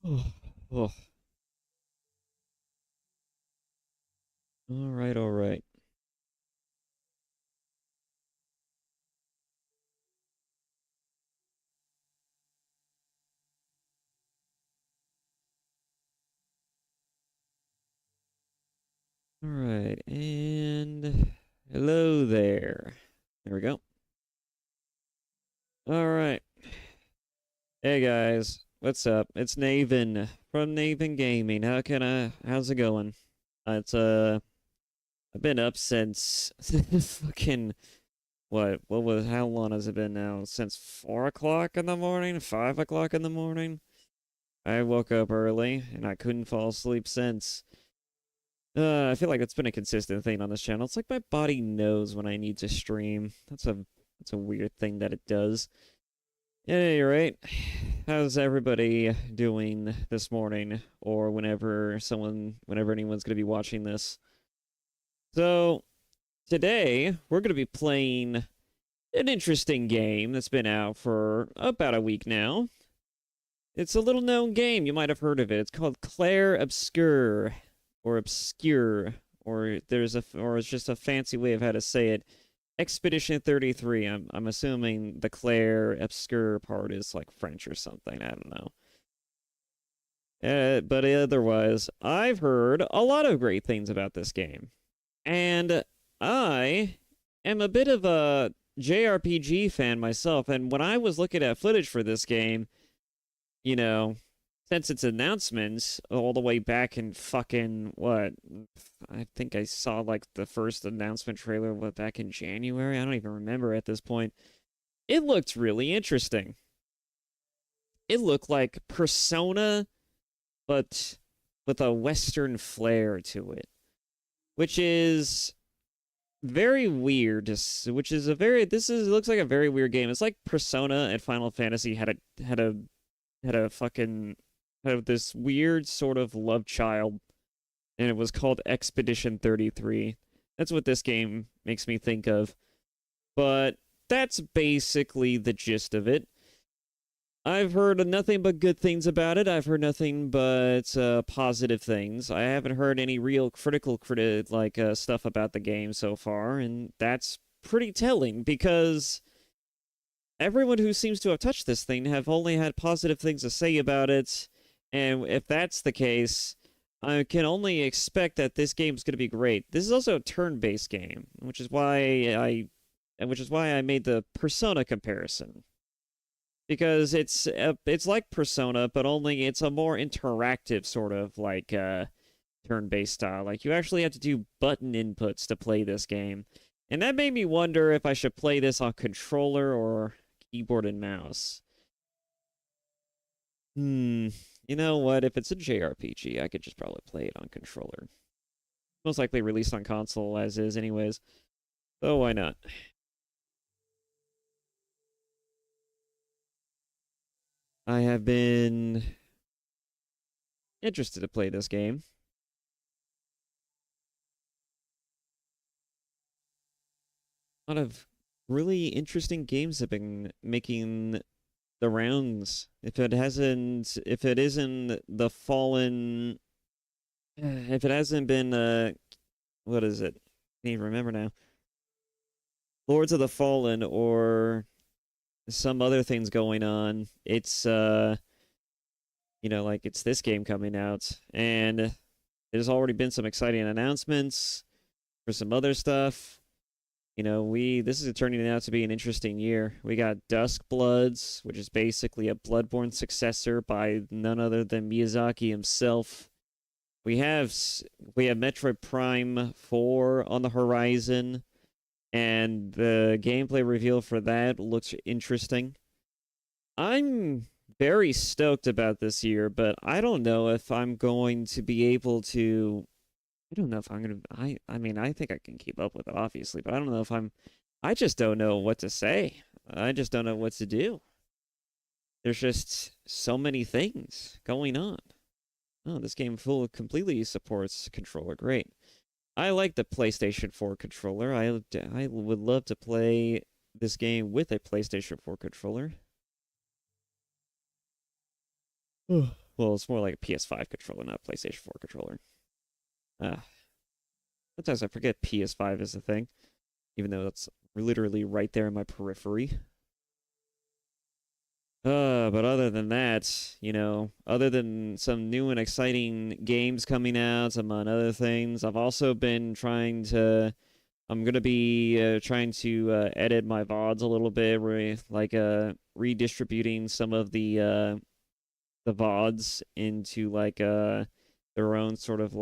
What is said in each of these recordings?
Oh, oh. All right, all right. All right, and hello there. There we go. All right. Hey guys, what's up? It's Naven from Naven Gaming. How's it going? It's I've been up since fucking how long has it been now? Since 4 o'clock in the morning, 5 o'clock in the morning. I woke up early and I couldn't fall asleep since. I feel like it's been a consistent thing on this channel. It's like my body knows when I need to stream. That's a weird thing that it does. At any rate, how's everybody doing this morning or whenever anyone's going to be watching this? So, today we're going to be playing an interesting game that's been out for about a week now. It's a little known game. You might have heard of it. It's called Clair Obscur or Obscure or it's just a fancy way of how to say it. Expedition 33. I'm assuming the Clair Obscure part is like French or something. I don't know. But otherwise, I've heard a lot of great things about this game. And I am a bit of a JRPG fan myself. And when I was looking at footage for this game, you know, since its announcements all the way back in fucking what? I think I saw like the first announcement trailer back in January. I don't even remember at this point. It looked really interesting. It looked like Persona, but with a Western flair to it, which is very weird. Which is a very this is looks like a very weird game. It's like Persona and Final Fantasy had a fucking have this weird sort of love child, and it was called Expedition 33. That's what this game makes me think of. But that's basically the gist of it. I've heard nothing but good things about it. I've heard nothing but positive things. I haven't heard any real stuff about the game so far, and that's pretty telling because everyone who seems to have touched this thing have only had positive things to say about it. And if that's the case, I can only expect that this game is going to be great. This is also a turn-based game, which is why I made the Persona comparison. Because it's like Persona, but only it's a more interactive sort of like turn-based style. Like you actually have to do button inputs to play this game. And that made me wonder if I should play this on controller or keyboard and mouse. Hmm. You know what? If it's a JRPG, I could just probably play it on controller. Most likely released on console as is, anyways. So why not? I have been interested to play this game. A lot of really interesting games have been making the rounds. If it isn't the Fallen, if it hasn't been, what is it? I can't even remember now. Lords of the Fallen or some other things going on. Like it's this game coming out, and there's already been some exciting announcements for some other stuff. This is turning out to be an interesting year. We got Dusk Bloods, which is basically a Bloodborne successor by none other than Miyazaki himself. We have Metroid Prime 4 on the horizon, and the gameplay reveal for that looks interesting. I'm very stoked about this year, but I don't know if I'm going to be able to. I don't know if I'm gonna. I mean, I think I can keep up with it, obviously, but I don't know if I'm. I just don't know what to say. I just don't know what to do. There's just so many things going on. Oh, this game completely supports controller. Great. I like the PlayStation 4 controller. I would love to play this game with a PlayStation 4 controller. Well, it's more like a PS5 controller, not a PlayStation 4 controller. Uh, Sometimes I forget PS5 is a thing, even though that's literally right there in my periphery. But other than that, other than some new and exciting games coming out, among other things, I've also been I'm gonna be trying to edit my VODs a little bit, redistributing some of the VODs into their own sort of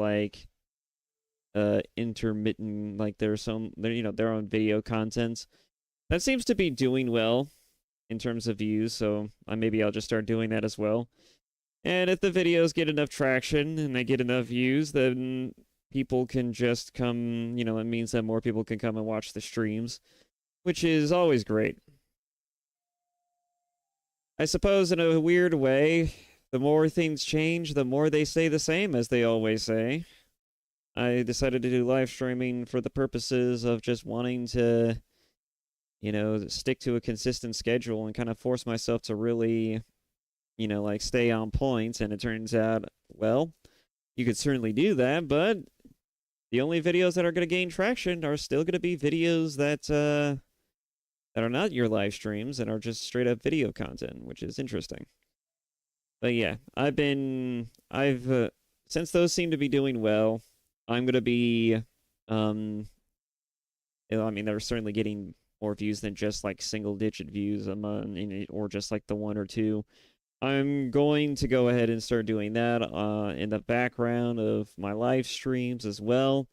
intermittent, like their own video content. That seems to be doing well in terms of views, so maybe I'll just start doing that as well. And if the videos get enough traction and they get enough views, then people can just come, it means that more people can come and watch the streams, which is always great. I suppose in a weird way, the more things change, the more they stay the same, as they always say. I decided to do live streaming for the purposes of just wanting to, stick to a consistent schedule and kind of force myself to really, stay on point. And it turns out, well, you could certainly do that, but the only videos that are going to gain traction are still going to be videos that are not your live streams and are just straight up video content, which is interesting. But yeah, since those seem to be doing well, I'm going to be, they're certainly getting more views than just like single digit views or just like the one or two. I'm going to go ahead and start doing that in the background of my live streams as well.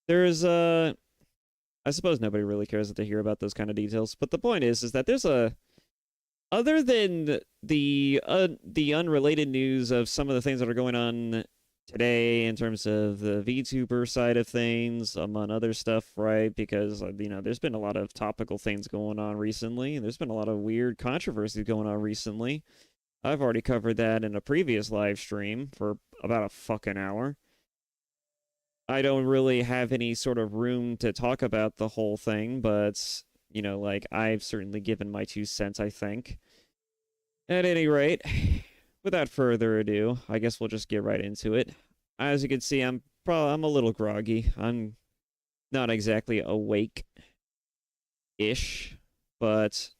There's I suppose nobody really cares to hear about those kind of details, but the point is that there's other than the unrelated news of some of the things that are going on today in terms of the VTuber side of things, among other stuff, right? Because, there's been a lot of topical things going on recently, and there's been a lot of weird controversies going on recently. I've already covered that in a previous live stream for about a fucking hour. I don't really have any sort of room to talk about the whole thing, but, I've certainly given my 2 cents, I think. At any rate, without further ado, I guess we'll just get right into it. As you can see, I'm a little groggy. I'm not exactly awake-ish, but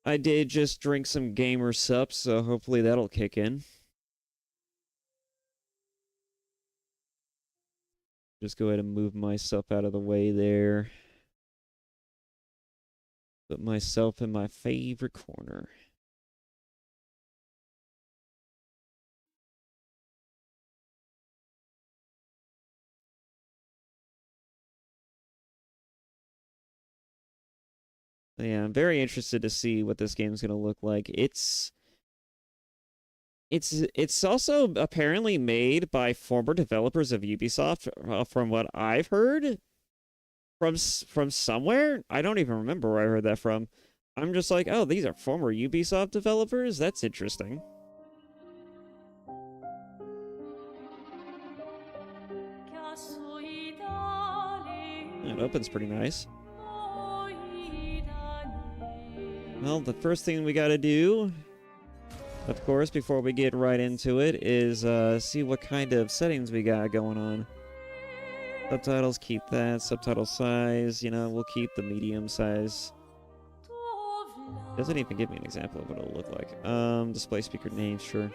I did just drink some gamer sup, so hopefully that'll kick in. Just go ahead and move myself out of the way there. Put myself in my favorite corner. Yeah, I'm very interested to see what this game's gonna look like. It's also apparently made by former developers of Ubisoft, from what I've heard. From somewhere? I don't even remember where I heard that from. I'm just like, oh, these are former Ubisoft developers? That's interesting. It opens pretty nice. Well, the first thing we gotta do, of course, before we get right into it, is see what kind of settings we got going on. Subtitles, keep that. Subtitle size, we'll keep the medium size. Doesn't even give me an example of what it'll look like. Display speaker name, sure.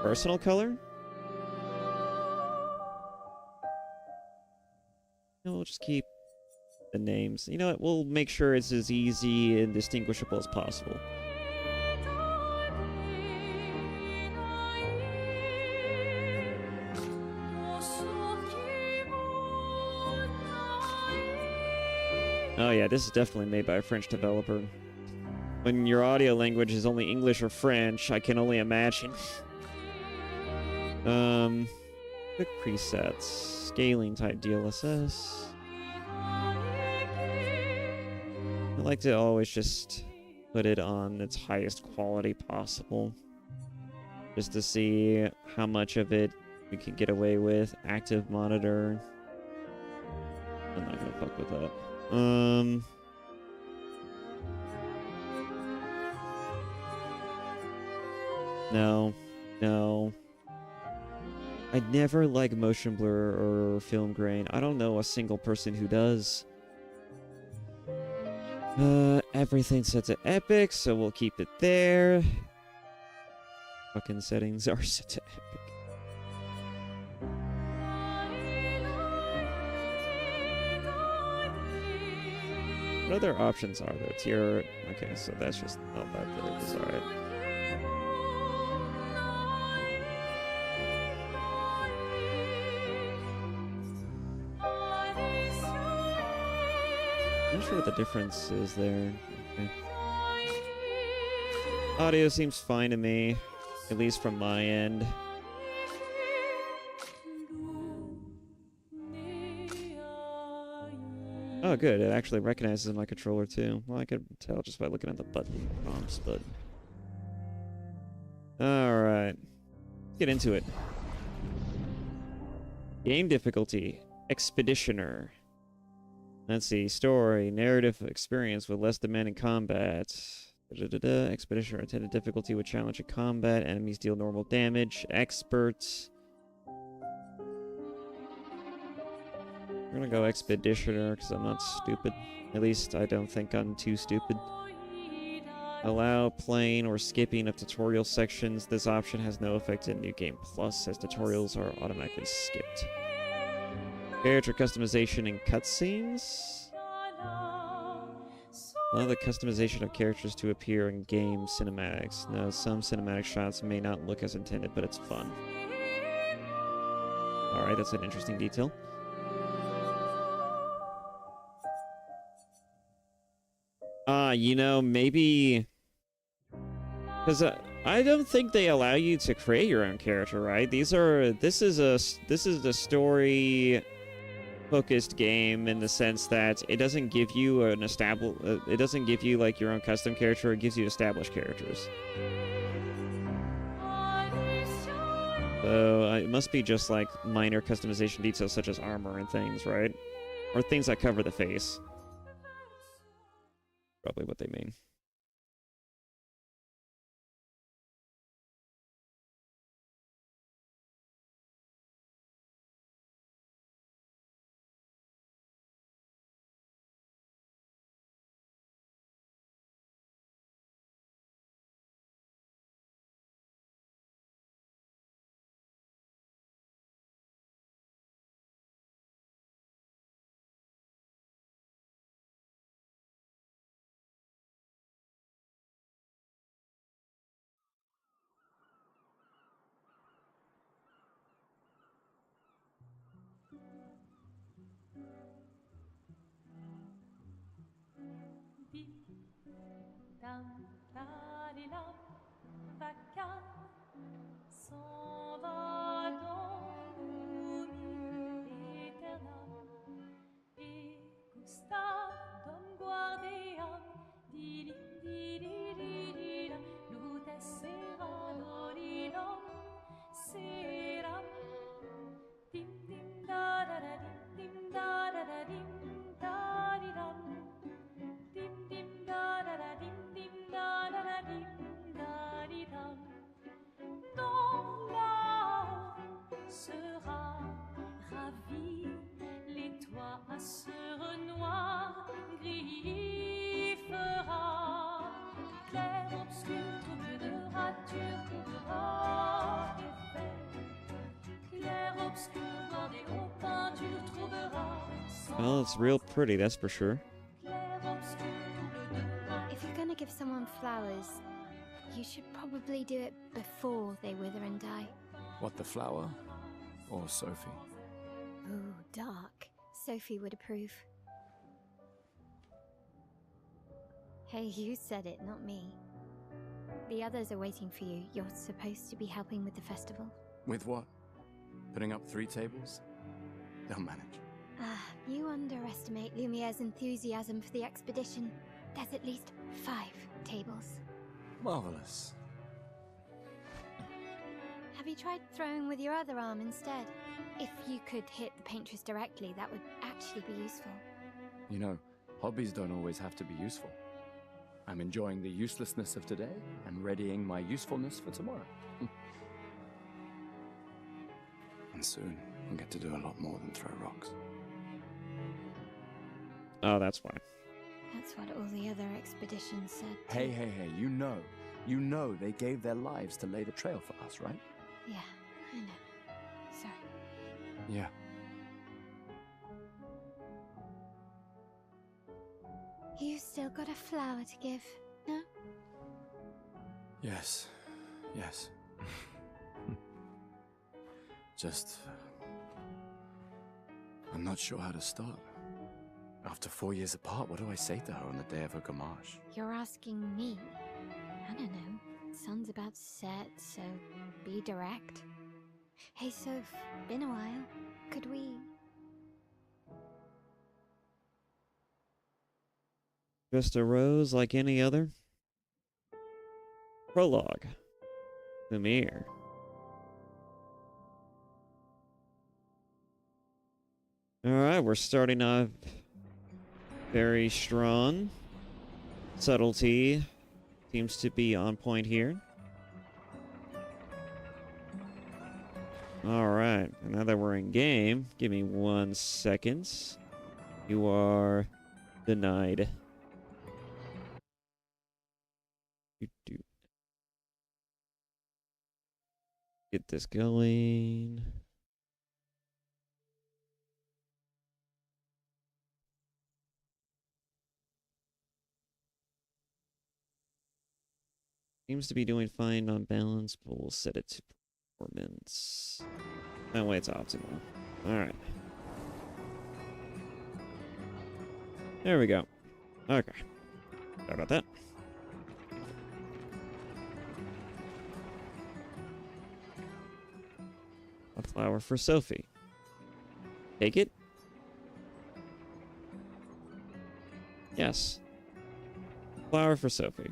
Personal color? No, we'll just keep the names. You know what? We'll make sure it's as easy and distinguishable as possible. Oh yeah, this is definitely made by a French developer. When your audio language is only English or French, I can only imagine. Quick presets. Scaling type DLSS. I like to always just put it on its highest quality possible. Just to see how much of it we can get away with. Active monitor. I'm not gonna fuck with that. No. No. I never like motion blur or film grain. I don't know a single person who does. Everything's set to epic, so we'll keep it there. Fucking settings are set to epic. What other options are there? Tier... Okay, so that's just... Oh, that is alright. I'm not sure what the difference is there. Okay. Audio seems fine to me, at least from my end. Oh, good. It actually recognizes my controller, too. Well, I could tell just by looking at the button prompts, but... Alright. Let's get into it. Game difficulty. Expeditioner. Let's see. Story. Narrative experience with less demanding combat. Expeditioner. Intended difficulty with challenging combat. Enemies deal normal damage. Experts. We're gonna go Expeditioner because I'm not stupid. At least I don't think I'm too stupid. Allow playing or skipping of tutorial sections. This option has no effect in New Game Plus as tutorials are automatically skipped. Character customization and cutscenes. Allow the customization of characters to appear in game cinematics. No, some cinematic shots may not look as intended, but it's fun. Alright, that's an interesting detail. You know, maybe... Because I don't think they allow you to create your own character, right? This is a story-focused game in the sense that it doesn't give you it doesn't give you, like, your own custom character, it gives you established characters. So, it must be just, like, minor customization details such as armor and things, right? Or things that cover the face. Probably what they mean. S'en va dans l'oubli éternel et gusta dom guardiam di di di di da lute sera dolidom seram dim dim da da da dim da da da dim da di dam dim dim da da da dim da da da dim da di dam. Dans là-haut sera ravi, les toits à sœur noir gris fera. Clair, obscur, trouble de rature, trouvera effet. Clair, obscur, bordé aux peintures, trouvera. Well, it's real pretty, that's for sure. If you're gonna give someone flowers, you should probably do it before they wither and die. What, the flower? Or Sophie? Ooh, dark. Sophie would approve. Hey, you said it, not me. The others are waiting for you. You're supposed to be helping with the festival. With what? Putting up 3 tables? They'll manage. You underestimate Lumiere's enthusiasm for the expedition. There's at least 5 tables. Marvelous. Have you tried throwing with your other arm instead? If you could hit the paintress directly, that would actually be useful. You know, hobbies don't always have to be useful. I'm enjoying the uselessness of today and readying my usefulness for tomorrow. And soon, we'll get to do a lot more than throw rocks. Oh, that's why. That's what all the other expeditions said. Hey, too. hey, hey, you know they gave their lives to lay the trail for us, right? Yeah, I know. Sorry. Yeah. You still got a flower to give, no? Yes. Just... I'm not sure how to start. After 4 years apart, what do I say to her on the day of her gamage? You're asking me? I don't know. Sun's about to set, so be direct. Hey, Soph, been a while. Could we... Just a rose like any other. Prologue. Lumiere. Alright, we're starting off very strong. Subtlety seems to be on point here. Alright, now that we're in game, give me 1 second. You are denied. Get this going. Seems to be doing fine on balance, but we'll set it to performance. That way it's optimal. Alright. There we go. Okay. Sorry about that. A flower for Sophie. Take it? Yes. Flower for Sophie.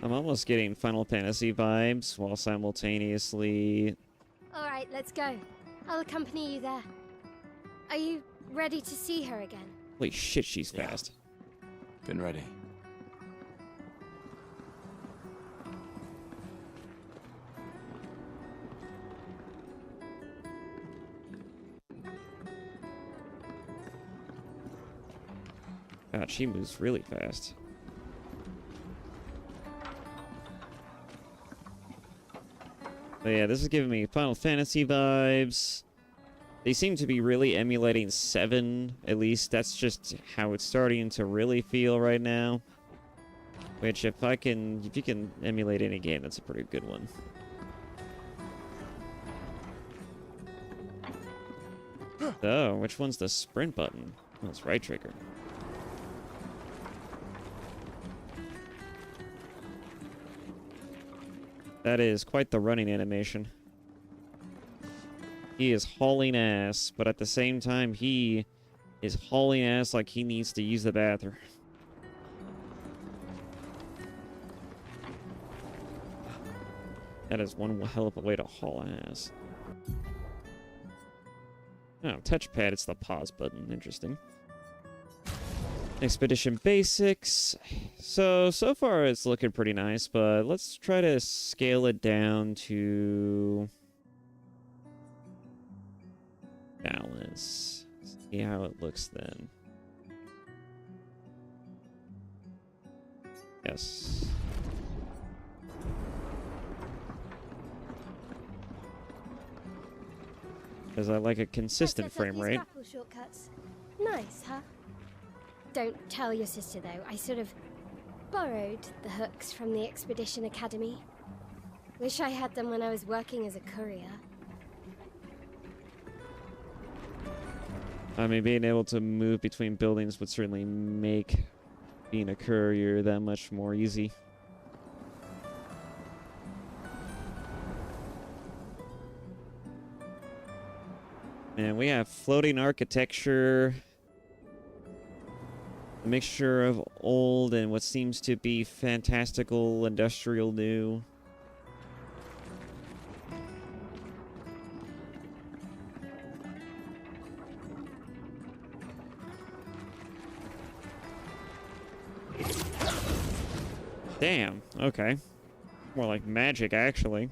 I'm almost getting Final Fantasy vibes while simultaneously... Alright, let's go. I'll accompany you there. Are you ready to see her again? Holy shit, she's Yeah. fast. Been ready. God, she moves really fast. But yeah, this is giving me Final Fantasy vibes. They seem to be really emulating 7, at least. That's just how it's starting to really feel right now. Which, if you can emulate any game, that's a pretty good one. So, which one's the sprint button? Oh, it's right trigger. That is quite the running animation. He is hauling ass, but at the same time, he is hauling ass like he needs to use the bathroom. That is one hell of a way to haul ass. Oh, touchpad, it's the pause button. Interesting. Expedition basics. So far it's looking pretty nice, but let's try to scale it down to balance. See how it looks then. Yes. Because I like a consistent frame rate. Shortcuts. Nice, huh? Don't tell your sister, though. I sort of borrowed the hooks from the Expedition Academy. Wish I had them when I was working as a courier. I mean, being able to move between buildings would certainly make being a courier that much more easy. And we have floating architecture. A mixture of old and what seems to be fantastical industrial new. Damn, okay. More like magic, actually.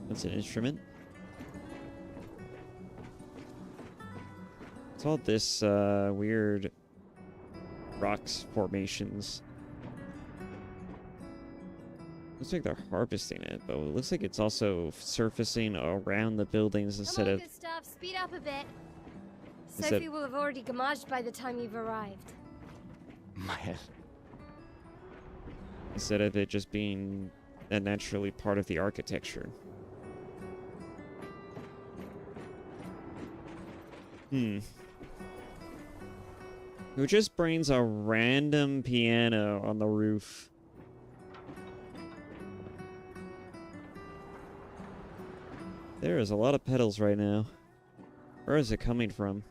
That's an instrument. It's all this weird rocks formations. Looks like they're harvesting it, but it looks like it's also surfacing around the buildings instead Come on, of... good stuff. Speed up a bit. Instead- Sophie will have already gamaged by the time you've arrived. My head. Instead of it just being naturally part of the architecture. Who just brings a random piano on the roof? There is a lot of pedals right now. Where is it coming from?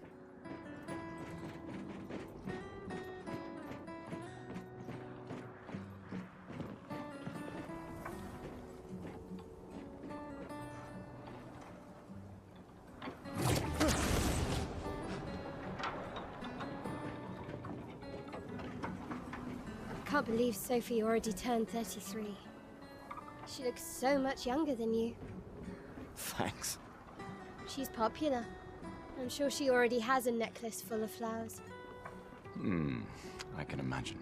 I can't believe Sophie already turned 33. She looks so much younger than you. Thanks. She's popular. I'm sure she already has a necklace full of flowers. I can imagine.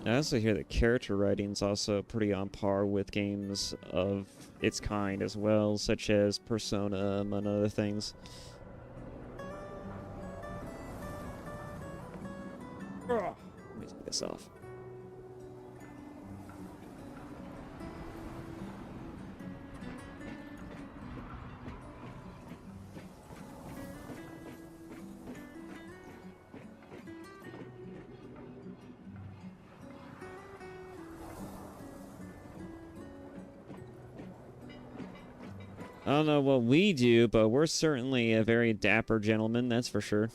I also hear that character writing's also pretty on par with games of its kind as well, such as Persona, among other things. Let me take this off. I don't know what we do, but we're certainly a very dapper gentleman, that's for sure.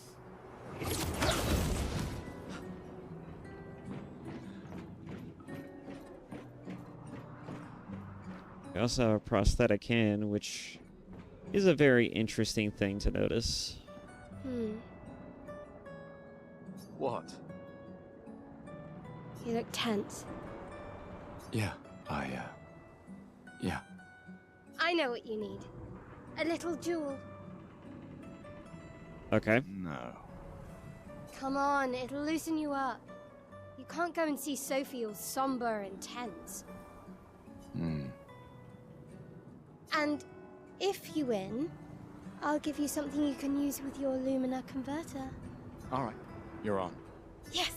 We also have a prosthetic hand, which is a very interesting thing to notice. What? You look tense. Yeah, yeah. I know what you need. A little jewel. Okay. No. Come on, it'll loosen you up. You can't go and see Sophie all somber and tense. And if you win, I'll give you something you can use with your Lumina converter. All right, you're on. Yes!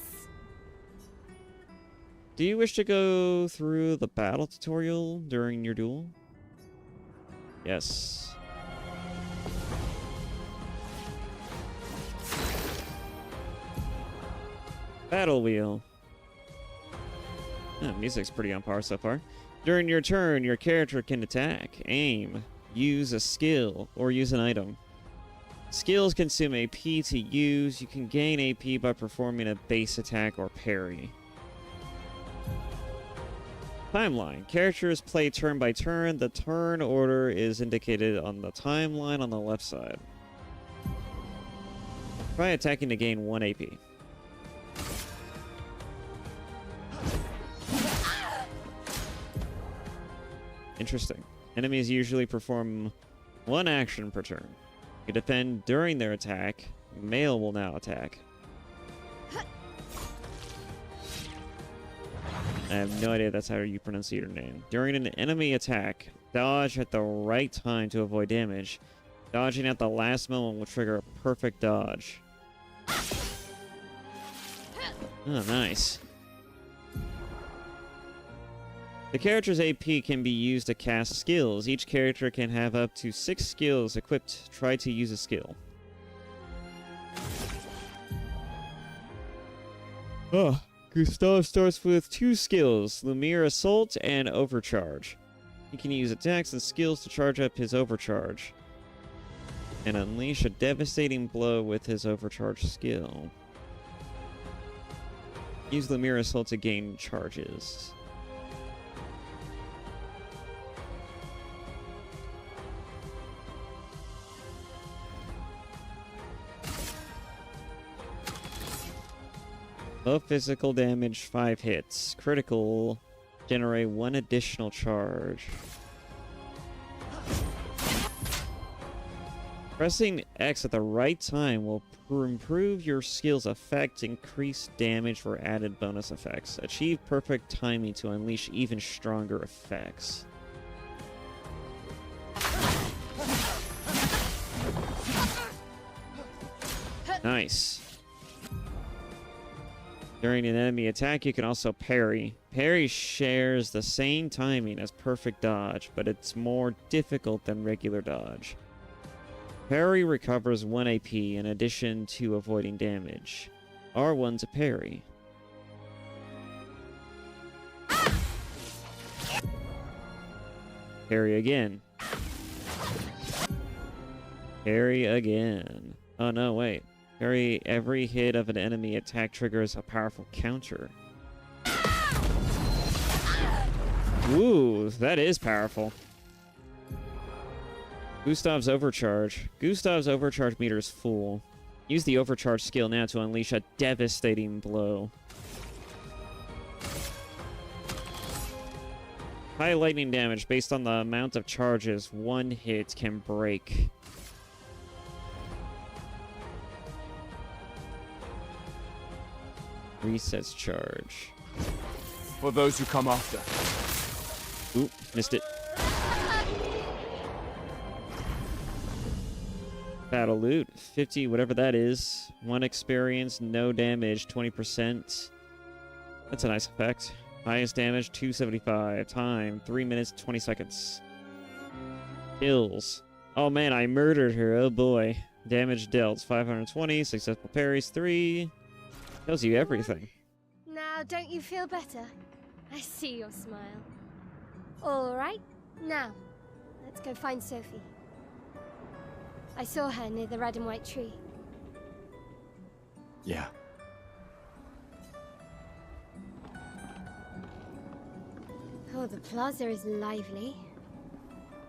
Do you wish to go through the battle tutorial during your duel? Yes. Battle wheel. Oh, music's pretty on par so far. During your turn, your character can attack, aim, use a skill, or use an item. Skills consume AP to use. You can gain AP by performing a base attack or parry. Timeline. Characters play turn by turn. The turn order is indicated on the timeline on the left side. Try attacking to gain 1 AP. Interesting. Enemies usually perform 1 action per turn. You defend during their attack. Male will now attack. I have no idea that's how you pronounce your name. During an enemy attack, dodge at the right time to avoid damage. Dodging at the last moment will trigger a perfect dodge. Oh, nice. The character's AP can be used to cast skills. Each character can have up to 6 skills equipped. Try to use a skill. Oh, Gustav starts with 2 skills, Lumiere Assault and Overcharge. He can use attacks and skills to charge up his Overcharge, and unleash a devastating blow with his Overcharge skill. Use Lumiere Assault to gain charges. Low physical damage, 5 hits. Critical, generate 1 additional charge. Pressing X at the right time will improve your skill's effect, increase damage for added bonus effects. Achieve perfect timing to unleash even stronger effects. Nice. During an enemy attack, you can also parry. Parry shares the same timing as perfect dodge, but it's more difficult than regular dodge. Parry recovers 1 AP in addition to avoiding damage. R1 to parry. Parry again. Parry again. Oh no, wait. Parry every hit of an enemy attack triggers a powerful counter. Ooh, that is powerful. Gustav's Overcharge. Gustav's Overcharge meter is full. Use the Overcharge skill now to unleash a devastating blow. High lightning damage based on the amount of charges 1 hit can break. Resets charge. For those who come after. Oop, missed it. Battle loot, 50, whatever that is. 1 experience, no damage, 20%. That's a nice effect. Highest damage, 275. Time, 3 minutes, 20 seconds. Kills. Oh man, I murdered her, oh boy. Damage dealt, 520. Successful parries, 3. Tells you everything. Now, don't you feel better? I see your smile. All right, now, let's go find Sophie. I saw her near the red and white tree. Yeah. Oh, the plaza is lively.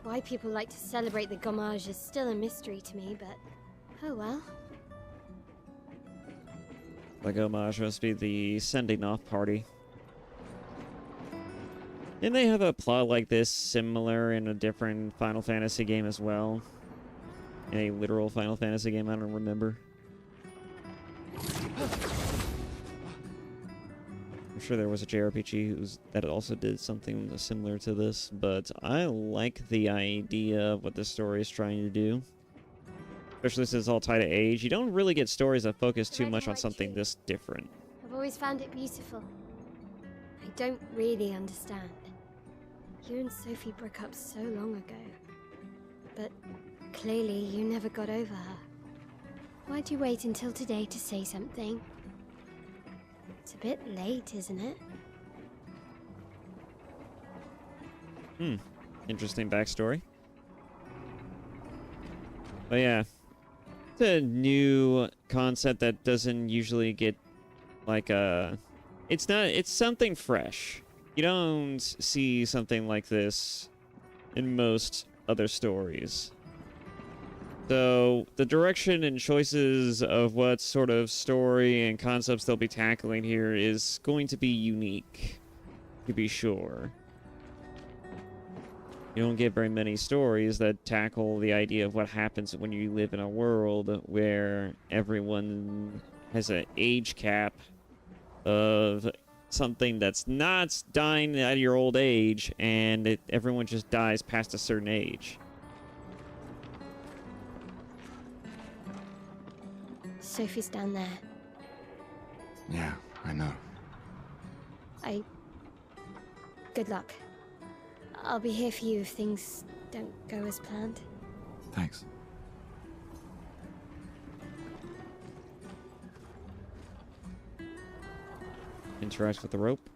Why people like to celebrate the gommage is still a mystery to me, but oh well. The homage must be the sending off party. Didn't they have a plot like this similar in a different Final Fantasy game as well? In a literal Final Fantasy game, I don't remember. I'm sure there was a JRPG that also did something similar to this, but I like the idea of what the story is trying to do. Especially since it's all tied to age. You don't really get stories that focus too much on something this different. I've always found it beautiful. I don't really understand. You and Sophie broke up so long ago. But clearly you never got over her. Why'd you wait until today to say something? It's a bit late, isn't it? Interesting backstory. But yeah. It's a new concept that doesn't usually get like it's something fresh. You don't see something like this in most other stories. So the direction and choices of what sort of story and concepts they'll be tackling here is going to be unique, to be sure. You don't get very many stories that tackle the idea of what happens when you live in a world where everyone has an age cap of something that's not dying at your old age, and everyone just dies past a certain age. Sophie's down there. Yeah, I know. Good luck. I'll be here for you if things don't go as planned. Thanks. Interact with the rope.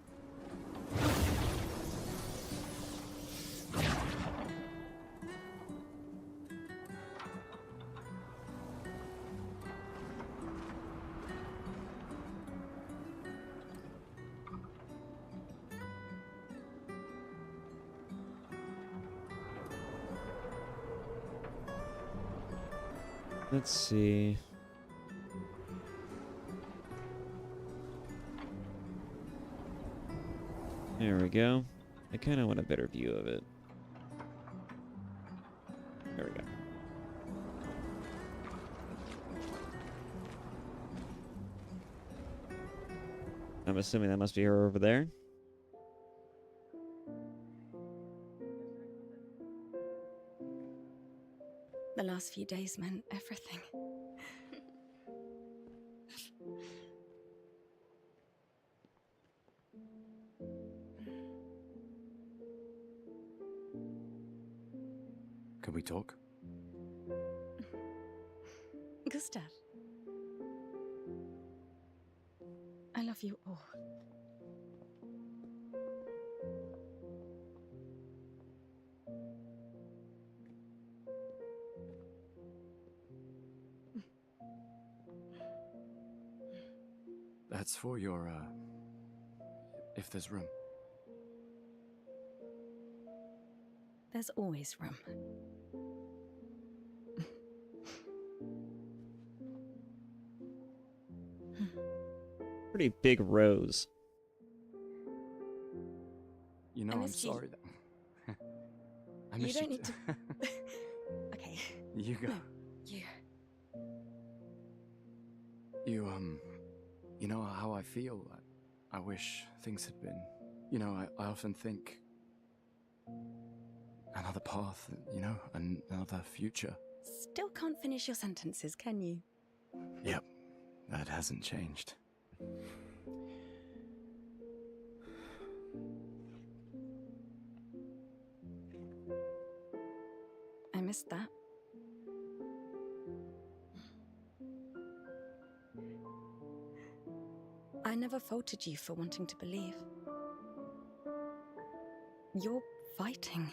Let's see. There we go. I kind of want a better view of it. There we go. I'm assuming that must be her over there. The last few days meant everything. Can we talk? Gustav. I love you all. That's for your, if there's room. There's always room. Pretty big rose. You know, I I'm missed you. sorry that... I You miss don't you. need to... Okay. You go. No, you. You know how I feel? I wish things had been... You know, I often think... Another path, you know, another future. Still can't finish your sentences, can you? Yep, that hasn't changed. I missed that. I never faulted you for wanting to believe. You're fighting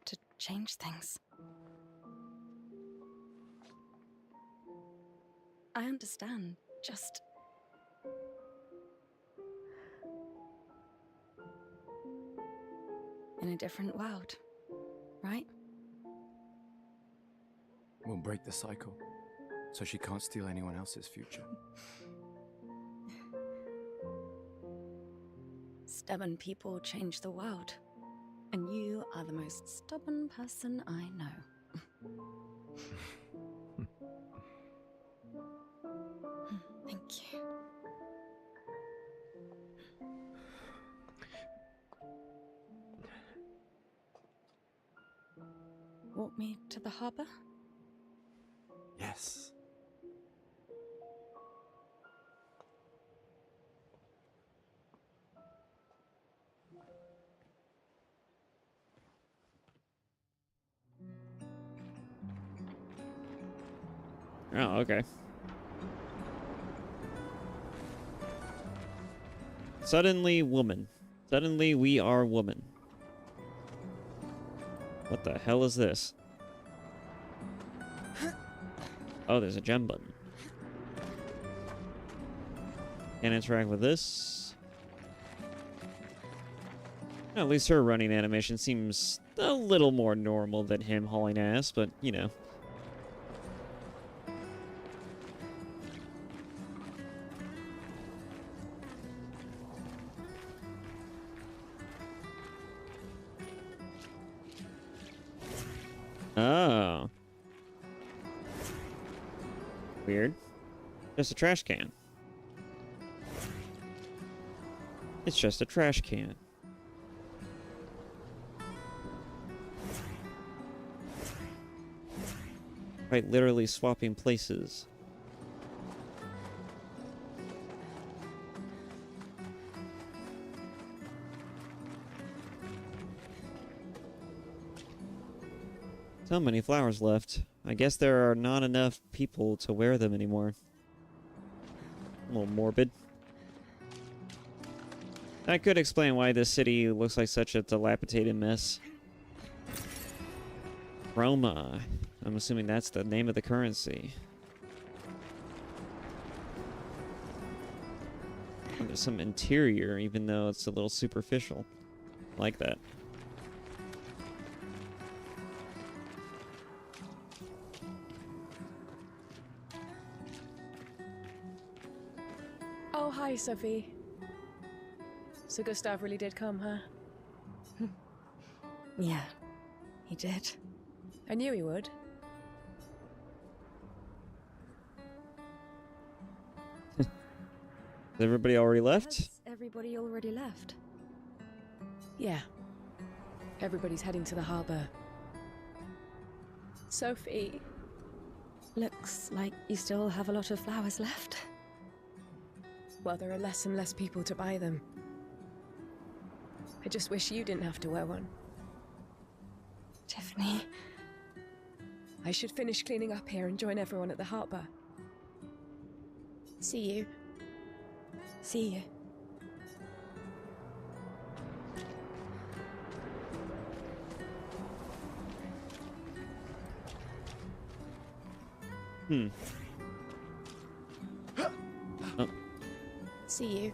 to change things. I understand, just... in a different world, right? We'll break the cycle, so she can't steal anyone else's future. Stubborn people change the world, and you are the most stubborn person I know. Thank you. Walk me to the harbor? Yes. Oh, okay. Suddenly, woman. Suddenly, we are woman. What the hell is this? Oh, there's a gem button. Can't interact with this. At least her running animation seems a little more normal than him hauling ass, but, you know. Oh. Weird. Just a trash can. It's just a trash can. Quite literally swapping places. So many flowers left. I guess there are not enough people to wear them anymore. A little morbid. That could explain why this city looks like such a dilapidated mess. Roma. I'm assuming that's the name of the currency. And there's some interior, even though it's a little superficial. Like that. Oh, hi, Sophie. So Gustav really did come, huh? Yeah, he did. I knew he would. Has everybody already left? Has everybody already left? Yeah. Everybody's heading to the harbour. Sophie. Looks like you still have a lot of flowers left. Well, there are less and less people to buy them. I just wish you didn't have to wear one. Tiffany. I should finish cleaning up here and join everyone at the harbour. See you. See you. Oh. See you.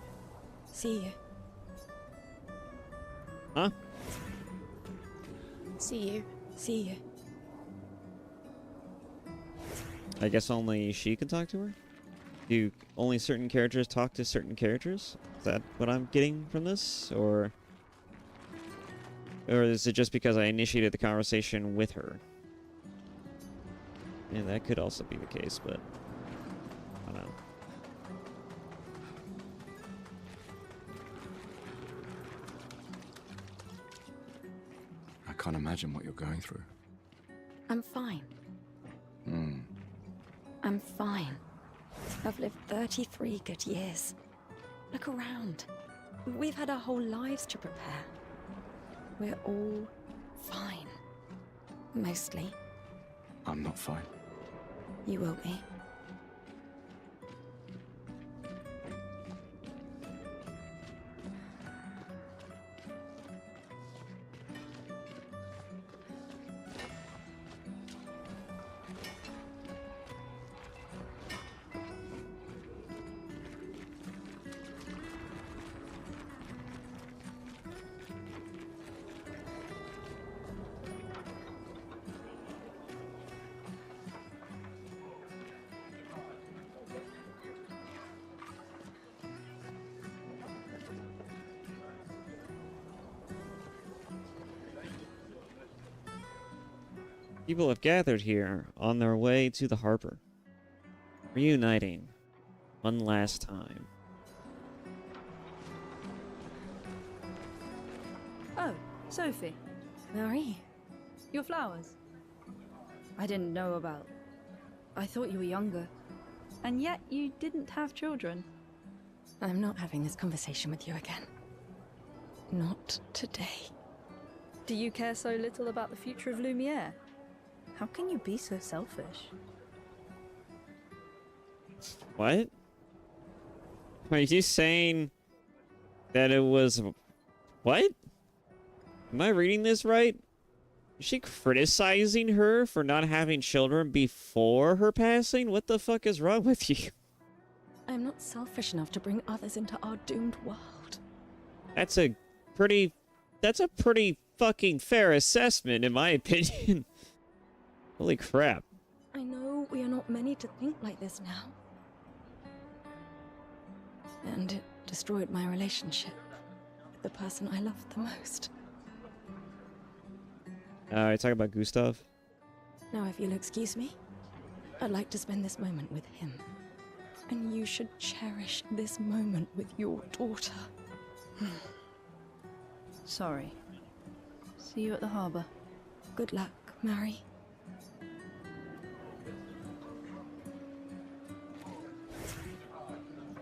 See you. Huh? See you. See you. I guess only she can talk to her? Do only certain characters talk to certain characters? Is that what I'm getting from this? Or is it just because I initiated the conversation with her? And that could also be the case, but I don't know. I can't imagine what you're going through. I'm fine. Hmm. I'm fine. I've lived 33 good years. Look around. We've had our whole lives to prepare. We're all fine. Mostly. I'm not fine. You will be. People have gathered here on their way to the harbor, reuniting one last time. Oh, Sophie, Marie, your flowers. I didn't know about. I thought you were younger. And yet you didn't have children. I'm not having this conversation with you again. Not today. Do you care so little about the future of Lumiere? How can you be so selfish? What? Are you saying that it was... What? Am I reading this right? Is she criticizing her for not having children before her passing? What the fuck is wrong with you? I'm not selfish enough to bring others into our doomed world. That's a pretty fucking fair assessment, in my opinion. Holy crap. I know we are not many to think like this now. And it destroyed my relationship with the person I loved the most. You talking about Gustav? Now, if you'll excuse me, I'd like to spend this moment with him. And you should cherish this moment with your daughter. Sorry. See you at the harbour. Good luck, Mary.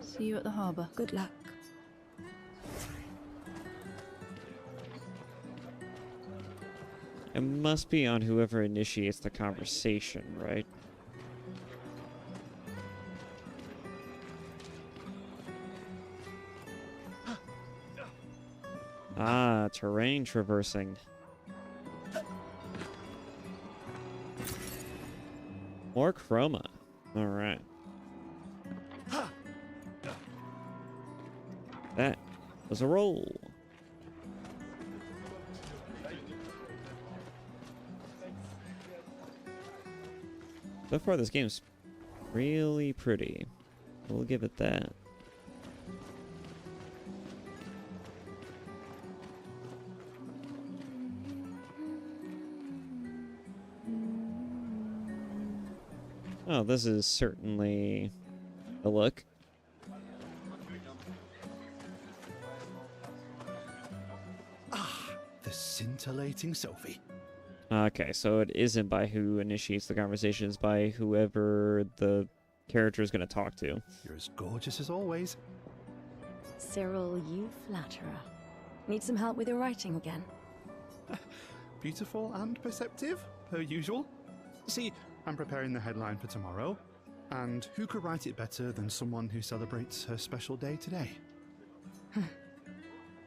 See you at the harbour. Good luck. It must be on whoever initiates the conversation, right? Ah, terrain traversing. More chroma. Alright. That was a roll. So far, this game's really pretty. We'll give it that. Oh, this is certainly a look. The scintillating Sophie. Okay, so it isn't by who initiates the conversation, it's by whoever the character is going to talk to. You're as gorgeous as always. Cyril, you flatterer. Need some help with your writing again? Beautiful and perceptive, per usual. See, I'm preparing the headline for tomorrow, and who could write it better than someone who celebrates her special day today?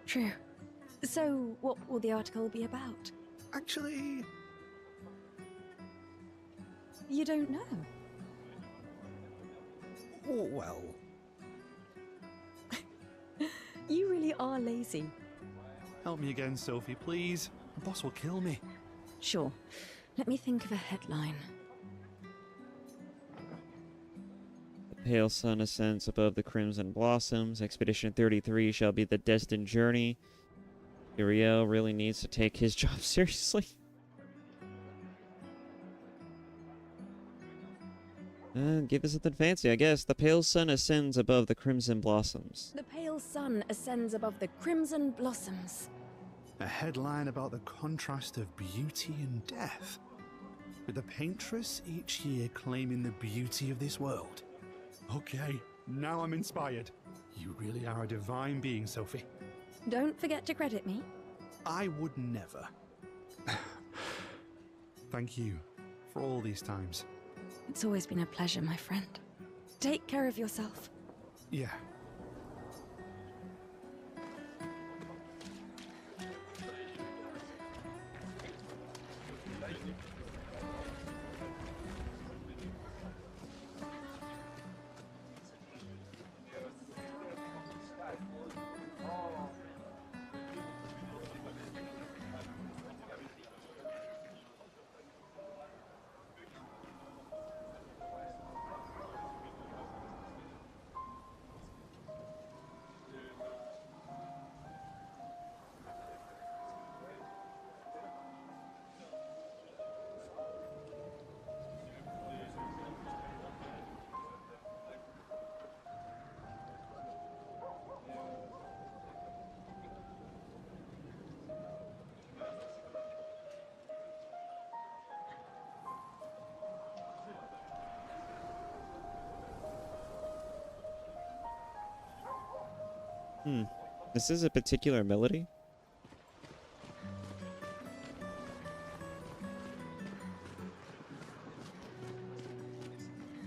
True. So, what will the article be about? Actually, You don't know. well, You really are lazy. help me again, Sophie, please. The boss will kill me. Sure. Let me think of a headline. The pale sun ascends above the crimson blossoms. Expedition 33 shall be the destined journey. Uriel really needs to take his job seriously. Give us something fancy, I guess. The pale sun ascends above the crimson blossoms. The pale sun ascends above the crimson blossoms. A headline about the contrast of beauty and death, with the paintress each year claiming the beauty of this world. Okay, now I'm inspired. You really are a divine being, Sophie. Don't forget to credit me. I would never. Thank you for all these times. It's always been a pleasure, my friend. Take care of yourself. Yeah. This is a particular melody?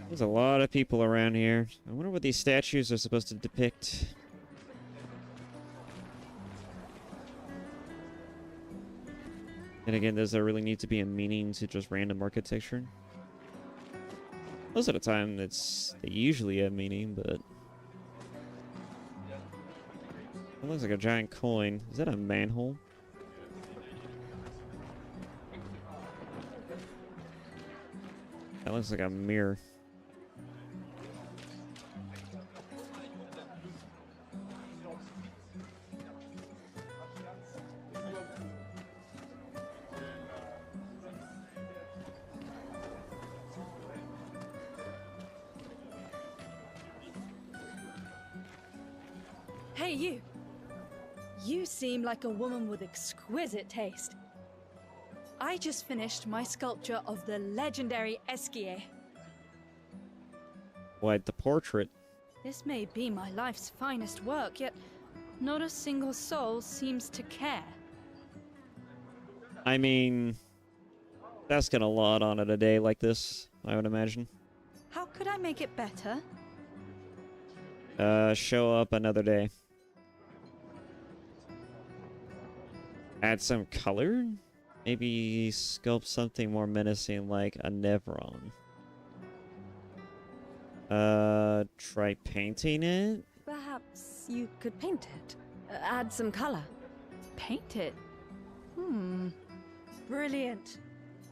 There's a lot of people around here. I wonder what these statues are supposed to depict. And again, does there really need to be a meaning to just random architecture? Most of the time, they usually have meaning, but... It looks like a giant coin. Is that a manhole? That looks like a mirror. Hey, you! You seem like a woman with exquisite taste. I just finished my sculpture of the legendary Esquier. What, the portrait? This may be my life's finest work, yet not a single soul seems to care. I mean, That's got a lot on it a day like this, I would imagine. How could I make it better? Show up another day. Add some color? Maybe sculpt something more menacing like a Nevron. Try painting it? Perhaps you could paint it. Add some color. Paint it? Brilliant.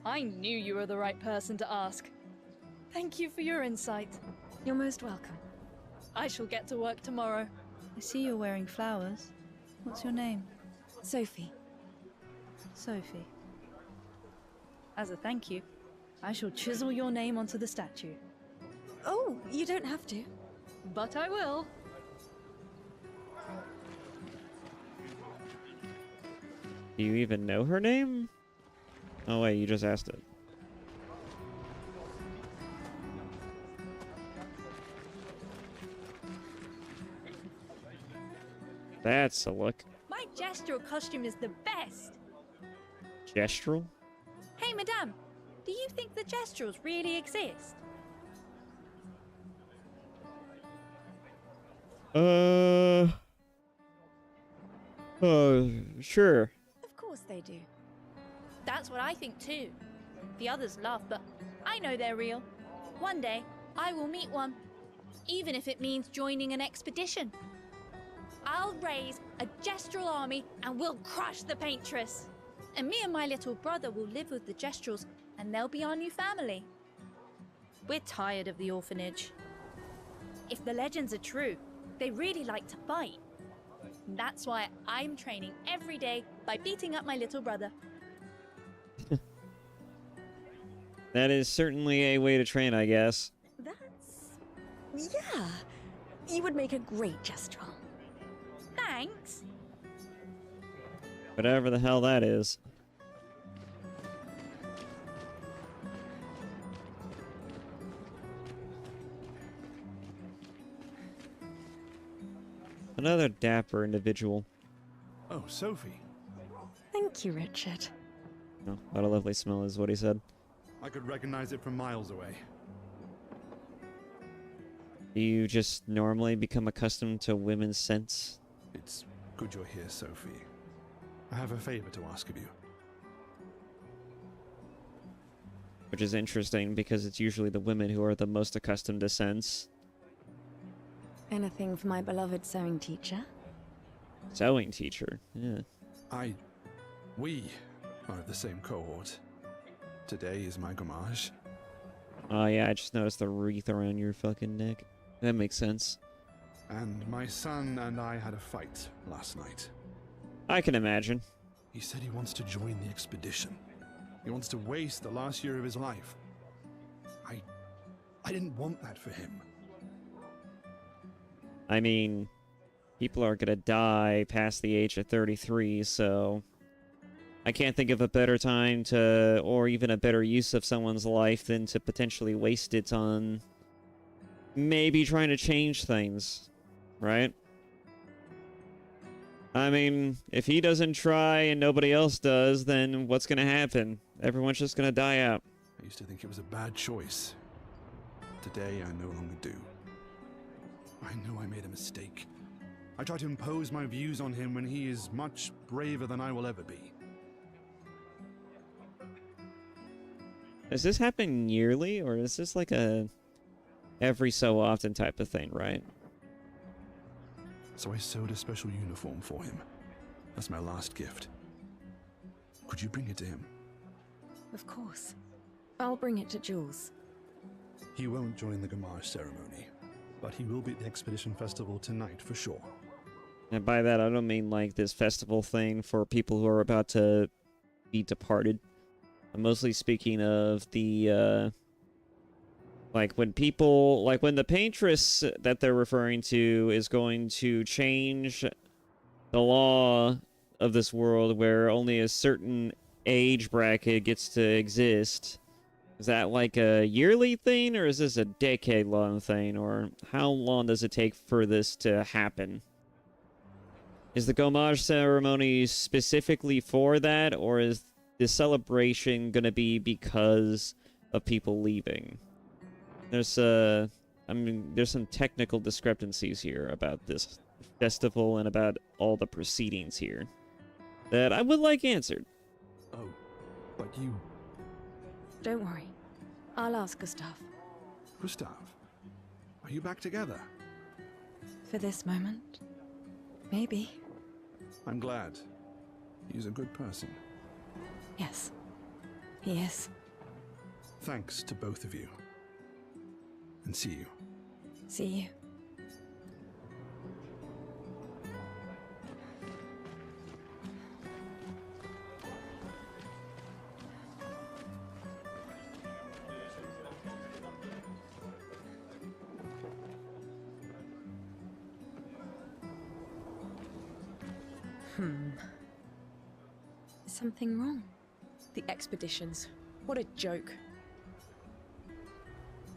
I knew you were the right person to ask. Thank you for your insight. You're most welcome. I shall get to work tomorrow. I see you're wearing flowers. What's your name? Sophie. Sophie. As a thank you, I shall chisel your name onto the statue. Oh, you don't have to. But I will. Do you even know her name? Oh wait, you just asked it. That's a look. My gestural costume is the best. Gestural? Hey, madame, do you think the gesturals really exist? Sure. Of course they do. That's what I think too. The others laugh, but I know they're real. One day, I will meet one. Even if it means joining an expedition. I'll raise a gestural army and we'll crush the paintress. And me and my little brother will live with the gestrals and they'll be our new family. We're tired of the orphanage. If the legends are true, they really like to fight. And that's why I'm training every day by beating up my little brother. That is certainly a way to train, I guess. That's... yeah. You would make a great gestural. Thanks. Whatever the hell that is. Another dapper individual. Oh, Sophie. Thank you, Richard. Oh, what a lovely smell is what he said. I could recognize it from miles away. Do you just normally become accustomed to women's scents? It's good you're here, Sophie. I have a favor to ask of you. Which is interesting because it's usually the women who are the most accustomed to scents. Anything for my beloved sewing teacher? Sewing teacher, yeah. We are of the same cohort. Today is my gommage. Oh yeah, I just noticed the wreath around your fucking neck. That makes sense. And my son and I had a fight last night. I can imagine. He said he wants to join the expedition. He wants to waste the last year of his life. I didn't want that for him. I mean, people are gonna die past the age of 33, so I can't think of a better time to, or even a better use of someone's life than to potentially waste it on maybe trying to change things, right? I mean, if he doesn't try and nobody else does, then what's gonna happen? Everyone's just gonna die out. I used to think it was a bad choice. Today, I no longer do. I know I made a mistake. I tried to impose my views on him when he is much braver than I will ever be. Does this happen yearly, or is this like a every so often type of thing, right? So I sewed a special uniform for him. That's my last gift. Could you bring it to him? Of course. I'll bring it to Jules. He won't join the Gamage ceremony, but he will be at the Expedition Festival tonight for sure. And by that, I don't mean like this festival thing for people who are about to be departed. I'm mostly speaking of the, like when people, like when the paintress that they're referring to is going to change the law of this world where only a certain age bracket gets to exist. Is that like a yearly thing, or is this a decade-long thing, or how long does it take for this to happen? Is the Gommage ceremony specifically for that, or is this celebration gonna be because of people leaving? There's there's some technical discrepancies here about this festival and about all the proceedings here that I would like answered. Oh, but you... Don't worry. I'll ask Gustav. Gustav, are you back together? For this moment. Maybe. I'm glad. He's a good person. Yes. He is. Thanks to both of you. And see you. See you. Is something wrong? The expeditions. What a joke.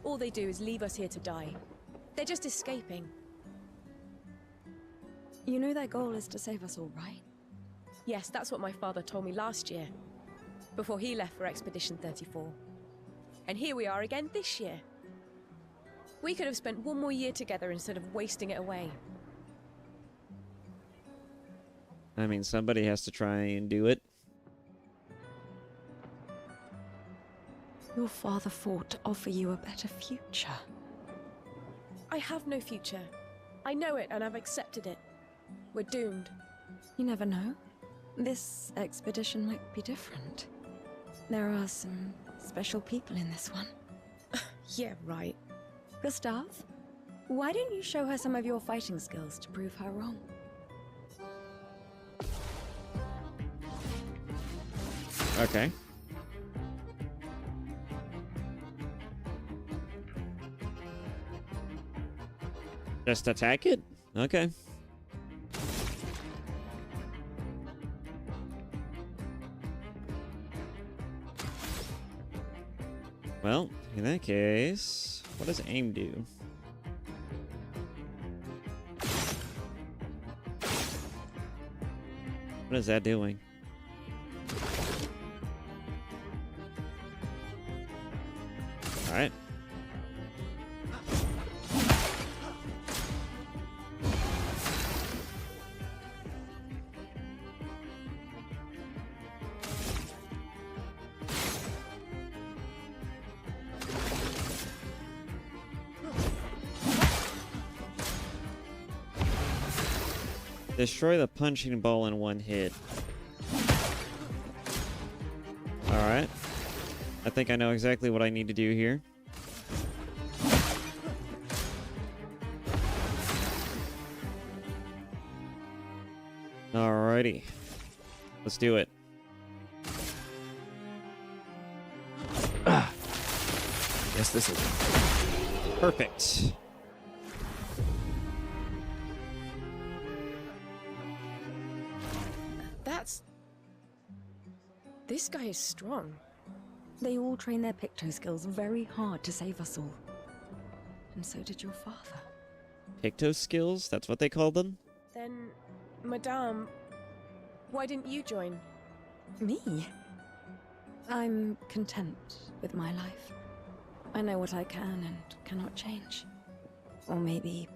All they do is leave us here to die. They're just escaping. You know their goal is to save us all, right? Yes, that's what my father told me last year, before he left for Expedition 34. And here we are again this year. We could have spent one more year together instead of wasting it away. I mean, somebody has to try and do it. Your father fought to offer you a better future. I have no future. I know it, and I've accepted it. We're doomed. You never know. This expedition might be different. There are some special people in this one. Yeah, right. Gustav, why don't you show her some of your fighting skills to prove her wrong? Okay. Just attack it? Okay. Well, in that case, what does aim do? What is that doing? All right. Destroy the punching ball in one hit. Alright. I think I know exactly what I need to do here. Alrighty. Let's do it. Guess this is... Perfect. This guy is strong. They all train their picto skills very hard to save us all. And so did your father. Picto skills? That's what they call them? Then, Madame, why didn't you join? Me? I'm content with my life. I know what I can and cannot change. Or maybe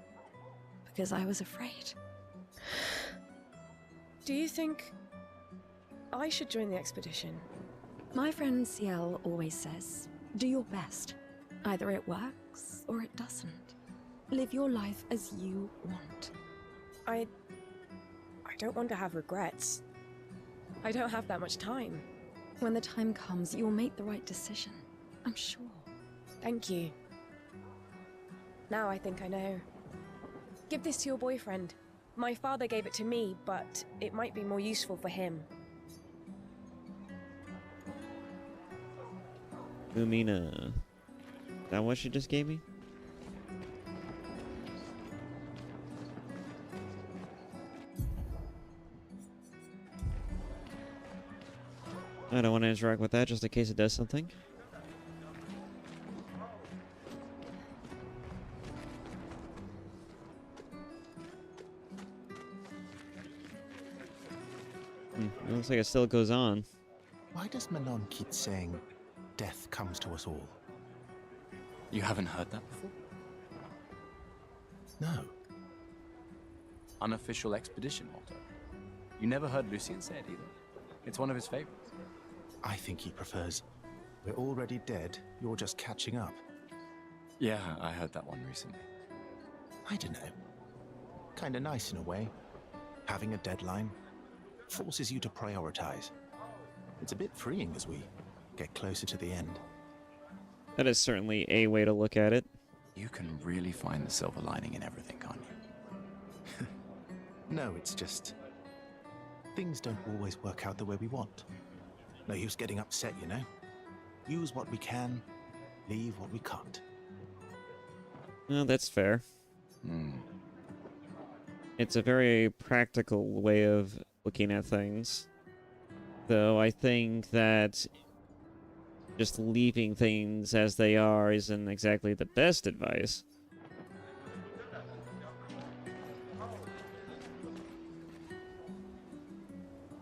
because I was afraid. Do you think I should join the expedition? My friend Ciel always says, do your best. Either it works or it doesn't. Live your life as you want. I don't want to have regrets. I don't have that much time. When the time comes, you'll make the right decision. I'm sure. Thank you. Now I think I know. Give this to your boyfriend. My father gave it to me, but it might be more useful for him. Umina. Is that what she just gave me? I don't want to interact with that just in case it does something. It looks like it still goes on. Why Why does Manon keep saying death comes to us all? You haven't heard that before? No. Unofficial expedition motto. You never heard Lucien say it either. It's one of his favorites. I think he prefers, we're already dead, you're just catching up. Yeah, I heard that one recently. I don't know. Kinda nice in a way. Having a deadline forces you to prioritize. It's a bit freeing as we get closer to the end. That is certainly a way to look at it. You can really find the silver lining in everything, can't you? No, it's just things don't always work out the way we want. No use getting upset, you know? Use what we can, leave what we can't. Well, that's fair. It's a very practical way of looking at things. Though I think that just leaving things as they are isn't exactly the best advice.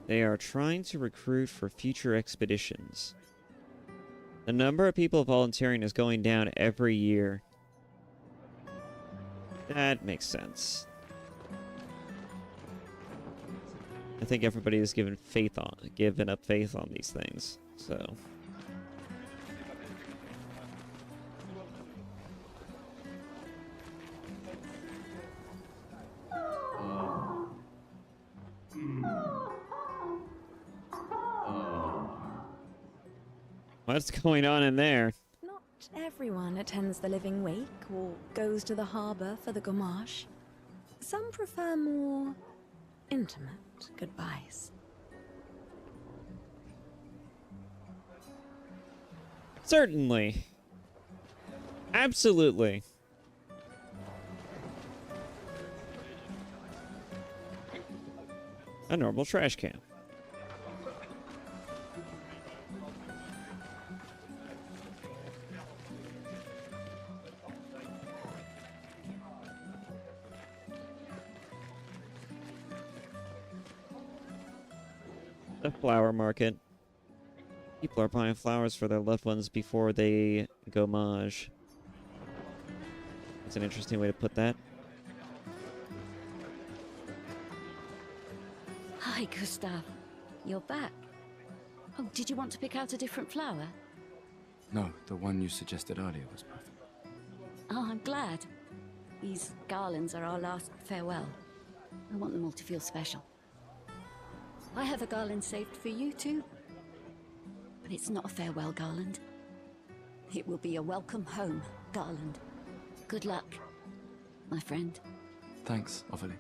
They are trying to recruit for future expeditions. The number of people volunteering is going down every year. That makes sense. I think everybody has given up faith on these things. So what's going on in there? Not everyone attends the Living Wake or goes to the harbour for the gommage. Some prefer more intimate goodbyes. Certainly. Absolutely. A normal trash can. The flower market. People are buying flowers for their loved ones before they gommage. That's an interesting way to put that. Hi, Gustav. You're back. Oh, did you want to pick out a different flower? No, the one you suggested earlier was perfect. Oh, I'm glad. These garlands are our last farewell. I want them all to feel special. I have a garland saved for you too. But it's not a farewell garland. It will be a welcome home garland. Good luck, my friend. Thanks, Ophelia.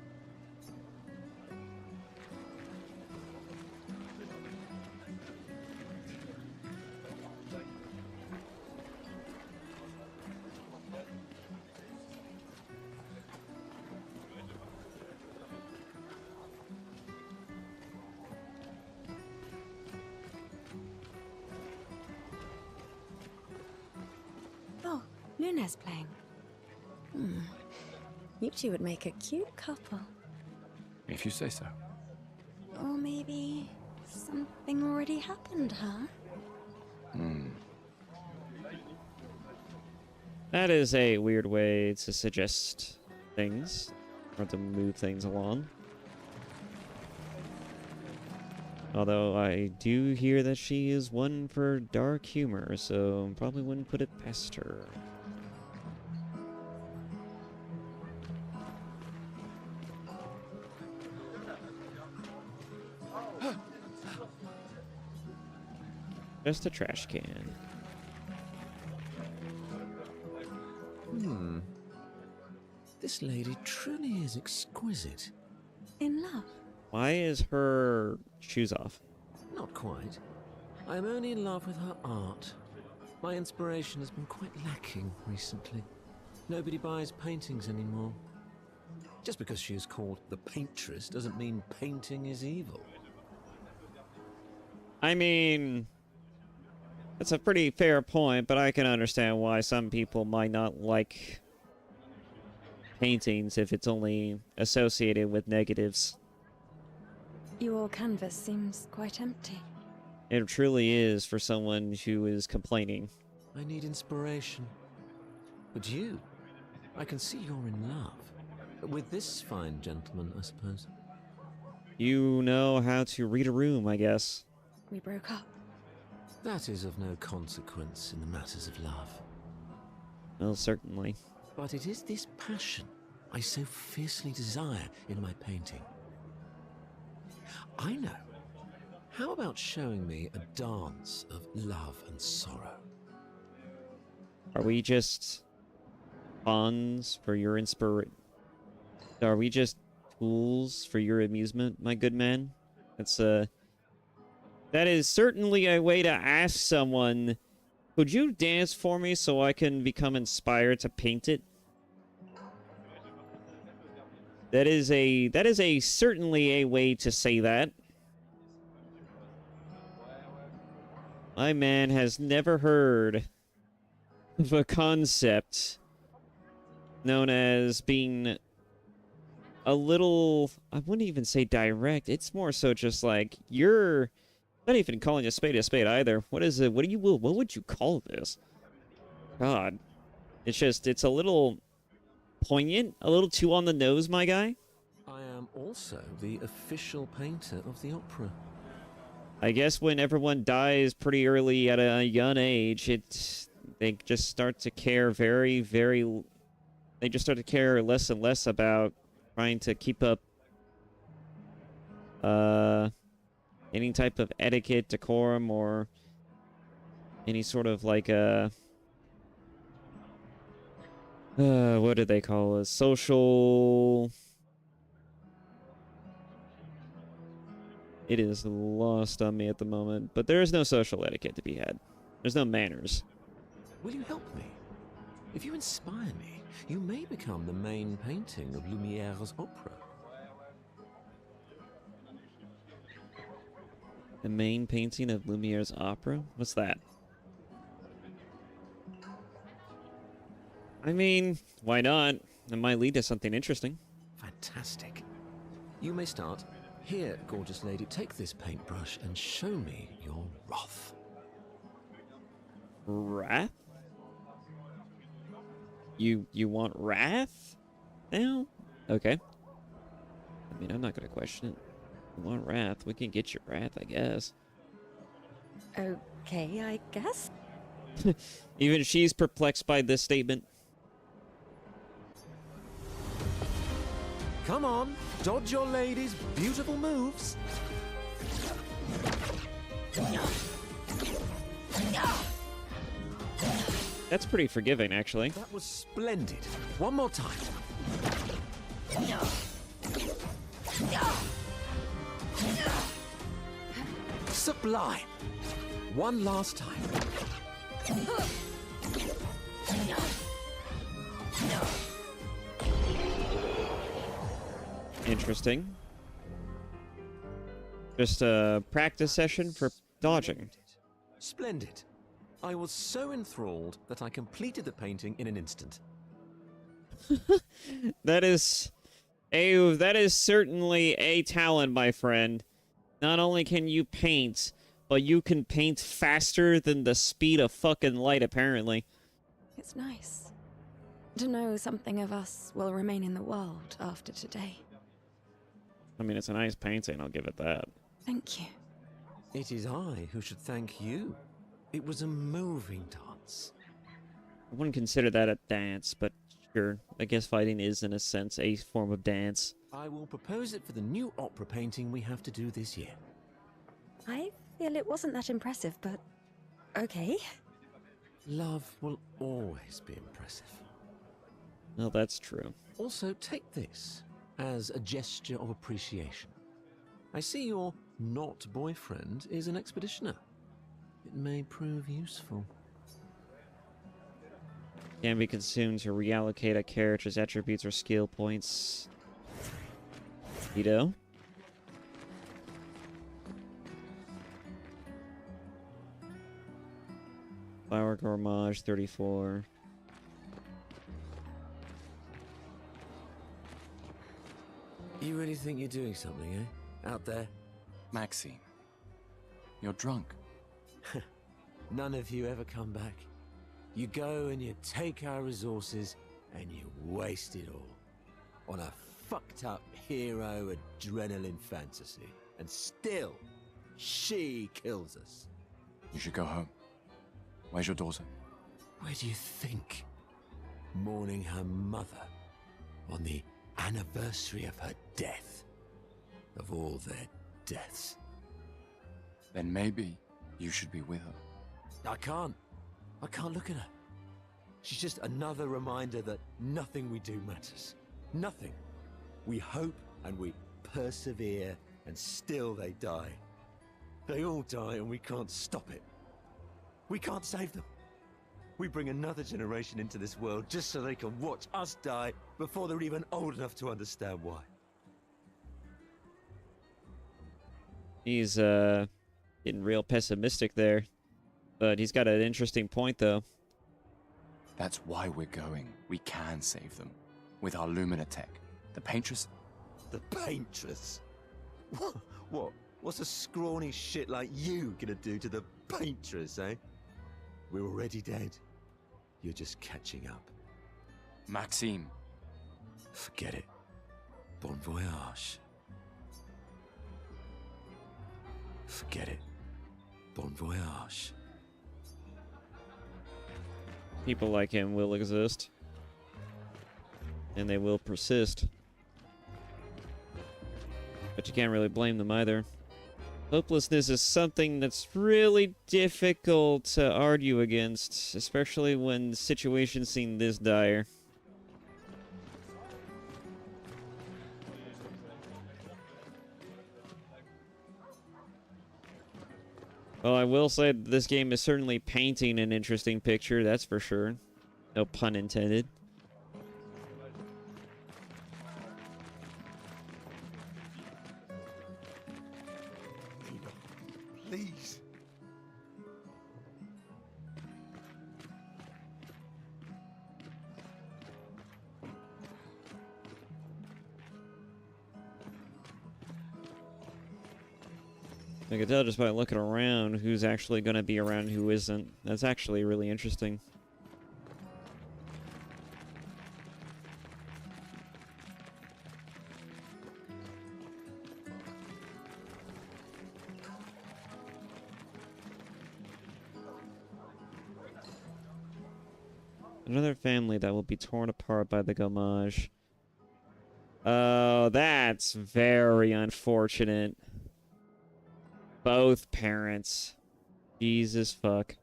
Oh, Luna's playing. You two would make a cute couple. If you say so. Or maybe something already happened, huh? That is a weird way to suggest things, or to move things along. Although I do hear that she is one for dark humor, so probably wouldn't put it past her. Just a trash can. This lady truly is exquisite. In love? Why is her shoes off? Not quite. I am only in love with her art. My inspiration has been quite lacking recently. Nobody buys paintings anymore. Just because she is called the paintress doesn't mean painting is evil. I mean, that's a pretty fair point, but I can understand why some people might not like paintings if it's only associated with negatives. Your canvas seems quite empty. It truly is for someone who is complaining. I need inspiration. But you, I can see you're in love. With this fine gentleman, I suppose. You know how to read a room, I guess. We broke up. That is of no consequence in the matters of love. Well, certainly. But it is this passion I so fiercely desire in my painting. I know. How about showing me a dance of love and sorrow? Are we just pawns for your Are we just tools for your amusement, my good man? That is certainly a way to ask someone, could you dance for me so I can become inspired to paint it? That is certainly a way to say that. My man has never heard of a concept known as being a little, I wouldn't even say direct. It's more so just like, you're not even calling a spade either. What is it? What would you call this? God. It's a little poignant, a little too on the nose, my guy. I am also the official painter of the opera. I guess when everyone dies pretty early at a young age, they just start to care they just start to care less and less about trying to keep up any type of etiquette, decorum, or any sort of like what do they call it? Social. It is lost on me at the moment, but there is no social etiquette to be had. There's no manners. Will you help me? If you inspire me, you may become the main painting of Lumiere's opera. The main painting of Lumiere's opera? What's that? I mean, why not? It might lead to something interesting. Fantastic. You may start. Here, gorgeous lady, take this paintbrush and show me your wrath. Wrath? You want wrath now? Okay. I mean, I'm not gonna question it. You want wrath? We can get your wrath, I guess. Okay, I guess. Even she's perplexed by this statement. Come on, dodge your lady's beautiful moves. That's pretty forgiving, actually. That was splendid. One more time. Sublime. One last time. Interesting. Just a practice session for dodging. Splendid. I was so enthralled that I completed the painting in an instant. That is certainly a talent, my friend. Not only can you paint, but you can paint faster than the speed of fucking light, apparently. It's nice to know something of us will remain in the world after today. I mean, it's a nice painting, I'll give it that. Thank you. It is I who should thank you. It was a moving dance. I wouldn't consider that a dance, but sure. I guess fighting is, in a sense, a form of dance. I will propose it for the new opera painting we have to do this year. I feel it wasn't that impressive, but okay. Love will always be impressive. Well, that's true. Also, take this as a gesture of appreciation. I see your not boyfriend is an expeditioner. It may prove useful. Can be consumed to reallocate a character's attributes or skill points. Ito. Flower Gourmage 34. You really think you're doing something, eh? Out there? Maxine, you're drunk. None of you ever come back. You go and you take our resources and you waste it all on a fucked up hero adrenaline fantasy. And still, she kills us. You should go home. Where's your daughter? Where do you think? Mourning her mother on the anniversary of her death. Of all their deaths. Then maybe you should be with her. I can't look at her. She's just another reminder that nothing we do matters. Nothing. We hope and we persevere, and still they die. They all die and we can't stop it. We can't save them. We bring another generation into this world just so they can watch us die before they're even old enough to understand why. He's getting real pessimistic there. But he's got an interesting point, though. That's why we're going. We can save them. With our Lumina tech. The Paintress... The Paintress? What? What's a scrawny shit like you gonna do to the Paintress, eh? We're already dead. You're just catching up. Maxime. Forget it. Bon voyage. Forget it. Bon voyage. People like him will exist. And they will persist. But you can't really blame them either. Hopelessness is something that's really difficult to argue against, especially when situations seem this dire. Well, I will say that this game is certainly painting an interesting picture, that's for sure. No pun intended. Please. I can tell just by looking around who's actually going to be around and who isn't. That's actually really interesting. Another family that will be torn apart by the Gommage. Oh, that's very unfortunate. Both parents. Jesus fuck.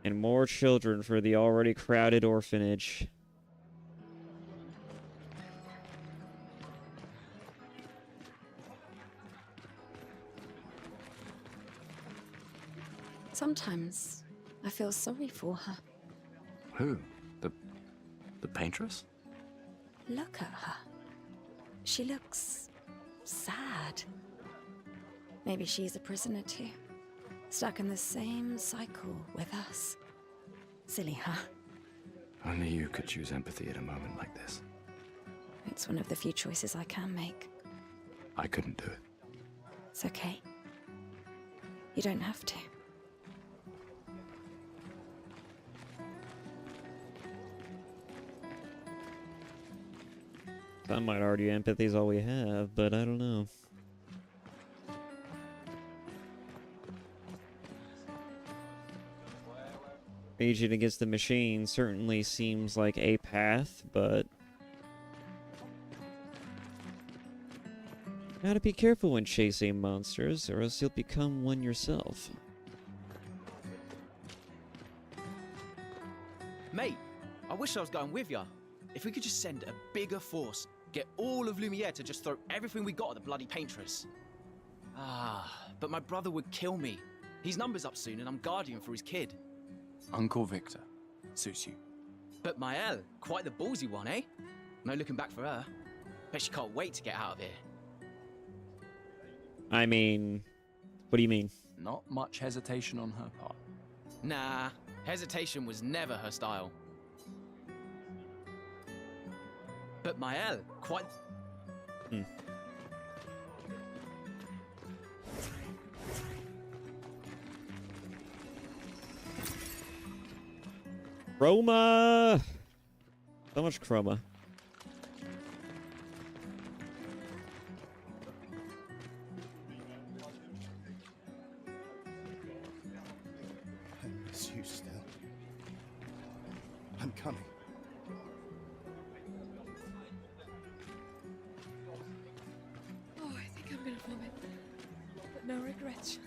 And more children for the already crowded orphanage. Sometimes I feel sorry for her. Who? The Paintress? Look at her. She looks sad. Maybe she's a prisoner too. Stuck in the same cycle with us. Silly, huh? Only you could choose empathy at a moment like this. It's one of the few choices I can make. I couldn't do it. It's okay. You don't have to. Some might argue empathy is all we have, but I don't know. Raging against the machine certainly seems like a path, but gotta be careful when chasing monsters, or else you'll become one yourself. Mate, I wish I was going with ya. If we could just send a bigger force, get all of Lumiere to just throw everything we got at the bloody Paintress. But my brother would kill me. His number's up soon and I'm guardian for his kid. Uncle Victor. Suits you. But Maëlle, quite the ballsy one, eh? No looking back for her. Bet she can't wait to get out of here. I mean, what do you mean? Not much hesitation on her part. Nah, hesitation was never her style. But Maëlle, quite... Chroma! So much chroma. I miss you still. I'm coming. Oh, I think I'm gonna vomit. But no regrets.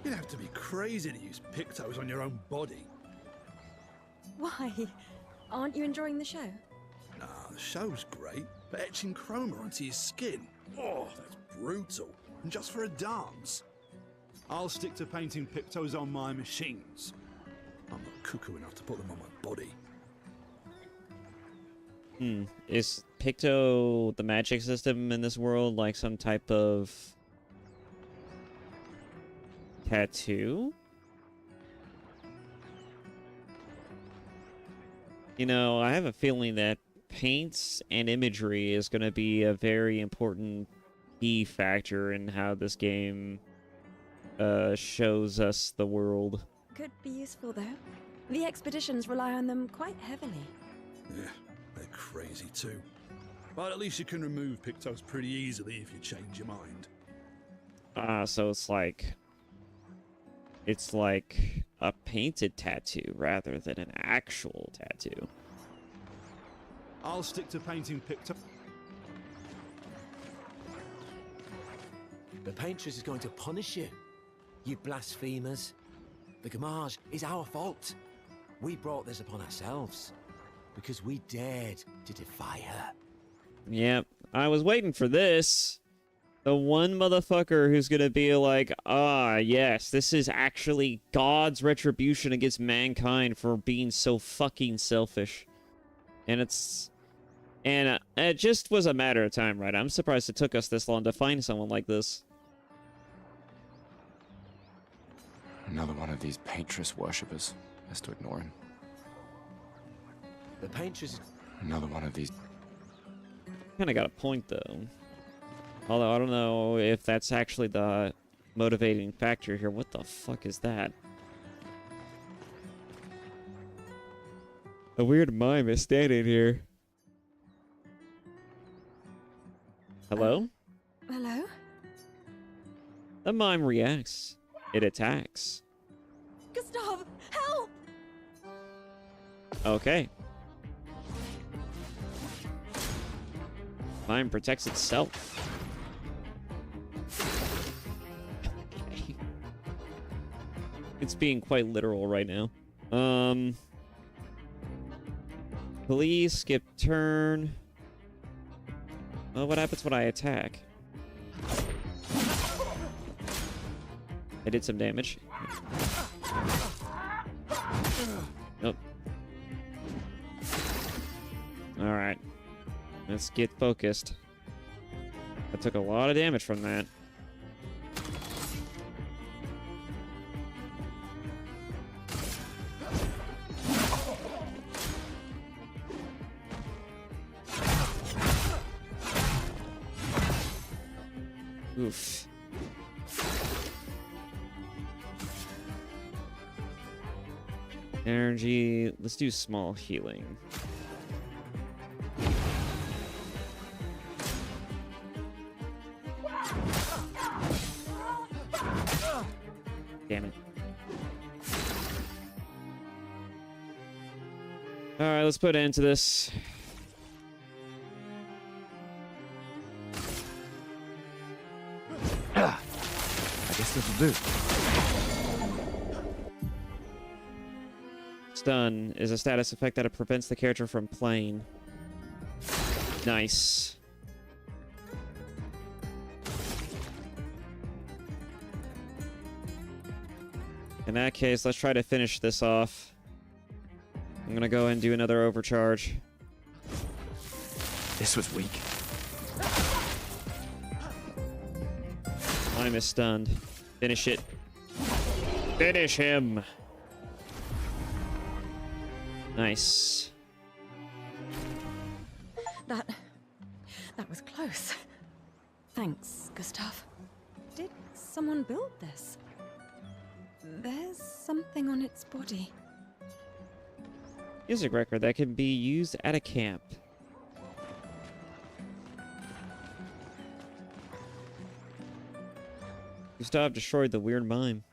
You'd have to be crazy to use pictos on your own body. Why? Aren't you enjoying the show? Nah, the show's great, but etching chroma onto your skin, oh, that's brutal. And just for a dance. I'll stick to painting pictos on my machines. I'm not cuckoo enough to put them on my body. Is Picto the magic system in this world like some type of tattoo? You know, I have a feeling that paints and imagery is going to be a very important key factor in how this game shows us the world. Could be useful, though. The expeditions rely on them quite heavily. Yeah, they're crazy too. But at least you can remove pictos pretty easily if you change your mind. So it's like a painted tattoo rather than an actual tattoo. I'll stick to painting pictos. The Paintress is going to punish you, you blasphemers. The Gamage is our fault. We brought this upon ourselves because we dared to defy her. Yep, I was waiting for this. The one motherfucker who's gonna be like, ah, yes, this is actually God's retribution against mankind for being so fucking selfish. And it just was a matter of time, right? I'm surprised it took us this long to find someone like this. Another one of these Paintress worshippers. Best to ignore him. The Paintress... Another one of these... Kinda got a point, though. Although, I don't know if that's actually the motivating factor here. What the fuck is that? A weird mime is standing here. Hello? Hello? The mime reacts. It attacks. Gustav, help! Okay. Mime protects itself. Okay. It's being quite literal right now. Please skip turn. Oh, what happens when I attack? I did some damage. Nope. Alright. Let's get focused. I took a lot of damage from that. Oof. Energy. Let's do small healing. Damn it. Alright, let's put an end to this. I guess this'll do. Stun is a status effect that prevents the character from playing. Nice. In that case, let's try to finish this off. I'm gonna go ahead and do another overcharge. This was weak. Mime is stunned. Finish it. Finish him. Nice. That was close. Thanks, Gustav. Did someone build this? There's something on its body. Music record that can be used at a camp. Gustav destroyed the weird mime.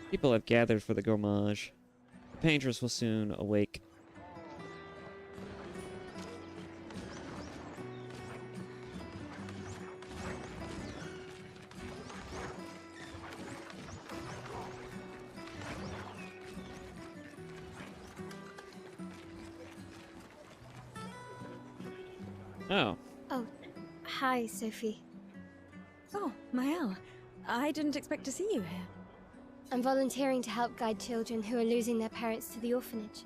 People have gathered for the gourmage. The paintress will soon awake. Oh. Oh, hi, Sophie. Oh, Mael. I didn't expect to see you here. I'm volunteering to help guide children who are losing their parents to the orphanage.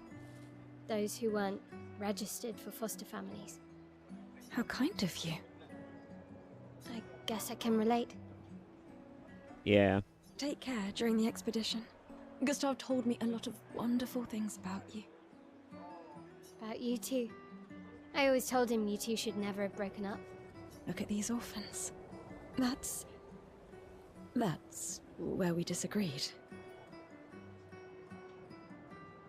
Those who weren't registered for foster families. How kind of you. I guess I can relate. Yeah. Take care during the expedition. Gustav told me a lot of wonderful things about you. About you too. I always told him you two should never have broken up. Look at these orphans. That's where we disagreed.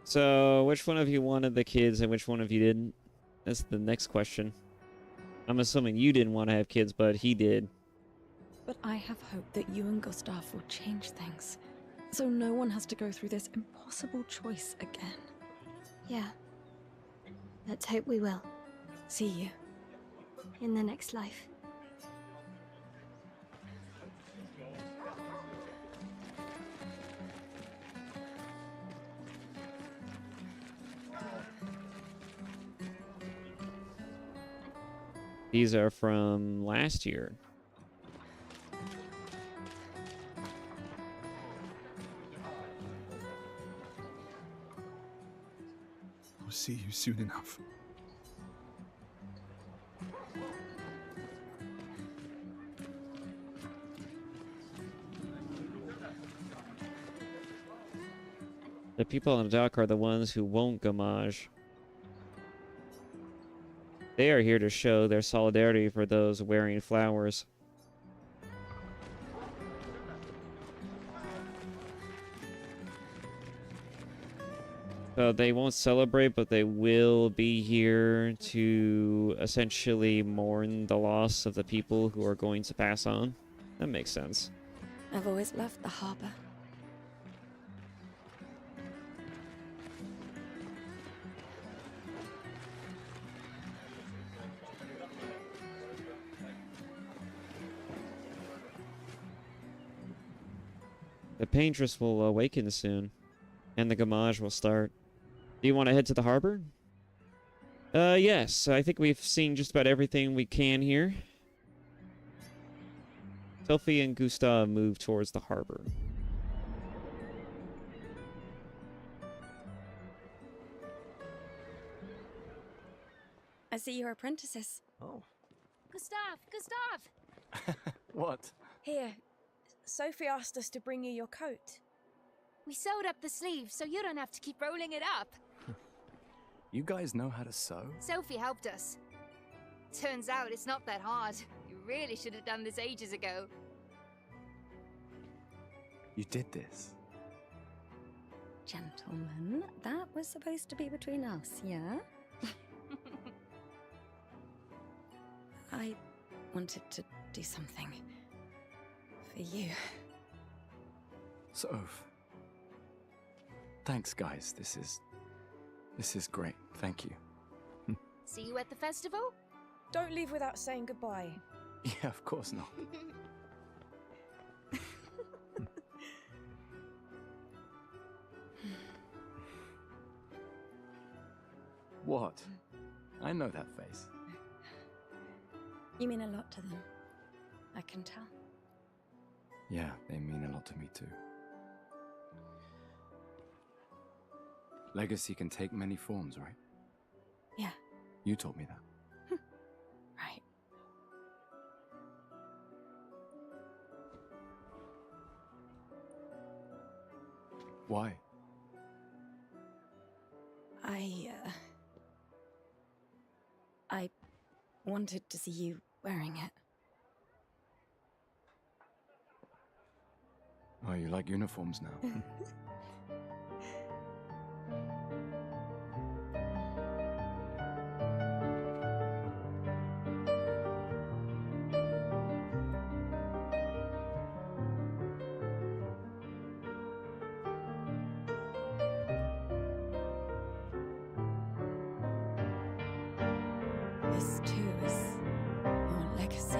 So, which one of you wanted the kids and which one of you didn't? That's the next question. I'm assuming you didn't want to have kids, but he did. But I have hope that you and Gustav will change things, so no one has to go through this impossible choice again. Yeah. Let's hope we will. See you. In the next life. These are from last year. I'll see you soon enough. The people on the dock are the ones who won't gamage. They are here to show their solidarity for those wearing flowers. So they won't celebrate, but they will be here to essentially mourn the loss of the people who are going to pass on. That makes sense. I've always loved the harbor. The paintress will awaken soon, and the gamage will start. Do you want to head to the harbor? Yes. I think we've seen just about everything we can here. Sophie and Gustav move towards the harbor. I see you're apprentices. Oh. Gustav! What? Here. Sophie asked us to bring you your coat. We sewed up the sleeves so you don't have to keep rolling it up. You guys know how to sew? Sophie helped us. Turns out it's not that hard. You really should have done this ages ago. You did this? Gentlemen, that was supposed to be between us, yeah? I wanted to do something for you. Soph. Thanks, guys. This is great. Thank you. See you at the festival? Don't leave without saying goodbye. Yeah, of course not. What? I know that face. You mean a lot to them. I can tell. Yeah, they mean a lot to me too. Legacy can take many forms, right? Yeah, You told me that. right. Why? I wanted to see you wearing it. Oh, you like uniforms now? This too is your legacy.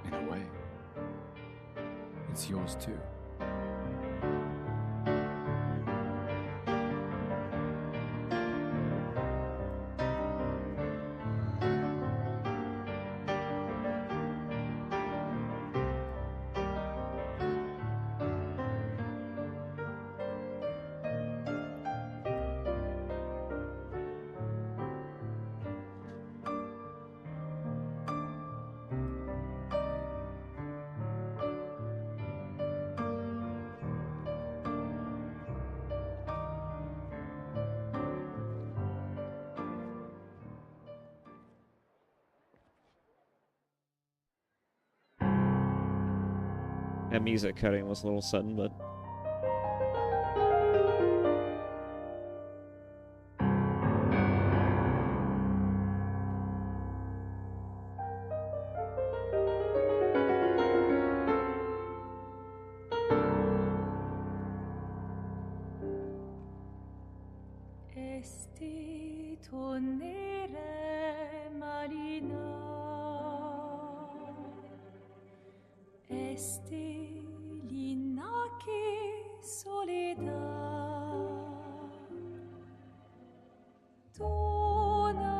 In a way. It's yours too. That music cutting was a little sudden, but... Esti tornere marina, esti l'inaki soledad, dona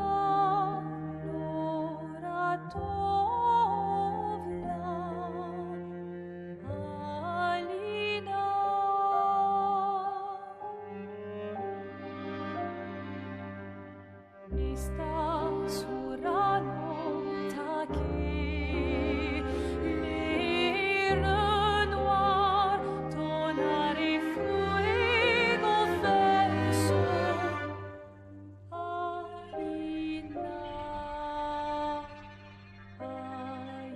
l'ora tovla, alina. Ista surano taki, les renoirs, tonari fuego verso, alina, ai.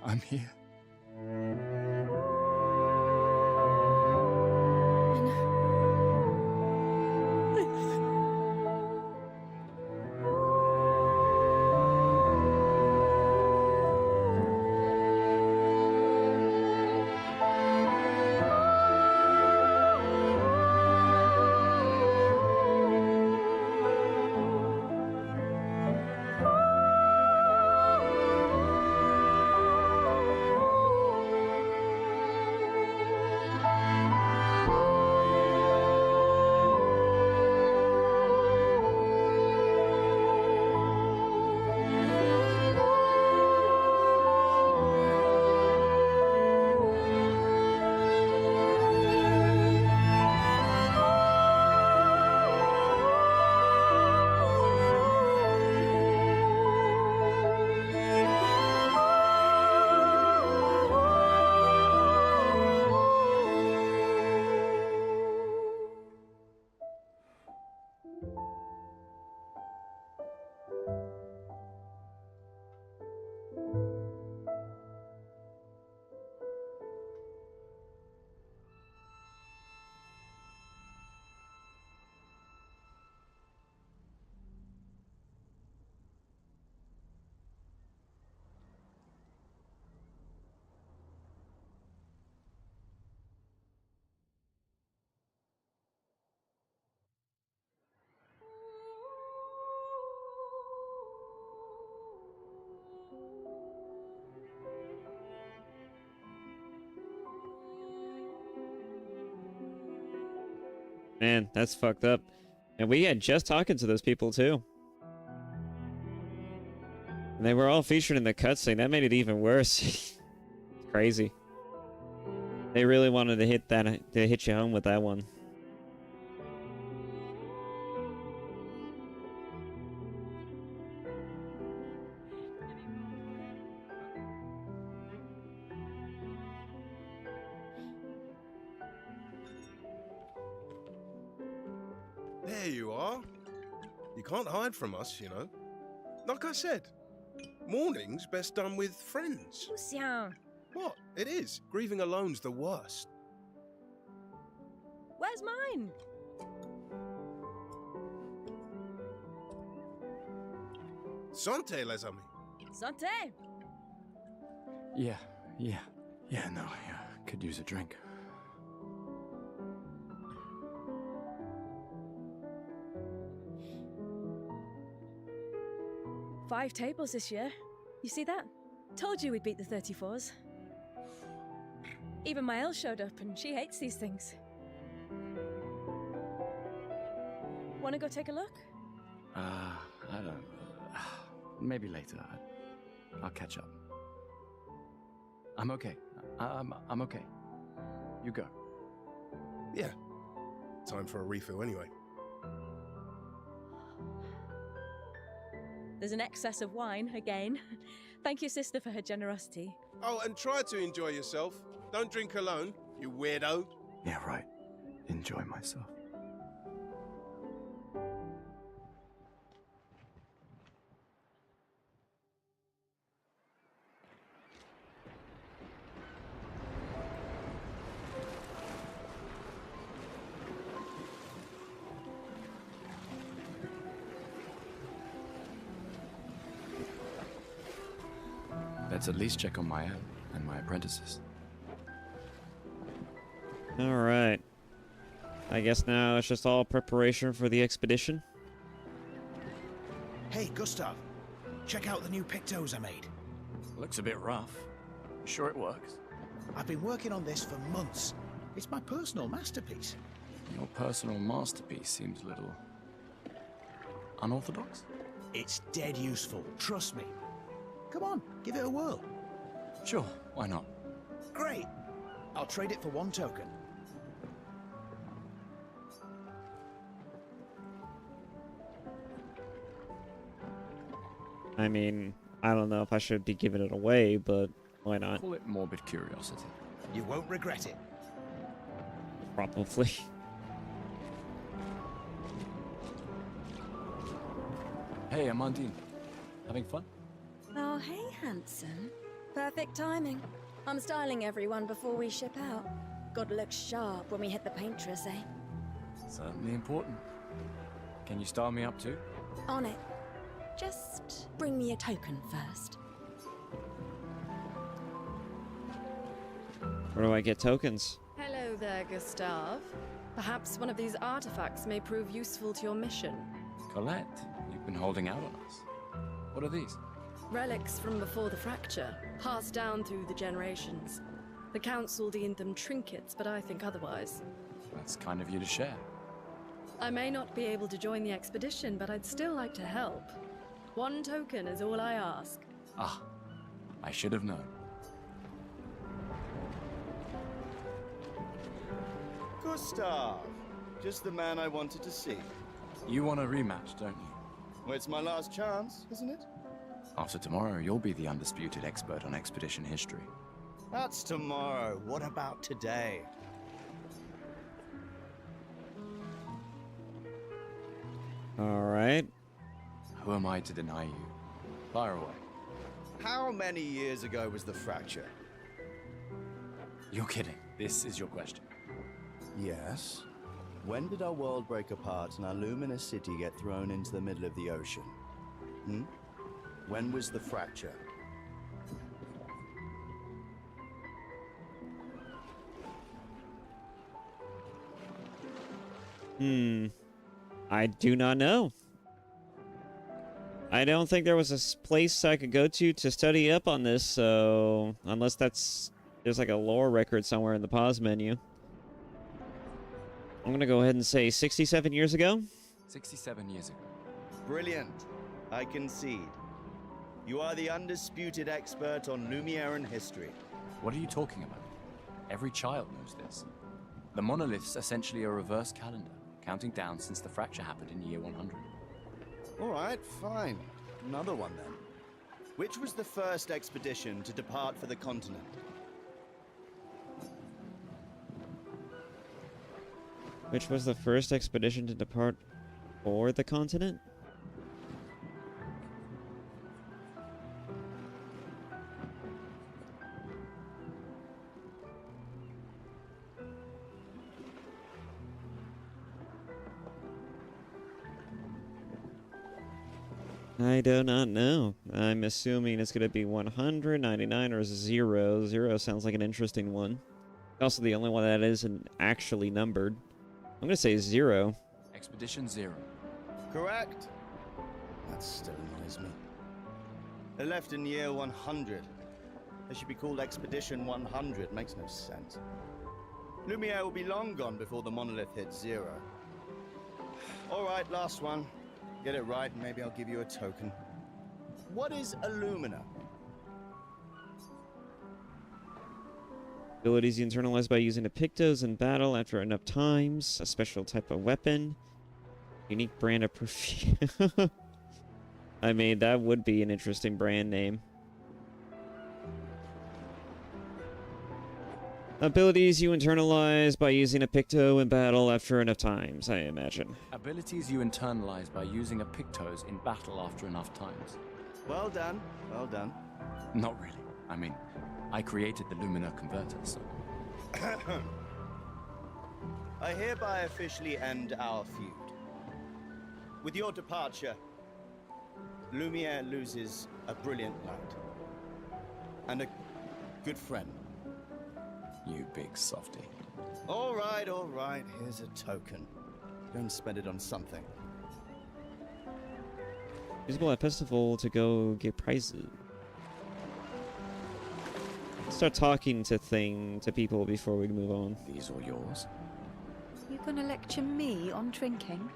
I'm here. Man, that's fucked up. And we had just talking to those people too. And they were all featured in the cutscene. That made it even worse. It's crazy. They really wanted to hit you home with that one. There you are. You can't hide from us, you know. Like I said, mourning's best done with friends. Lucian, What? It is. Grieving alone's the worst. where's mine? Santé, les amis. Santé. Yeah, no, I could use a drink. Five tables this year. You see that? Told you we'd beat the 34s. Even my Elle showed up and she hates these things. Wanna go take a look? I don't... maybe later. I'll catch up. I'm okay. I'm okay. You go. Yeah. Time for a refill anyway. There's an excess of wine, again. Thank your sister for her generosity. Oh, and try to enjoy yourself. Don't drink alone, you weirdo. Yeah, right. Enjoy myself. Let's at least check on my app and my apprentices. All right. I guess now it's just all preparation for the expedition. Hey, Gustav. Check out the new pictos I made. Looks a bit rough. Sure it works? I've been working on this for months. It's my personal masterpiece. Your personal masterpiece seems a little... unorthodox? It's dead useful, trust me. Come on, give it a whirl. Sure, why not? Great. I'll trade it for one token. I mean, I don't know if I should be giving it away, but why not? Call it morbid curiosity. You won't regret it. Probably. Hey, Amandine. Having fun? Oh, hey, handsome. Perfect timing. I'm styling everyone before we ship out. Gotta look sharp when we hit the paintress, eh? Certainly important. Can you style me up too? On it. Just bring me a token first. Where do I get tokens? Hello there, Gustav. Perhaps one of these artifacts may prove useful to your mission. Colette, you've been holding out on us. What are these? Relics from before the fracture, passed down through the generations. The council deemed them trinkets, but I think otherwise. That's kind of you to share. I may not be able to join the expedition, but I'd still like to help. One token is all I ask. Ah, I should have known. Gustav! Just the man I wanted to see. You want a rematch, don't you? Well, it's my last chance, isn't it? After tomorrow, you'll be the undisputed expert on expedition history. That's tomorrow. What about today? All right. Who am I to deny you? Fire away. How many years ago was the fracture? You're kidding. This is your question. Yes. When did our world break apart and our luminous city get thrown into the middle of the ocean? Hmm? When was the fracture? I do not know. I don't think there was a place I could go to study up on this, so unless there's like a lore record somewhere in the pause menu. I'm gonna go ahead and say 67 years ago. 67 years ago. Brilliant. I concede. You are the undisputed expert on Lumiere history. What are you talking about? Every child knows this. The monolith's essentially a reverse calendar, counting down since the fracture happened in year 100. All right, fine. Another one then. Which was the first expedition to depart for the continent? Which was the first expedition to depart for the continent? I do not know. I'm assuming it's going to be 199 or 0. 0 sounds like an interesting one. Also the only one that isn't actually numbered. I'm going to say 0. Expedition 0. Correct. That still annoys me. They left in year 100. They should be called Expedition 100. Makes no sense. Lumiere will be long gone before the monolith hits 0. All right, last one. Get it right, and maybe I'll give you a token. What is Illumina? Abilities you internalize by using a Pictos in battle after enough times. A special type of weapon. Unique brand of perfume. I mean, that would be an interesting brand name. Abilities you internalize by using a Picto in battle after enough times, I imagine. Abilities you internalize by using a Pictos in battle after enough times. Well done, well done. Not really. I mean, I created the Lumina converter, so... I hereby officially end our feud. With your departure, Lumiere loses a brilliant knight. And a good friend. You big softy. All right, here's a token. Go and spend it on something. Usable at festival to go get prizes. Start talking to people before we move on. These are yours. You gonna lecture me on drinking?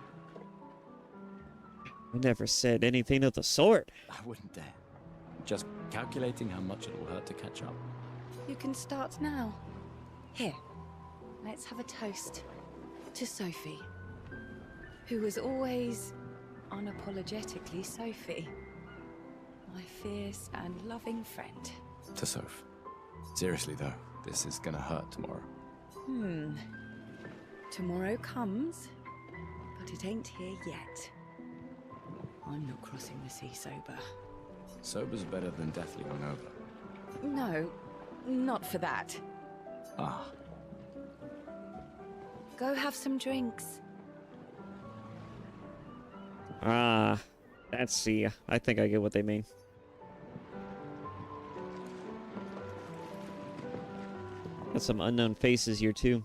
I never said anything of the sort. I wouldn't dare. Just calculating how much it will hurt to catch up. You can start now. Here, let's have a toast to Sophie, who was always unapologetically Sophie, my fierce and loving friend. To Soph. Seriously though, this is gonna hurt tomorrow. Tomorrow comes, but it ain't here yet. I'm not crossing the sea sober. Sober's better than deathly hungover. No, not for that. Ah. Go have some drinks. Ah, that's see. I think I get what they mean. Got some unknown faces here too.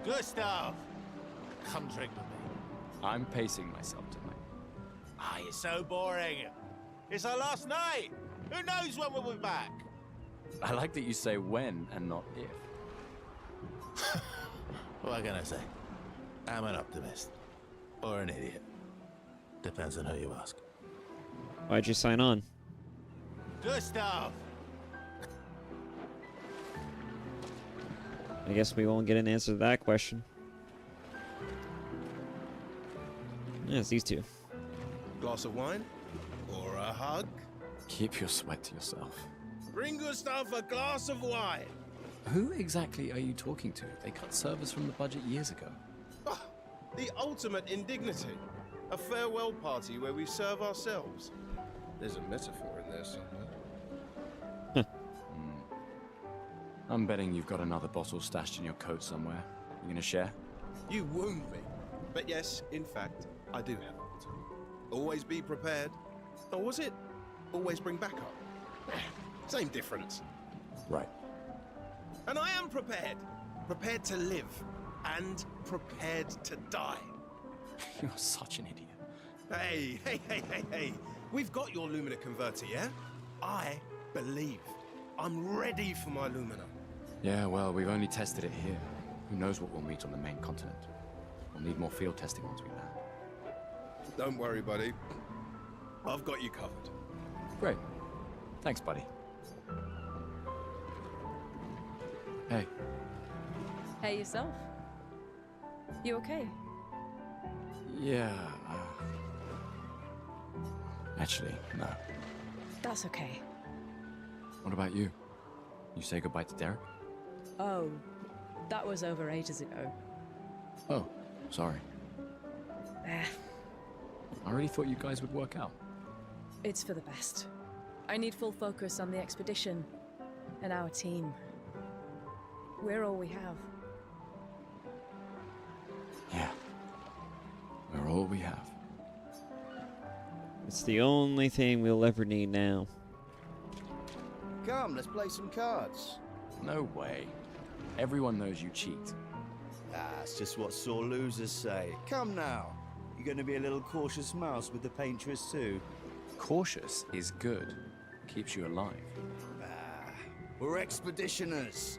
Gustav, come drink with me. I'm pacing myself tonight. Ah, you're so boring. It's our last night. Who knows when we'll be back? I like that you say when and not if. What can I say? I'm an optimist. Or an idiot. Depends on who you ask. Why'd you sign on? Gustav! I guess we won't get an answer to that question. Yeah, it's these two. Glass of wine? Or a hug? Keep your sweat to yourself. Bring Gustav a glass of wine. Who exactly are you talking to? They cut servers from the budget years ago. Ah, the ultimate indignity. A farewell party where we serve ourselves. There's a metaphor in there somewhere. I'm betting you've got another bottle stashed in your coat somewhere. You gonna share? You wound me. But yes, in fact, I do have a bottle. Always be prepared. Or was it always bring backup? Same difference. Right. And I am prepared. Prepared to live. And prepared to die. You're such an idiot. Hey. We've got your Lumina converter, yeah? I believe. I'm ready for my Lumina. Yeah, well, we've only tested it here. Who knows what we'll meet on the main continent? We'll need more field testing once we land. Don't worry, buddy. I've got you covered. Great. Thanks, buddy. Hey. Hey, yourself. You okay? Yeah, actually, no. That's okay. What about you? You say goodbye to Derek? Oh, that was over ages ago. Oh, sorry. Eh, I really thought you guys would work out. it's for the best. I need full focus on the expedition and our team. We're all we have. Yeah. We're all we have. It's the only thing we'll ever need now. Come, let's play some cards. No way. Everyone knows you cheat. That's just what sore losers say. Come now. You're going to be a little cautious mouse with the paintress too. Cautious is good. Keeps you alive. We're expeditioners.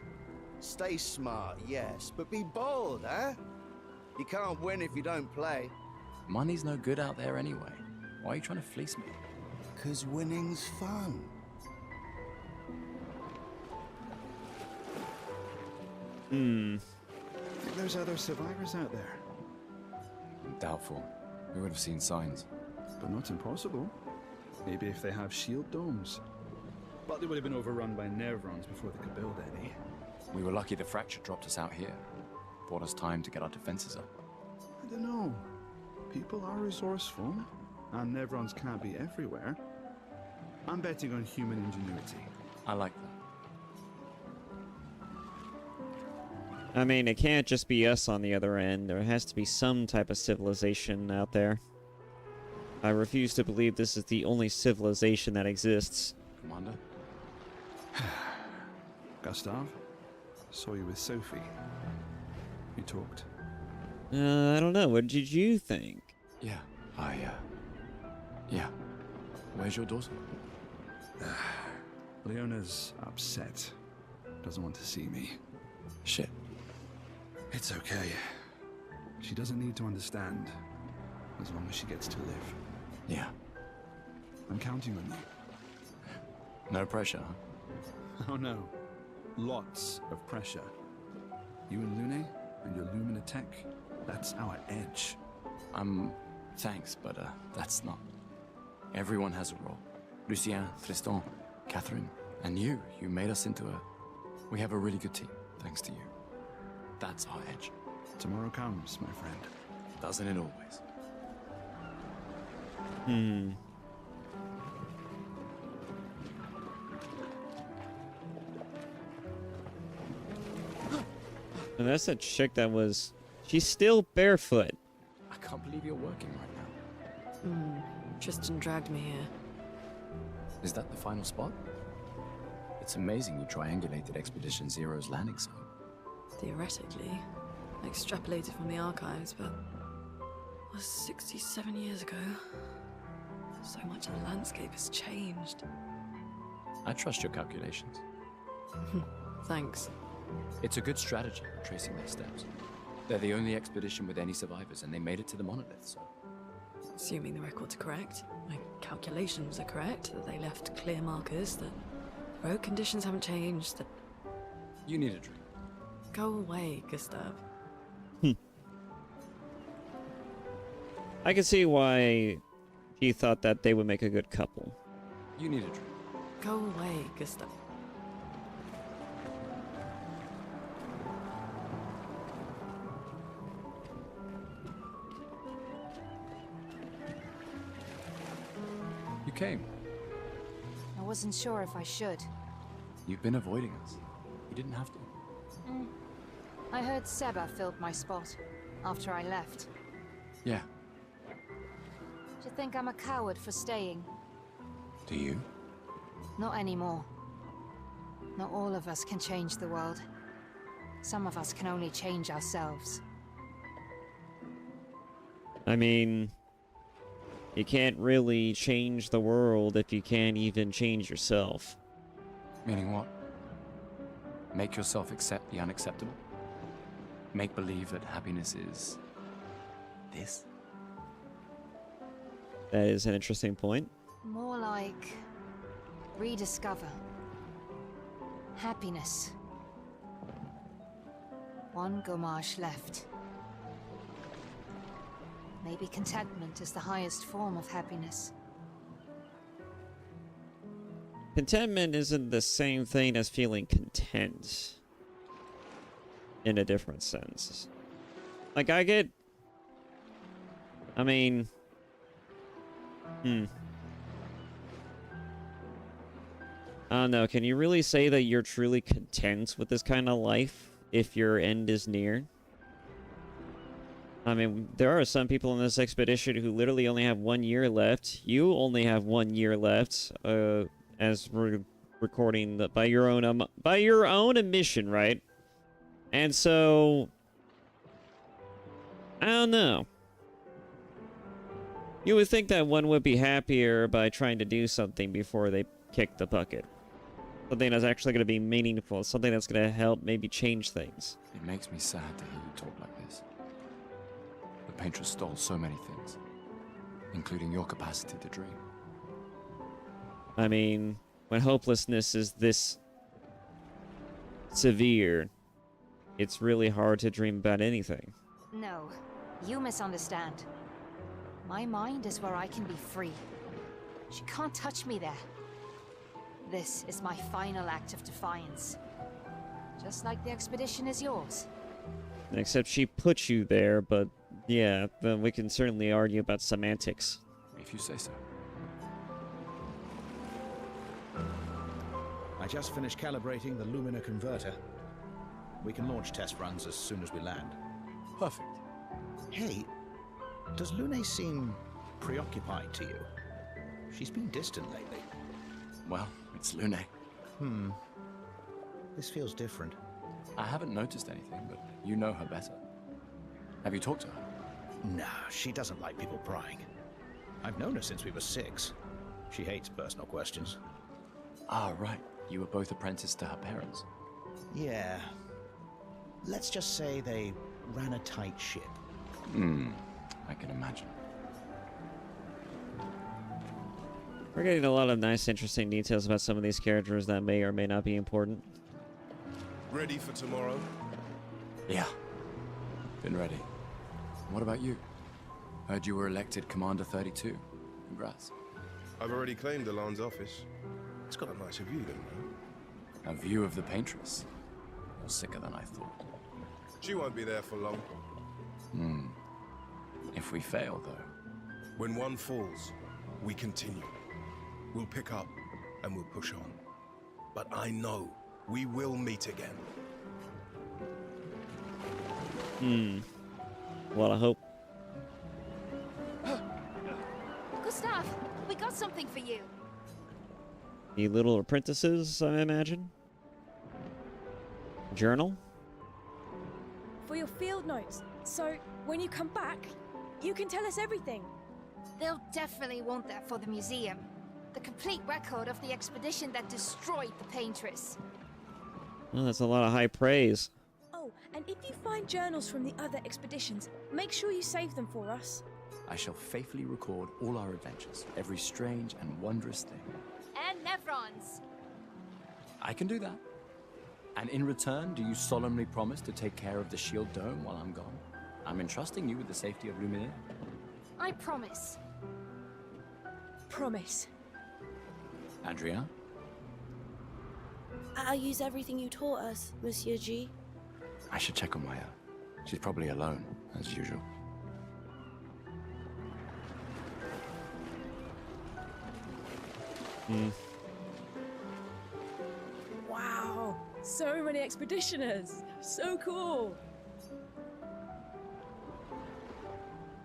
Stay smart, yes, but be bold, eh? You can't win if you don't play. Money's no good out there anyway. Why are you trying to fleece me? 'Cause winning's fun. Think there's other survivors out there? Doubtful. We would have seen signs. But not impossible. Maybe if they have shield domes. But they would have been overrun by Nevrons before they could build any. We were lucky the fracture dropped us out here. Bought us time to get our defenses up. I don't know. People are resourceful, and Nevrons can't be everywhere. I'm betting on human ingenuity. I like that. I mean, it can't just be us on the other end. There has to be some type of civilization out there. I refuse to believe this is the only civilization that exists. Commander? Gustav, saw you with Sophie. You talked. I don't know. What did you think? Yeah, yeah. Where's your daughter? Leona's upset. Doesn't want to see me. Shit. It's okay. She doesn't need to understand, as long as she gets to live. Yeah. I'm counting on you. No pressure, huh? Oh no. Lots of pressure. You and Lune and your Lumina tech, that's our edge. Thanks, but that's not. Everyone has a role. Lucien, Tristan, Catherine, and you. You made us into a... We have a really good team, thanks to you. That's our edge. Tomorrow comes, my friend. Doesn't it always? And that's that chick that was... She's still barefoot. I can't believe you're working right now. Tristan dragged me here. Is that the final spot? It's amazing you triangulated Expedition Zero's landing zone. Theoretically, I extrapolated from the archives, but it was 67 years ago. So much of the landscape has changed. I trust your calculations. Thanks. It's a good strategy, tracing their steps. They're the only expedition with any survivors, and they made it to the monolith, so... Assuming the records are correct, my calculations are correct, that they left clear markers, that the road conditions haven't changed, that... You need a drink. Go away, Gustav. I can see why he thought that they would make a good couple. You need a drink. Go away, Gustav. You came. I wasn't sure if I should. You've been avoiding us. You didn't have to. I heard Seba filled my spot after I left. Yeah. Do you think I'm a coward for staying? Do you? Not anymore. Not all of us can change the world. Some of us can only change ourselves. I mean... You can't really change the world if you can't even change yourself. Meaning what? Make yourself accept the unacceptable? Make believe that happiness is this? That is an interesting point. More like rediscover happiness. One gomage left. Maybe contentment is the highest form of happiness. Contentment isn't the same thing as feeling content. In a different sense. Like, I mean... I don't know, can you really say that you're truly content with this kind of life if your end is near? I mean, there are some people in this expedition who literally only have 1 year left. You only have 1 year left, as we're recording by your own admission, right? And so, I don't know. You would think that one would be happier by trying to do something before they kick the bucket. Something that's actually going to be meaningful. Something that's going to help maybe change things. It makes me sad to hear you talk like this. The Paintress stole so many things, including your capacity to dream. I mean, when hopelessness is this severe, it's really hard to dream about anything. No, you misunderstand. My mind is where I can be free. She can't touch me there. This is my final act of defiance. Just like the expedition is yours. Except she put you there, but yeah, then we can certainly argue about semantics. If you say so. I just finished calibrating the Lumina converter. We can launch test runs as soon as we land. Perfect. Hey, does Lune seem preoccupied to you? She's been distant lately. Well, it's Lune. This feels different. I haven't noticed anything, but you know her better. Have you talked to her? Nah, she doesn't like people prying. I've known her since we were 6. She hates personal questions. Ah, right. You were both apprenticed to her parents. Yeah. Let's just say they ran a tight ship. I can imagine. We're getting a lot of nice, interesting details about some of these characters that may or may not be important. Ready for tomorrow? Yeah. Been ready. What about you? Heard you were elected Commander 32. Congrats. I've already claimed Alon's office. It's got a nicer view, don't it? A view of the Paintress. You're sicker than I thought. She won't be there for long. If we fail, though. When one falls, we continue. We'll pick up and we'll push on. But I know we will meet again. Well, I hope. Gustav, we got something for you. The little apprentices, I imagine. Journal? For your field notes. So, when you come back, you can tell us everything. They'll definitely want that for the museum. The complete record of the expedition that destroyed the Paintress. Oh, that's a lot of high praise. Oh, and if you find journals from the other expeditions, make sure you save them for us. I shall faithfully record all our adventures, every strange and wondrous thing. And Nevrons. I can do that. And in return, do you solemnly promise to take care of the shield dome while I'm gone? I'm entrusting you with the safety of Lumiere. I promise. Promise. Adrien? I'll use everything you taught us, Monsieur G. I should check on Maya. She's probably alone, as usual. Wow, so many expeditioners. So cool.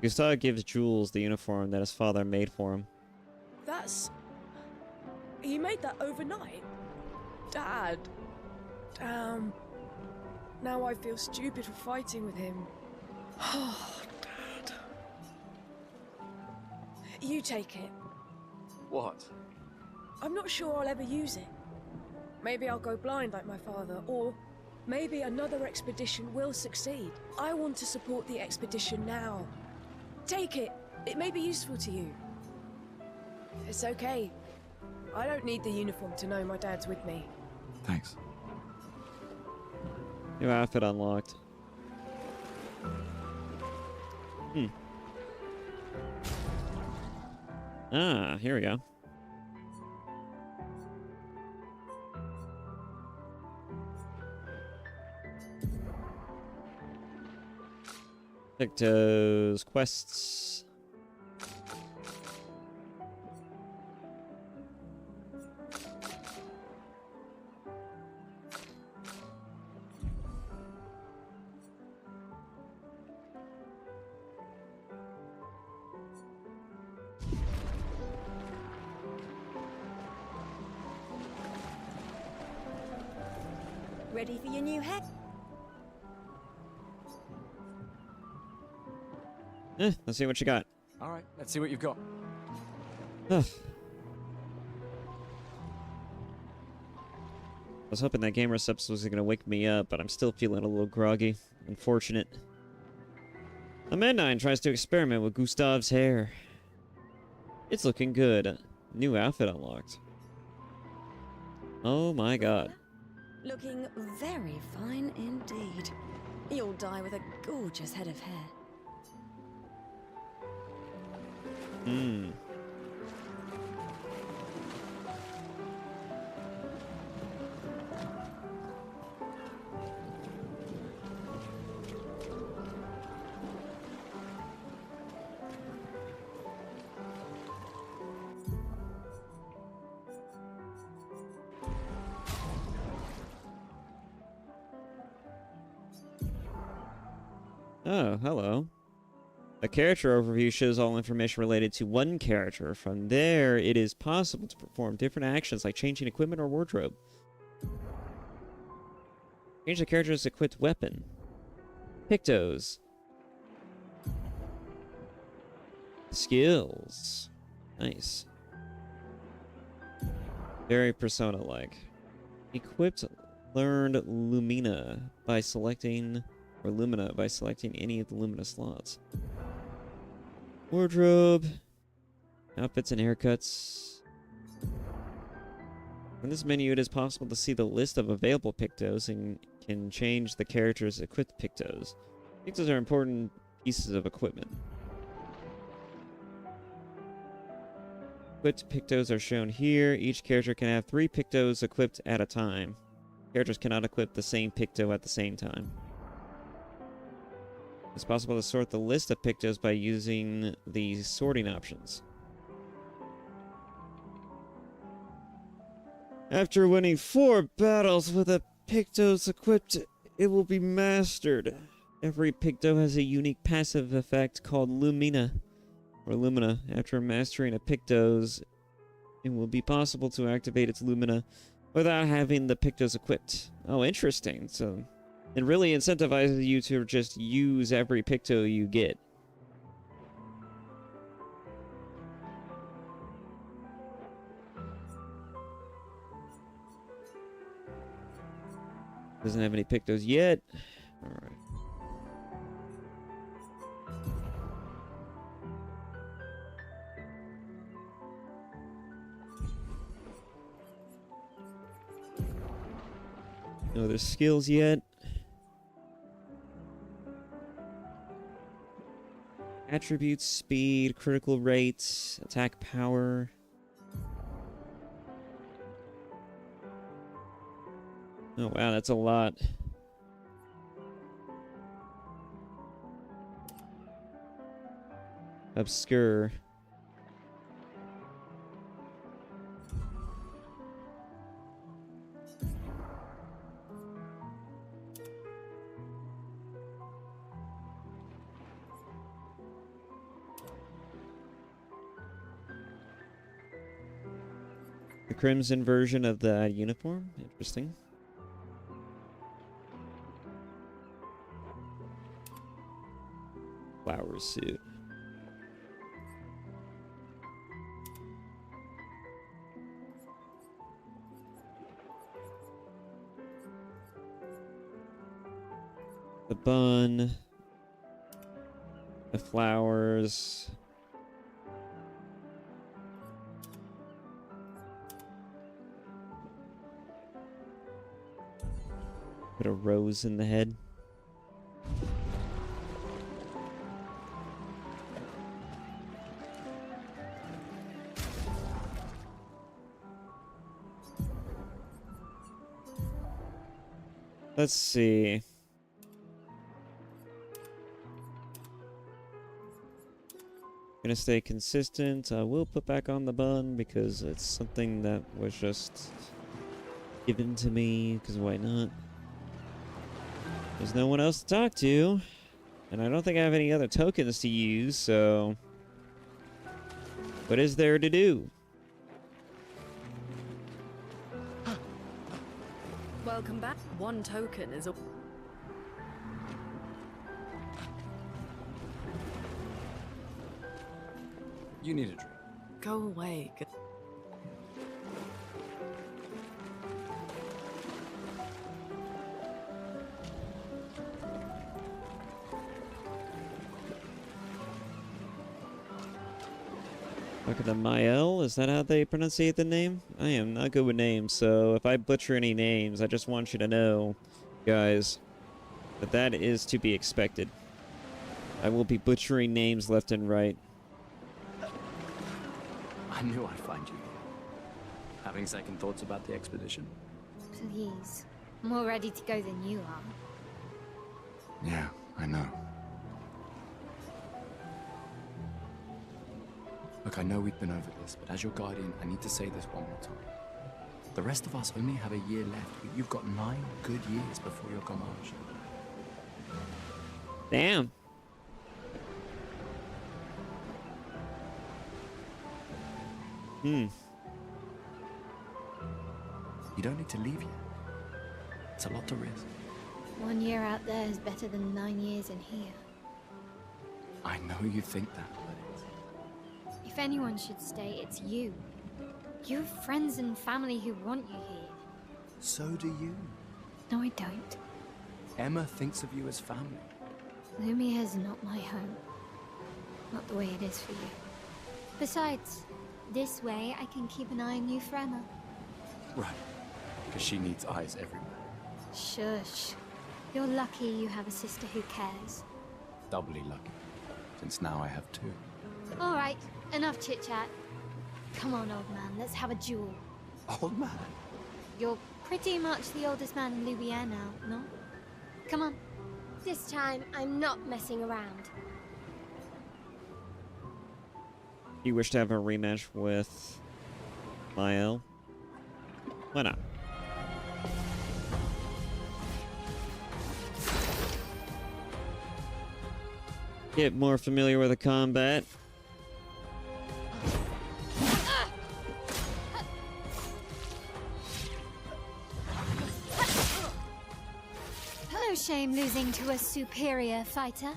Gustav gives Jules the uniform that his father made for him. That's... He made that overnight? Dad. Damn. Now I feel stupid for fighting with him. Oh, Dad. You take it. What? I'm not sure I'll ever use it. Maybe I'll go blind like my father, or Maybe another expedition will succeed. I want to support the expedition now. Take it. It may be useful to you. It's okay. I don't need the uniform to know my dad's with me. Thanks. New outfit unlocked. Ah, here we go. Pictos quests. Ready for your new hair? Let's see what you got. All right, let's see what you've got. I was hoping that gamer subs was going to wake me up, but I'm still feeling a little groggy. Unfortunate. Amandine tries to experiment with Gustav's hair. It's looking good. New outfit unlocked. Oh my god. Looking very fine indeed. You'll die with a gorgeous head of hair. Hmm. Oh, hello. A character overview shows all information related to one character. From there, it is possible to perform different actions like changing equipment or wardrobe. Change the character's equipped weapon. Pictos. Skills. Nice. Very Persona-like. Equipped learned Lumina by selecting... or Lumina by selecting any of the Lumina slots. Wardrobe. Outfits and haircuts. In this menu, it is possible to see the list of available Pictos and can change the character's equipped Pictos. Pictos are important pieces of equipment. Equipped Pictos are shown here. Each character can have 3 Pictos equipped at a time. Characters cannot equip the same Picto at the same time. It's possible to sort the list of Pictos by using the sorting options. After winning 4 battles with a Pictos equipped, it will be mastered. Every Picto has a unique passive effect called Lumina, or Lumina. After mastering a Pictos, it will be possible to activate its Lumina without having the Pictos equipped. Oh, interesting. So it really incentivizes you to just use every Picto you get. Doesn't have any Pictos yet. Alright. No other skills yet. Attributes, speed, critical rates, attack power. Oh wow, that's a lot. Obscur. The crimson version of the uniform? Interesting. Flower suit. The bun. The flowers. Put a rose in the head. Let's see. Gonna stay consistent. I will put back on the bun because it's something that was just given to me, because why not? There's no one else to talk to, and I don't think I have any other tokens to use, so what is there to do? Welcome back. One token is a... You need a drink. Go away. Look at the Mael, is that how they pronunciate the name? I am not good with names, so if I butcher any names, I just want you to know, guys, that that is to be expected. I will be butchering names left and right. I knew I'd find you here. Having second thoughts about the expedition? Please. More ready to go than you are. Yeah, I know. Look, I know we've been over this, but as your guardian, I need to say this one more time. The rest of us only have a year left, but you've got 9 good years before your Gamache. Damn. You don't need to leave yet. It's a lot to risk. 1 year out there is better than 9 years in here. I know you think that, but If anyone should stay, it's you. You have friends and family who want you here. so do you. No, I don't. Emma thinks of you as family. Lumiere's not my home. Not the way it is for you. Besides, this way I can keep an eye on you for Emma. Right. Because she needs eyes everywhere. Shush. You're lucky you have a sister who cares. Doubly lucky, since now I have 2. All right, enough chit-chat. Come on, old man, let's have a duel. Old man? You're pretty much the oldest man in Lumiere now, no? Come on. This time, I'm not messing around. You wish to have a rematch with Mael? Why not? Get more familiar with the combat. No shame losing to a superior fighter.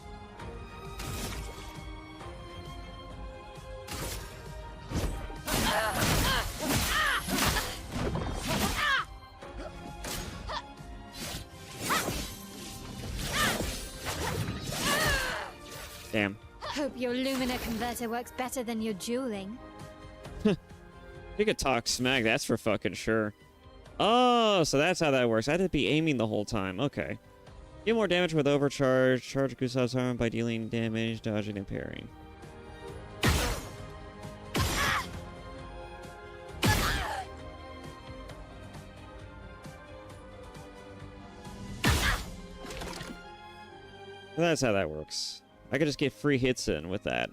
Damn. Hope your Lumina converter works better than your dueling. You could talk smack, that's for fucking sure. Oh, so that's how that works. I had to be aiming the whole time. Okay. Get more damage with overcharge. Charge Gustav's arm by dealing damage, dodging, and parrying. That's how that works. I could just get free hits in with that.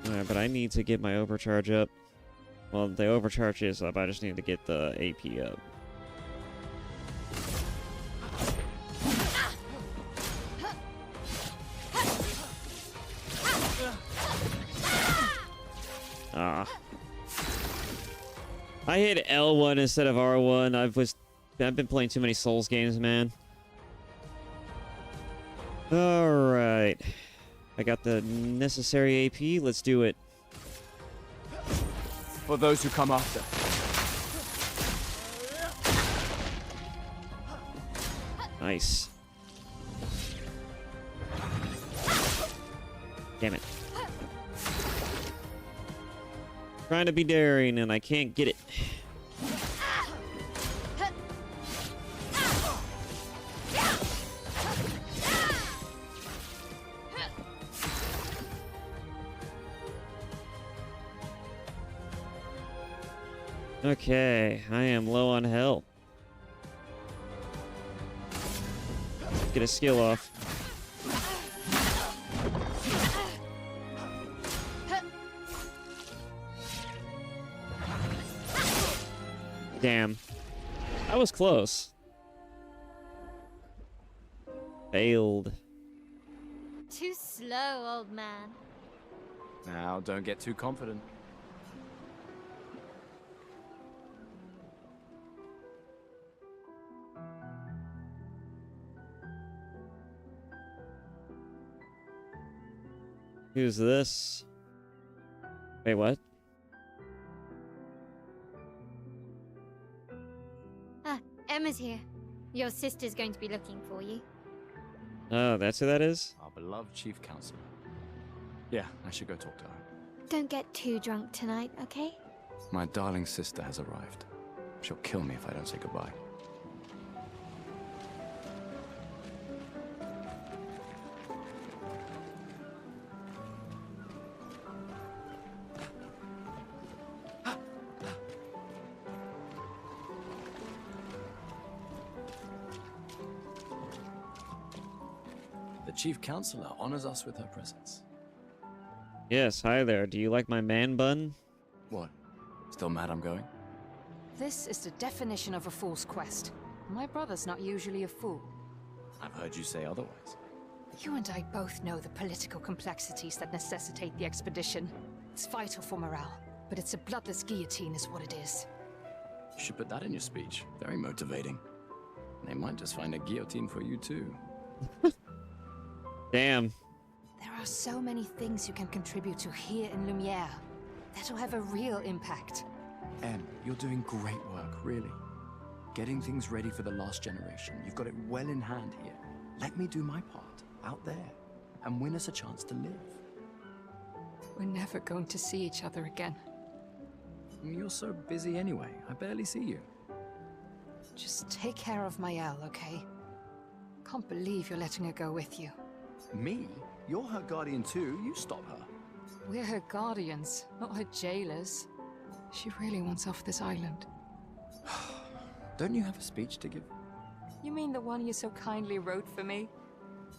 Alright, but I need to get my overcharge up. Well, the overcharge is up. I just need to get the AP up. Ah. I hit L1 instead of R1. I've been playing too many Souls games, man. Alright. I got the necessary AP. Let's do it. For those who come after. Nice. Damn it. Trying to be daring and I can't get it. Okay, I am low on health. Get a skill off. Damn. That was close. Failed. Too slow, old man. Now, don't get too confident. Who's this? Wait, what? Ah, Emma's here. Your sister's going to be looking for you. Oh, that's who that is? Our beloved chief counselor. Yeah, I should go talk to her. Don't get too drunk tonight, okay? My darling sister has arrived. She'll kill me if I don't say goodbye. The chief counselor honors us with her presence. Yes, hi there. Do you like my man bun? What? Still mad I'm going? This is the definition of a fool's quest. My brother's not usually a fool. I've heard you say otherwise. You and I both know the political complexities that necessitate the expedition. It's vital for morale, but it's a bloodless guillotine is what it is. You should put that in your speech. Very motivating. They might just find a guillotine for you too. Damn. There are so many things you can contribute to here in Lumiere that'll have a real impact. Em, you're doing great work, really. Getting things ready for the last generation. You've got it well in hand here. Let me do my part, out there, and win us a chance to live. We're never going to see each other again. You're so busy anyway. I barely see you. Just take care of Mayel, okay? Can't believe you're letting her go with you. Me? You're her guardian too. You stop her. We're her guardians, not her jailers. She really wants off this island. Don't you have a speech to give? You mean the one you so kindly wrote for me?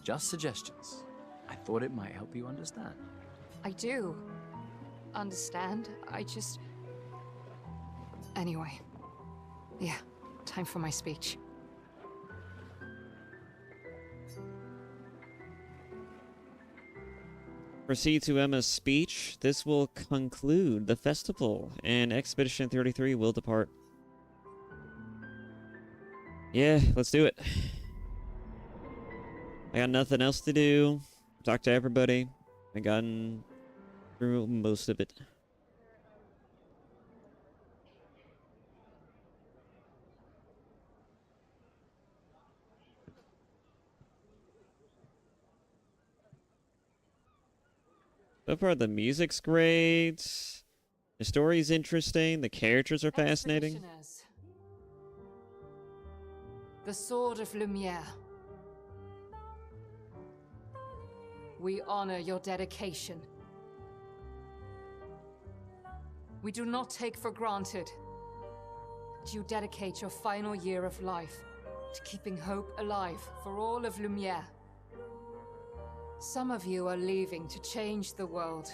Just suggestions. I thought it might help you understand. I do. Understand? I just... Anyway. Yeah, time for my speech. Proceed to Emma's speech. This will conclude the festival, and Expedition 33 will depart. Yeah, let's do it. I got nothing else to do. Talk to everybody. I gotten through most of it. So far, the music's great. The story's interesting. The characters are fascinating. Expeditioners. The Sword of Lumiere. We honor your dedication. We do not take for granted that you dedicate your final year of life to keeping hope alive for all of Lumiere. Some of you are leaving to change the world.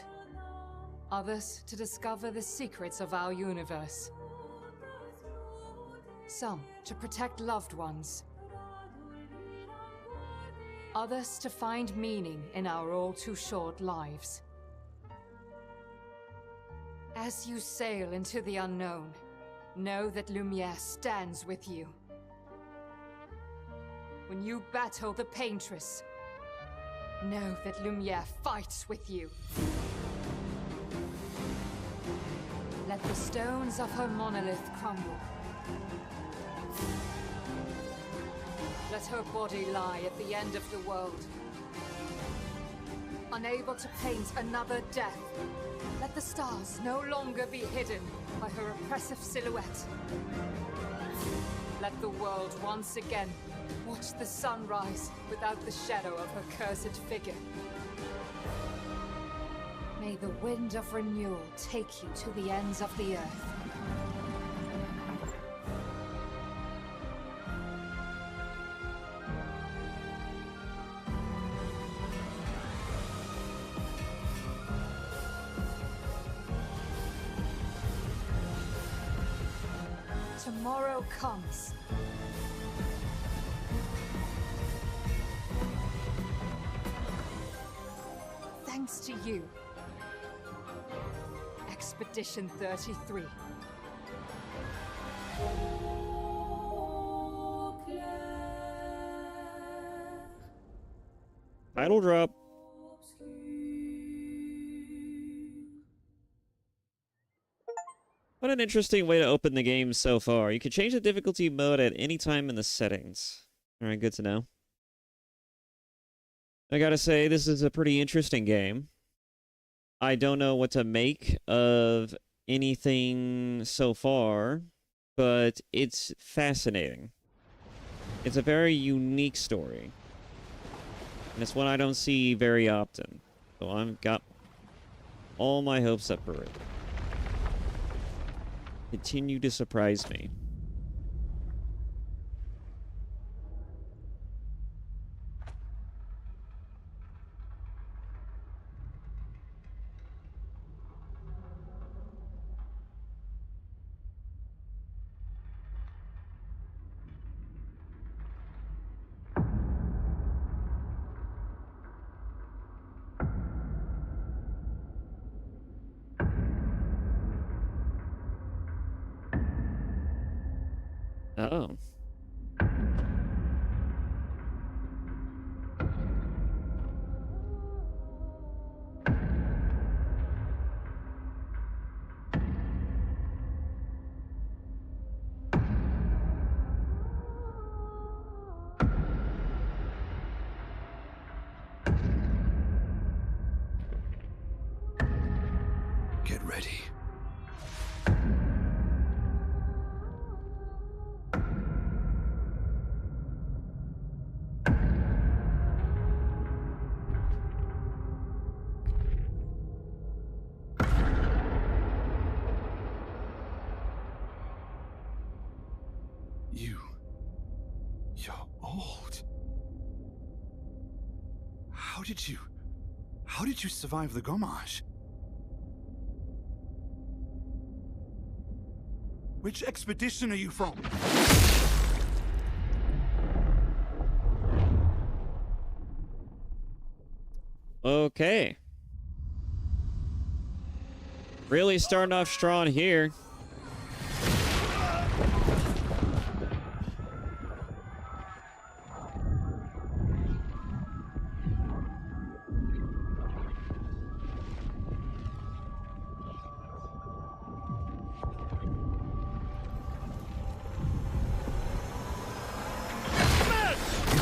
Others to discover the secrets of our universe. Some to protect loved ones. Others to find meaning in our all too short lives. As you sail into the unknown, know that Lumiere stands with you. When you battle the Paintress, Know that Lumiere fights with you. Let the stones of her monolith crumble. Let her body lie at the end of the world. Unable to paint another death, let the stars no longer be hidden by her oppressive silhouette. Let the world once again watch the sun rise without the shadow of her cursed figure. May the wind of renewal take you to the ends of the earth. Tomorrow comes. Thanks to you. Expedition 33. Title drop. What an interesting way to open the game so far. You can change the difficulty mode at any time in the settings. Alright, good to know. I gotta say, this is a pretty interesting game. I don't know what to make of anything so far, but it's fascinating. It's a very unique story. And it's one I don't see very often. So I've got all my hopes up for it. Continue to surprise me. Oh. Get ready. You're old. How did you survive the Gommage? Which expedition are you from? Okay. Really starting off strong here.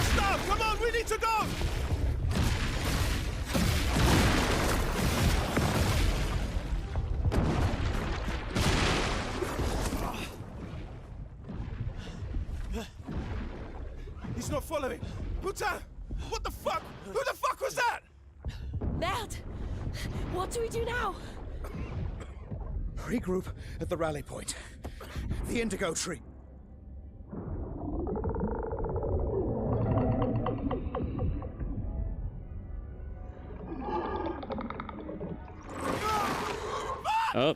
Stop! Come on, we need to go! He's not following. Putain! What the fuck? Who the fuck was that? Merde! What do we do now? Regroup at the rally point. The Indigo Tree. Oh.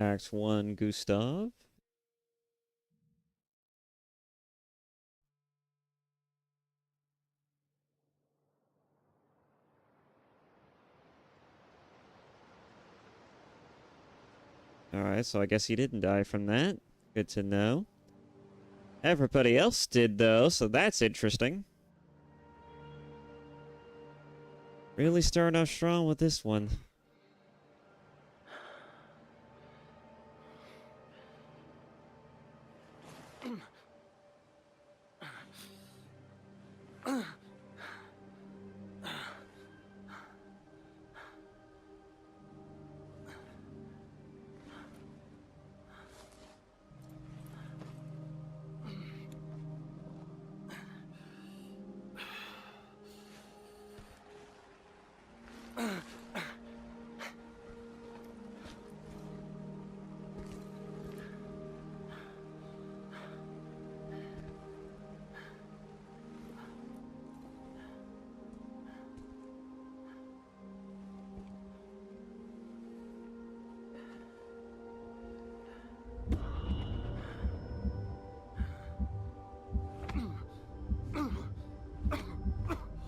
Act 1, Gustav. Alright, so I guess he didn't die from that. Good to know. Everybody else did, though, so that's interesting. Really starting off strong with this one.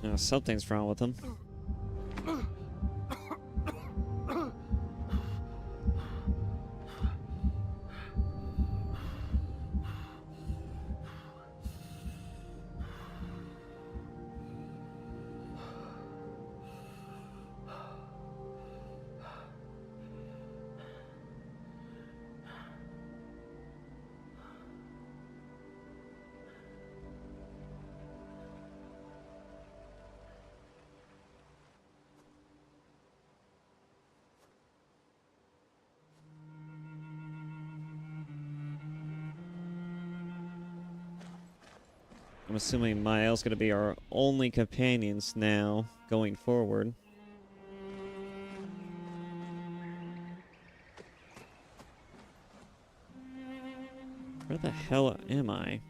No, something's wrong with him. I'm assuming Mael's gonna be our only companions now, going forward. Where the hell am I?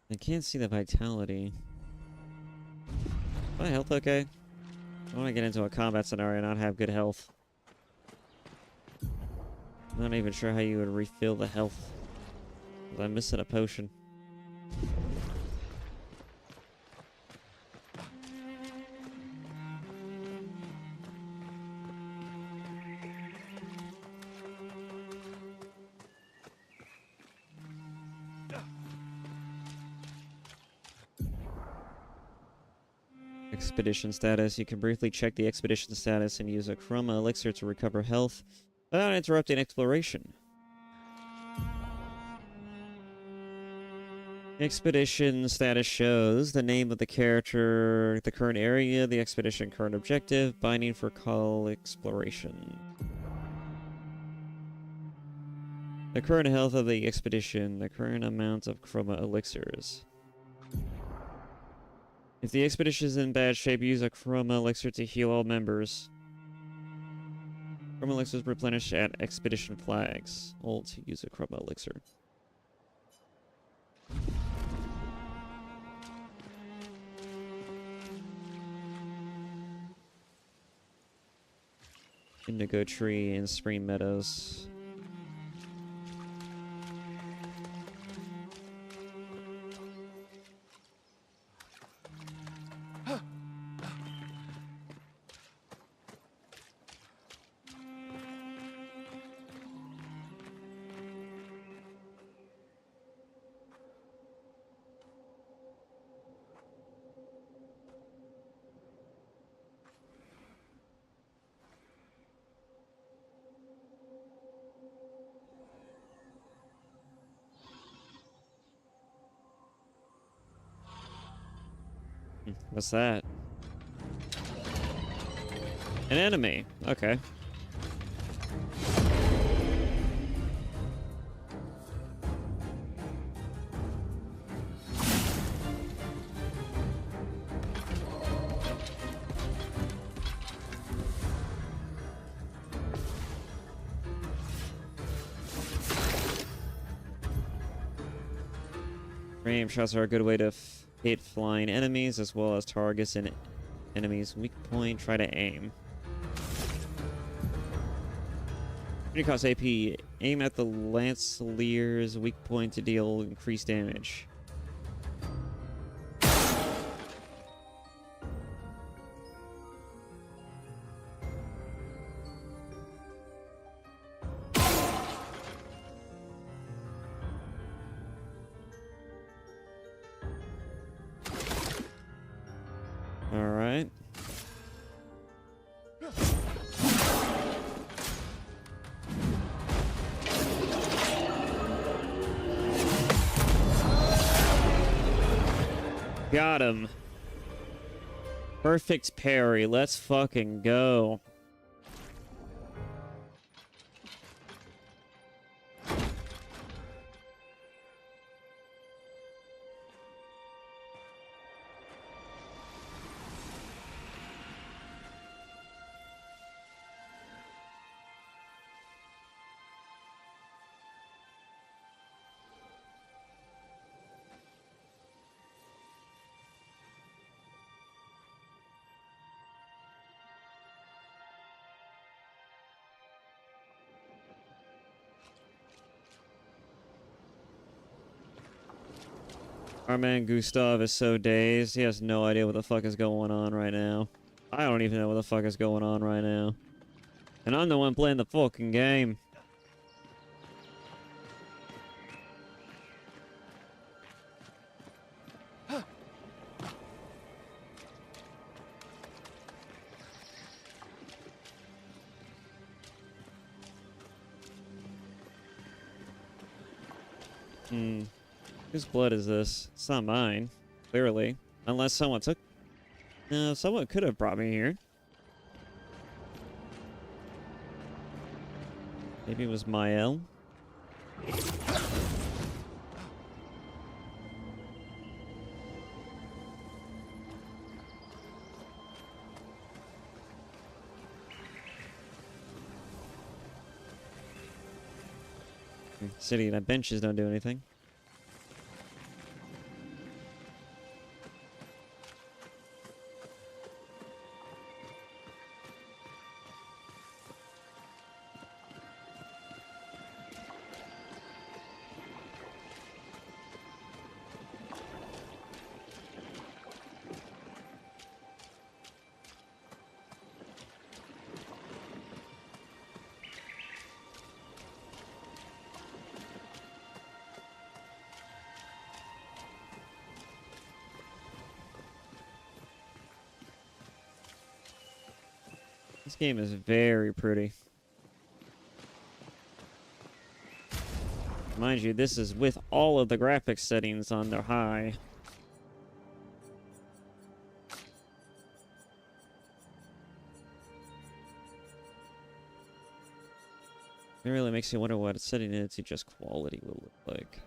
I can't see the vitality. Is my health okay? I want to get into a combat scenario and not have good health. I'm not even sure how you would refill the health. I'm missing a potion. Expedition status. You can briefly check the expedition status and use a chroma elixir to recover health without interrupting exploration. Expedition status shows the name of the character, the current area, the expedition current objective, binding for call exploration. The current health of the expedition, the current amount of chroma elixirs. If the expedition is in bad shape, use a chroma elixir to heal all members. Chroma elixirs replenish at expedition flags. Ult, use a chroma elixir. Indigo tree and spring meadows. What's that? An enemy. Okay. Aim shots are a good way to hit flying enemies as well as targets and enemies' weak point. Try to aim. Unit cost AP. Aim at the Lancelier's weak point to deal increased damage. Alright. Got him. Perfect parry. Let's fucking go. Our man Gustav is so dazed. He has no idea what the fuck is going on right now. I don't even know what the fuck is going on right now. And I'm the one playing the fucking game. Whose blood is this? It's not mine, clearly. Unless someone took... No, someone could have brought me here. Maybe it was Mael. Sitting on benches don't do anything. This game is very pretty. Mind you, this is with all of the graphics settings on their high. It really makes you wonder what setting it to just quality will look like.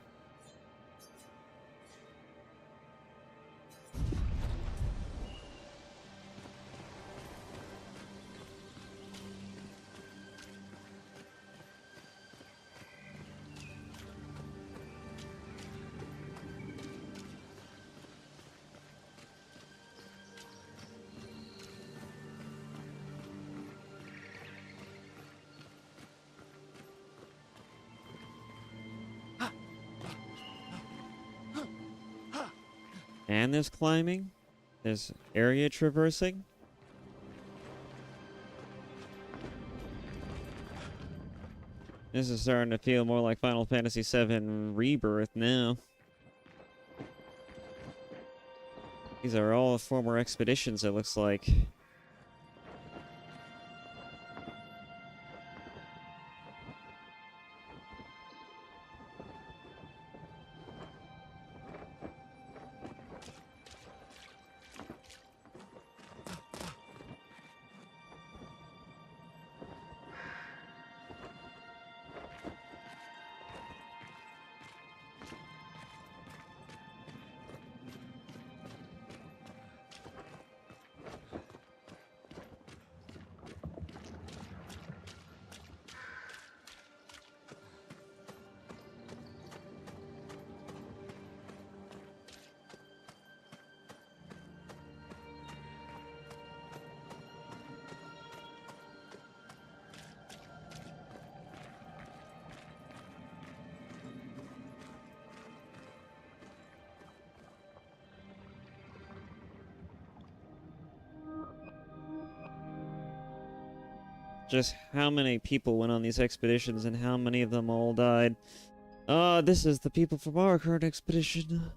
And there's climbing. There's area traversing. This is starting to feel more like Final Fantasy VII Rebirth now. These are all former expeditions, it looks like. just how many people went on these expeditions and how many of them all died. This is the people from our current expedition.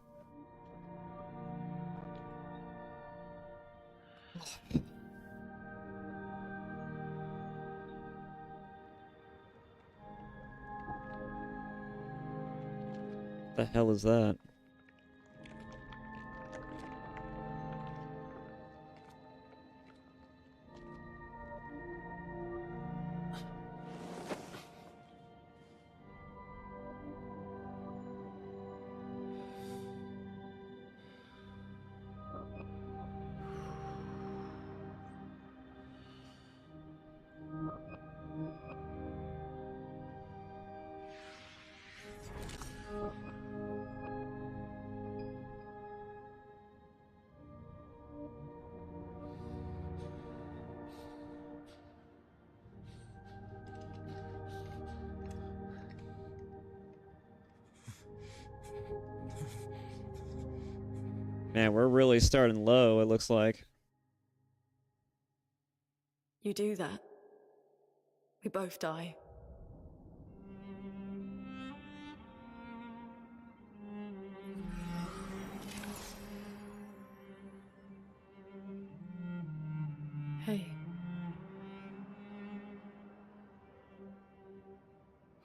The hell is that? Man, we're really starting low, it looks like. You do that, we both die. Hey.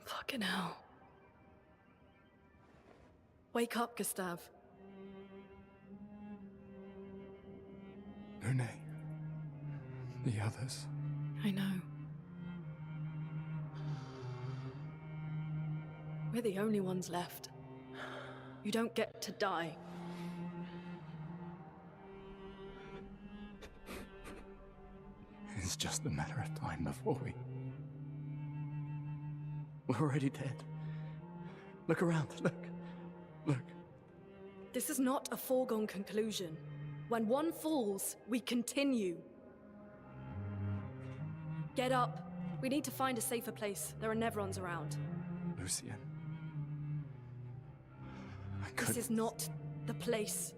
Fucking hell. Wake up, Gustav. Lune. The others. I know. We're the only ones left. You don't get to die. It's just a matter of time before we're already dead. Look around, look. This is not a foregone conclusion. When one falls, we continue. Get up. We need to find a safer place. There are Nevrons around. Lucien. This is not the place.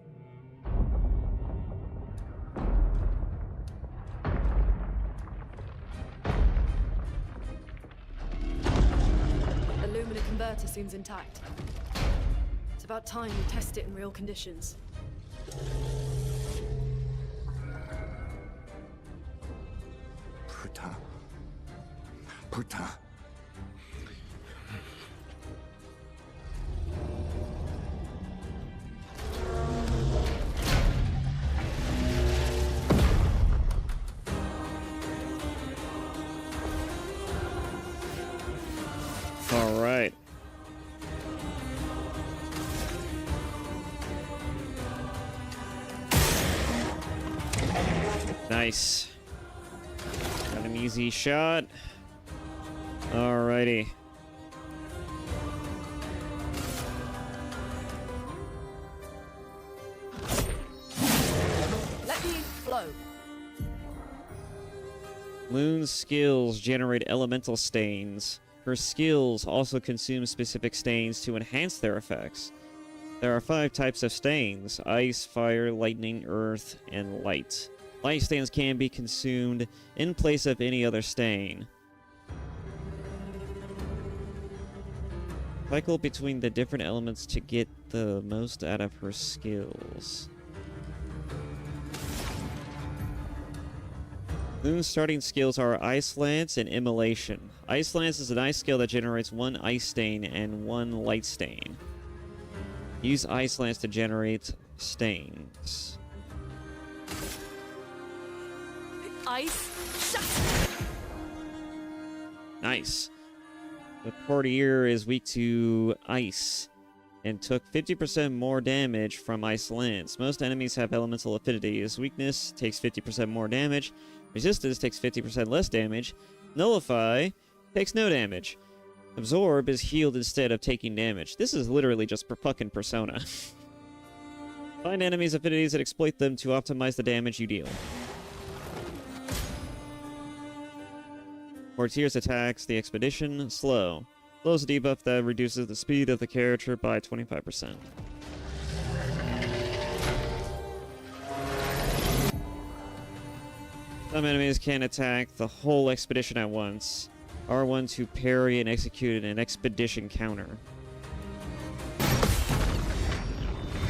The Lumina converter seems intact. It's about time we test it in real conditions. Putain. All right. Nice. Got an easy shot. Alrighty. Let me flow. Lune's skills generate elemental stains. Her skills also consume specific stains to enhance their effects. There are 5 types of stains: ice, fire, lightning, earth, and light. Light stains can be consumed in place of any other stain. Cycle between the different elements to get the most out of her skills. Lune's starting skills are Ice Lance and Immolation. Ice Lance is an ice skill that generates 1 ice stain and 1 light stain. Use Ice Lance to generate stains. Ice. Shut. Nice. The Courtier is weak to ice and took 50% more damage from Ice Lance. Most enemies have elemental affinity. His weakness takes 50% more damage. Resistance takes 50% less damage. Nullify takes no damage. Absorb is healed instead of taking damage. This is literally just for fucking Persona. Find enemies' affinities and exploit them to optimize the damage you deal. Courtier's attacks the expedition slow. Slow is a debuff that reduces the speed of the character by 25%. Some enemies can attack the whole expedition at once. R1 to parry and execute an expedition counter.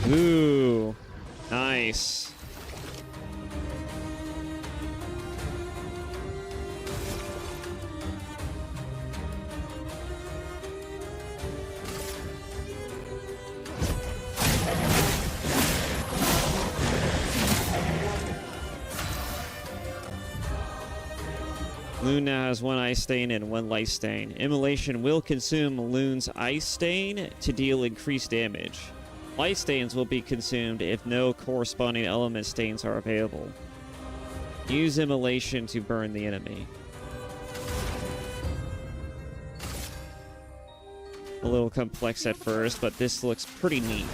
Ooh, nice. Loon now has 1 ice stain and 1 light stain. Immolation will consume Loon's ice stain to deal increased damage. Light stains will be consumed if no corresponding element stains are available. Use Immolation to burn the enemy. A little complex at first, but this looks pretty neat.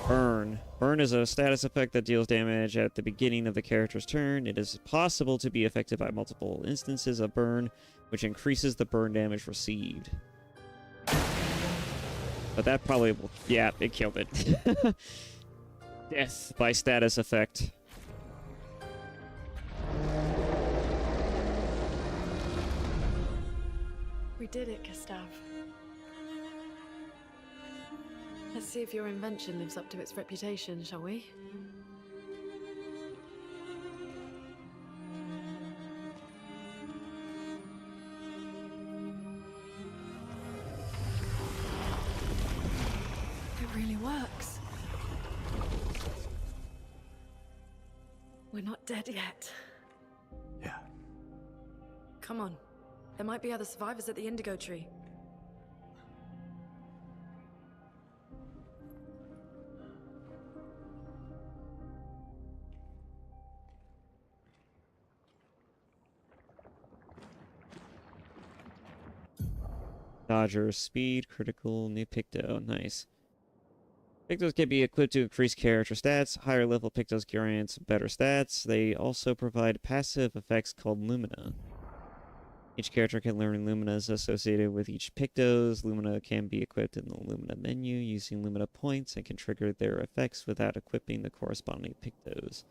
Burn. Burn is a status effect that deals damage at the beginning of the character's turn. It is possible to be affected by multiple instances of burn, which increases the burn damage received. But that probably will... Yeah, it killed it. Death by status effect. We did it, Gustav. Let's see if your invention lives up to its reputation, shall we? It really works. We're not dead yet. Yeah. Come on. There might be other survivors at the Indigo Tree. Dodger, speed, critical, new Picto. Nice. Pictos can be equipped to increase character stats. Higher level Pictos grant better stats. They also provide passive effects called Lumina. Each character can learn Luminas associated with each Pictos. Lumina can be equipped in the Lumina menu using Lumina points and can trigger their effects without equipping the corresponding Pictos.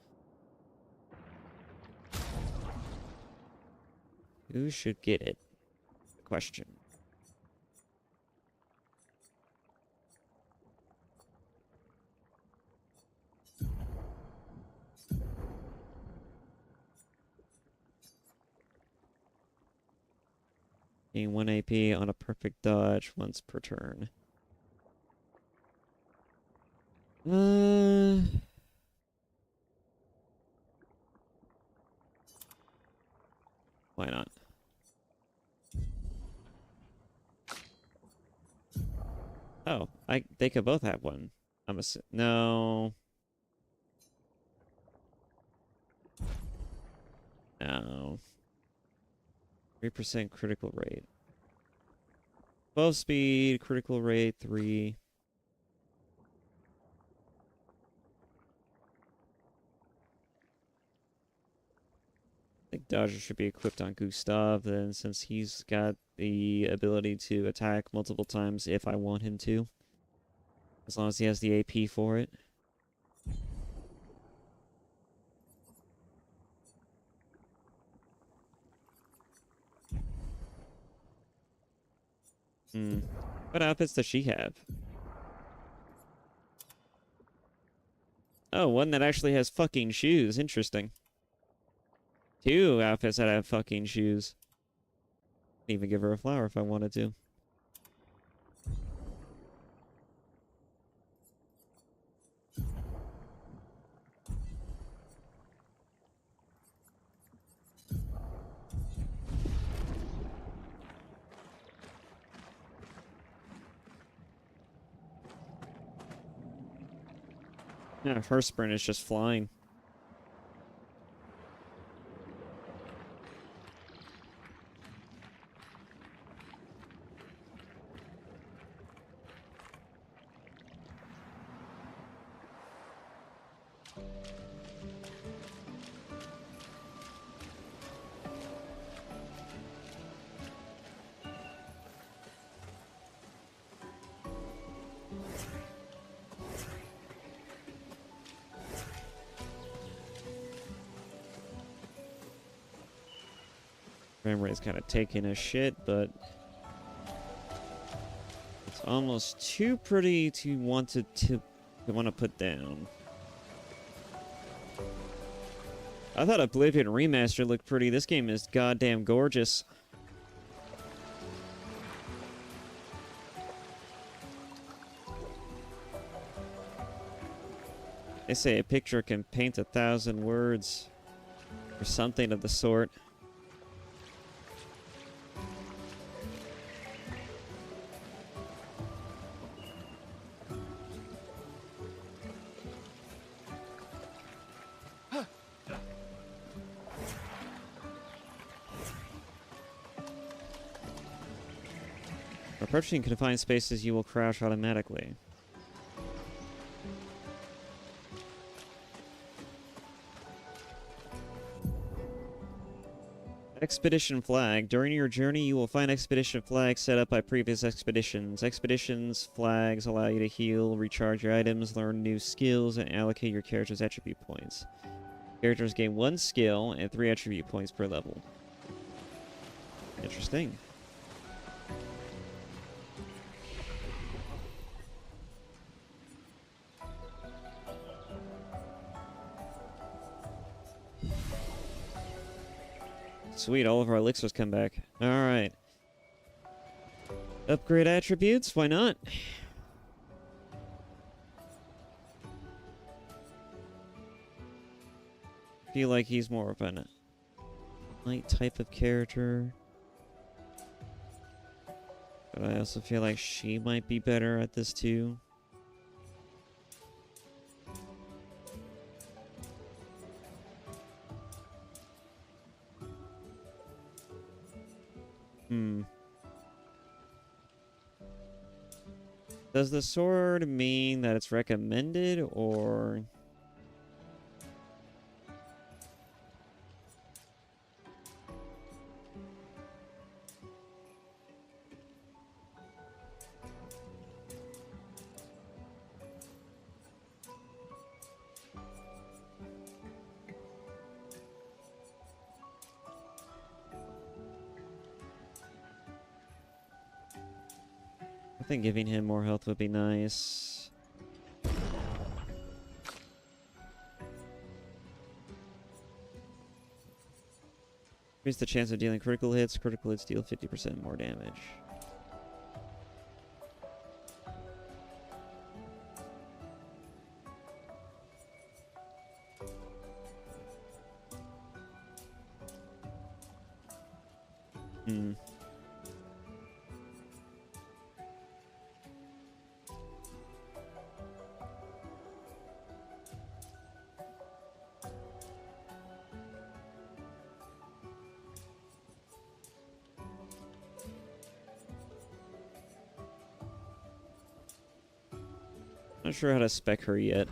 Who should get it? That's the question. Gain 1 AP on a perfect dodge once per turn. Why not? Oh, they could both have one. No. No. 3% critical rate. 12 speed, critical rate 3. I think Dodger should be equipped on Gustav then, since he's got the ability to attack multiple times if I want him to. As long as he has the AP for it. What outfits does she have? Oh, one that actually has fucking shoes. Interesting. 2 outfits that have fucking shoes. I'd even give her a flower if I wanted to. Yeah, her sprint is just flying. frame rate's kind of taking a shit, but it's almost too pretty to want to put down. I thought Oblivion Remastered looked pretty. This game is goddamn gorgeous. They say a picture can paint 1,000 words, or something of the sort. Approaching confined spaces, you will crouch automatically. Expedition flag. During your journey, you will find expedition flags set up by previous expeditions. Expeditions flags allow you to heal, recharge your items, learn new skills, and allocate your character's attribute points. Characters gain 1 skill and 3 attribute points per level. Interesting. Sweet, all of our elixirs come back. Alright. Upgrade attributes? Why not? Feel like he's more of a light type of character. But I also feel like she might be better at this too. Does the sword mean that it's recommended, or... I think giving him more health would be nice. Increase the chance of dealing critical hits. Critical hits deal 50% more damage. Not sure how to spec her yet.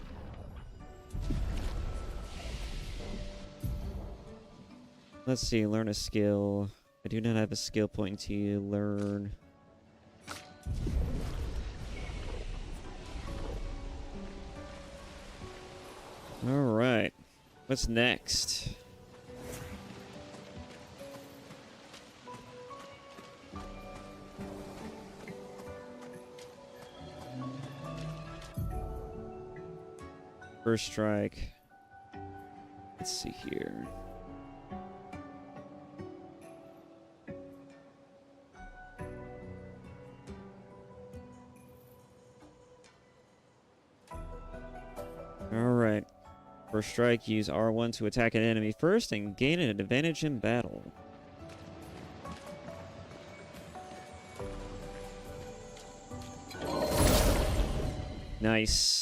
Let's see, learn a skill. I do not have a skill point to learn. Alright. What's next? First strike. Let's see here. Alright. First strike, use R1 to attack an enemy first and gain an advantage in battle. Nice.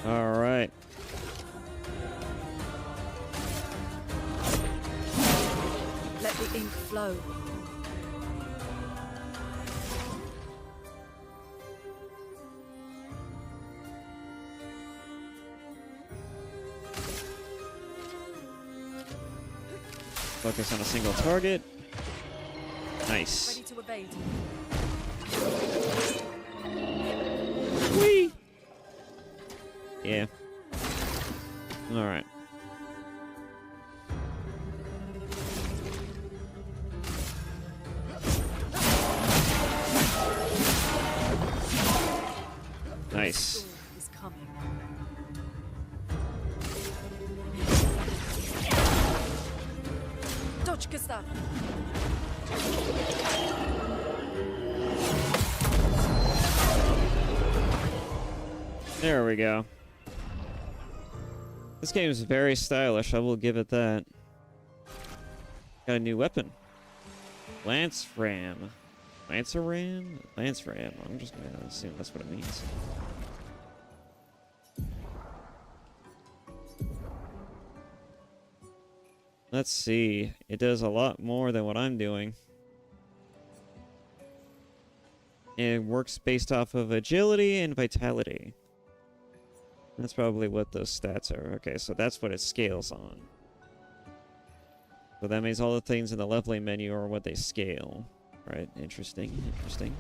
All right. Let the ink flow. Focus on a single target. Nice. Ready to evade. Whee! Yeah. Alright. Nice. Is coming. Dodge, Gustav. There we go. This game is very stylish, I will give it that. Got a new weapon. Lance Ram. Lancer Ram? Lance Ram. I'm just gonna assume that's what it means. Let's see. It does a lot more than what I'm doing. It works based off of agility and vitality. That's probably what those stats are. Okay, so that's what it scales on. So that means all the things in the leveling menu are what they scale. Right, interesting, interesting.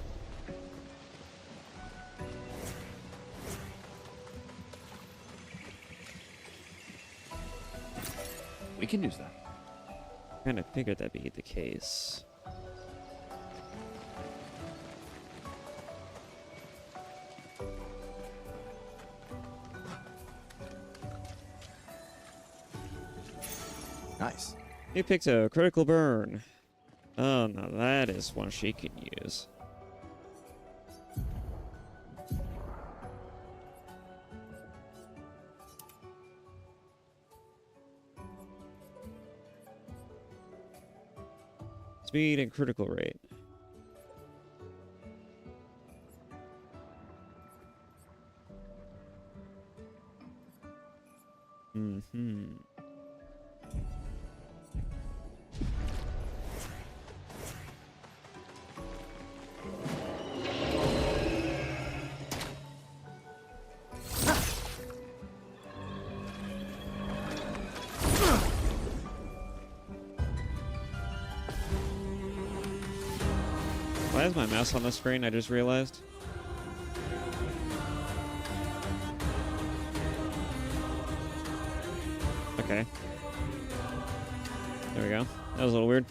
We can use that. Kind of figured that'd be the case. Nice. You picked a critical burn. Oh, now that is one she can use. Speed and critical rate. Mm-hmm. Why is my mouse on the screen? I just realized. Okay. There we go. That was a little weird.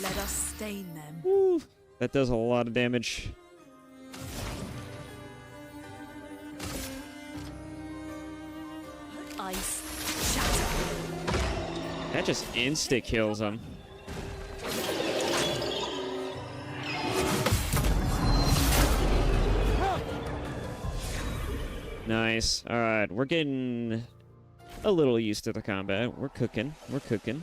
Let us stain them. Woo. That does a lot of damage. Ice shatter. That just insta kills him. Nice. All right, we're getting a little used to the combat. We're cooking. We're cooking.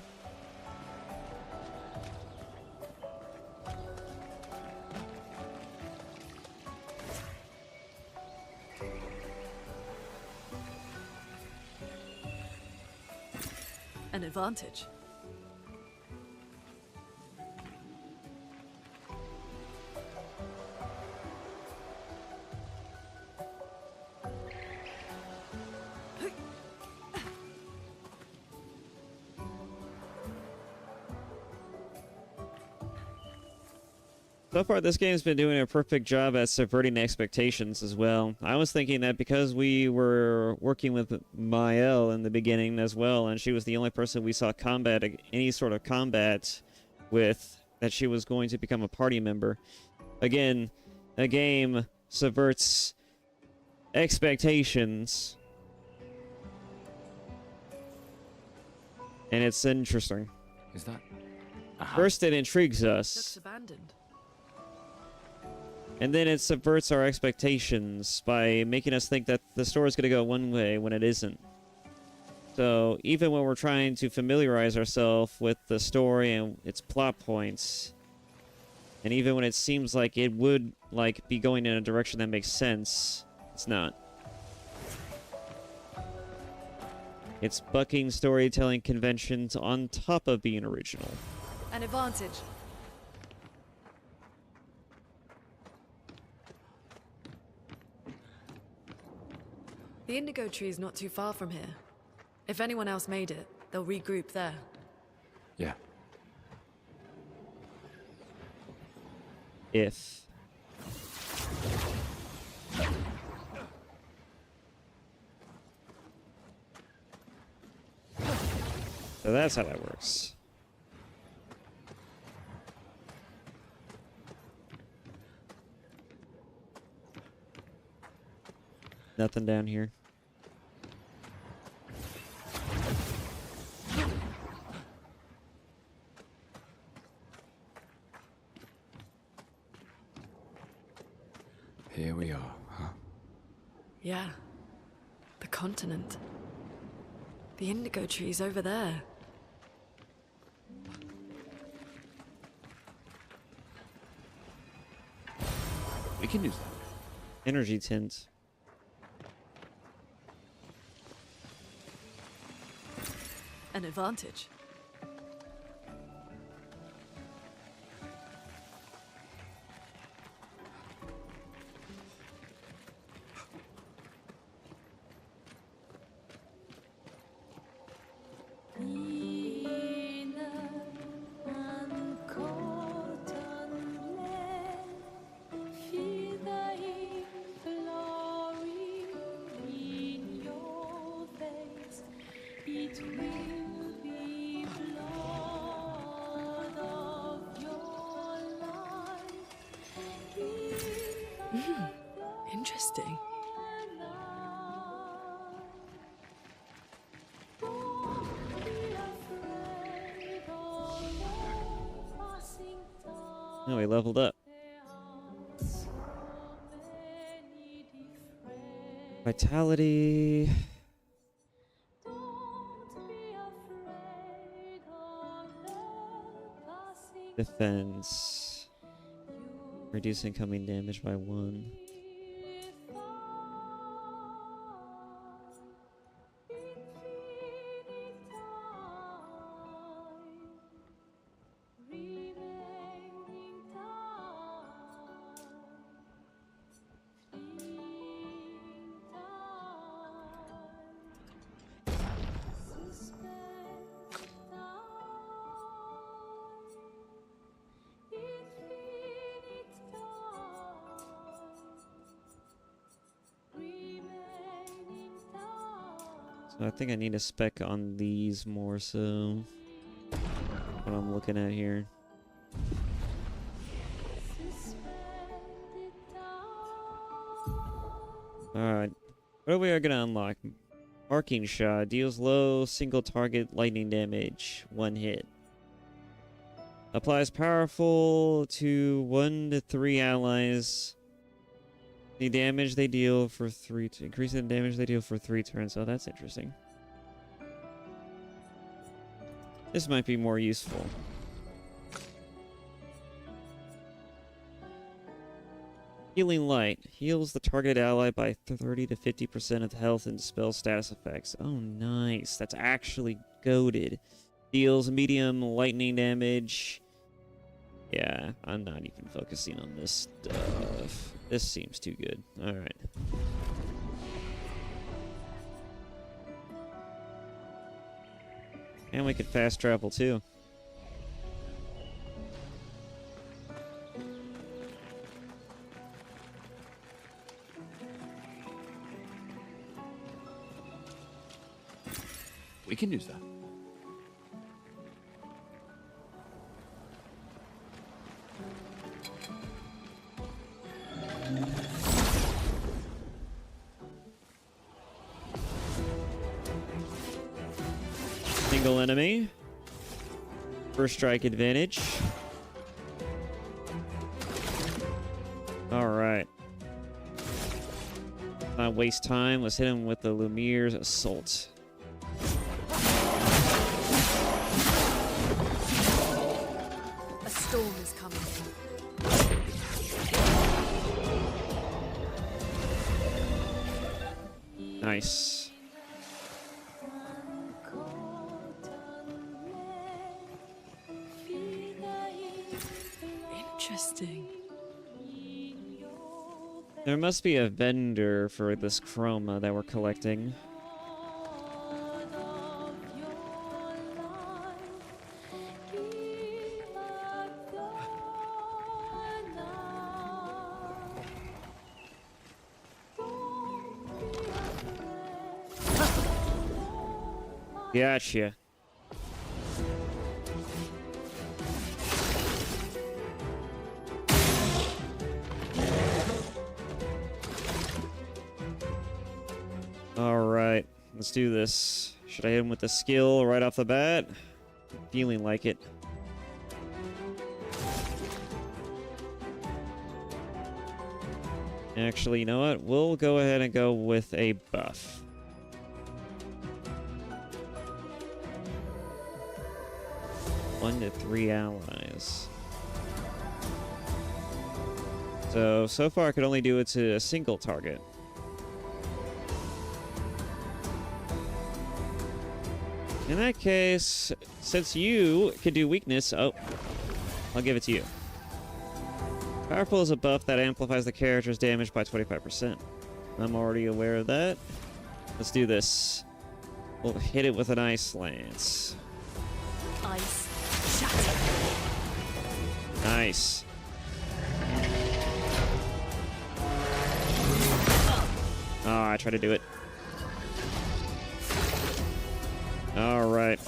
An advantage. So far, this game's been doing a perfect job at subverting expectations as well. I was thinking that because we were working with Mael in the beginning as well, and she was the only person we saw combat, any sort of combat with, that she was going to become a party member. Again, a game subverts expectations. And it's interesting. Is that? First, it intrigues Looks us. abandoned. And then it subverts our expectations by making us think that the story is going to go one way when it isn't. So even when we're trying to familiarize ourselves with the story and its plot points, and even when it seems like it would be going in a direction that makes sense, it's not. It's bucking storytelling conventions on top of being original. An advantage. The indigo tree is not too far from here. If anyone else made it, they'll regroup there. Yeah. If. So that's how that works. Nothing down here. Here we are, huh? Yeah. The continent. The indigo tree's over there. We can use that. Energy tint. An advantage. Interesting. Oh, we leveled up. Vitality. Defense. Reduce incoming damage by 1. So I think I need a spec on these more so. What I'm looking at here. Alright. What are we gonna unlock? Arcing shot. Deals low single target lightning damage. 1 hit. Applies powerful to 1 to 3 allies. The damage they deal for 3 to increase the damage they deal for 3 turns. Oh, that's interesting. This might be more useful. Healing Light. Heals the targeted ally by 30 to 50% of health and dispels status effects. Oh, nice. That's actually goated. Deals medium lightning damage. Yeah, I'm not even focusing on this stuff. This seems too good. Alright. And we could fast travel too. We can use that. Single enemy. First strike advantage. Alright. Not waste time. Let's hit him with the Lumiere's Assault. A storm is coming. Nice. There must be a vendor for this chroma that we're collecting. Gotcha. Alright, let's do this. Should I hit him with the skill right off the bat? Feeling like it. Actually, you know what? We'll go ahead and go with a buff. One to 3 allies. So far I could only do it to a single target. In that case, since you can do weakness, oh, I'll give it to you. Powerful is a buff that amplifies the character's damage by 25%. I'm already aware of that. Let's do this. We'll hit it with an ice lance. Ice shatter. Nice. Oh, I tried to do it. All right.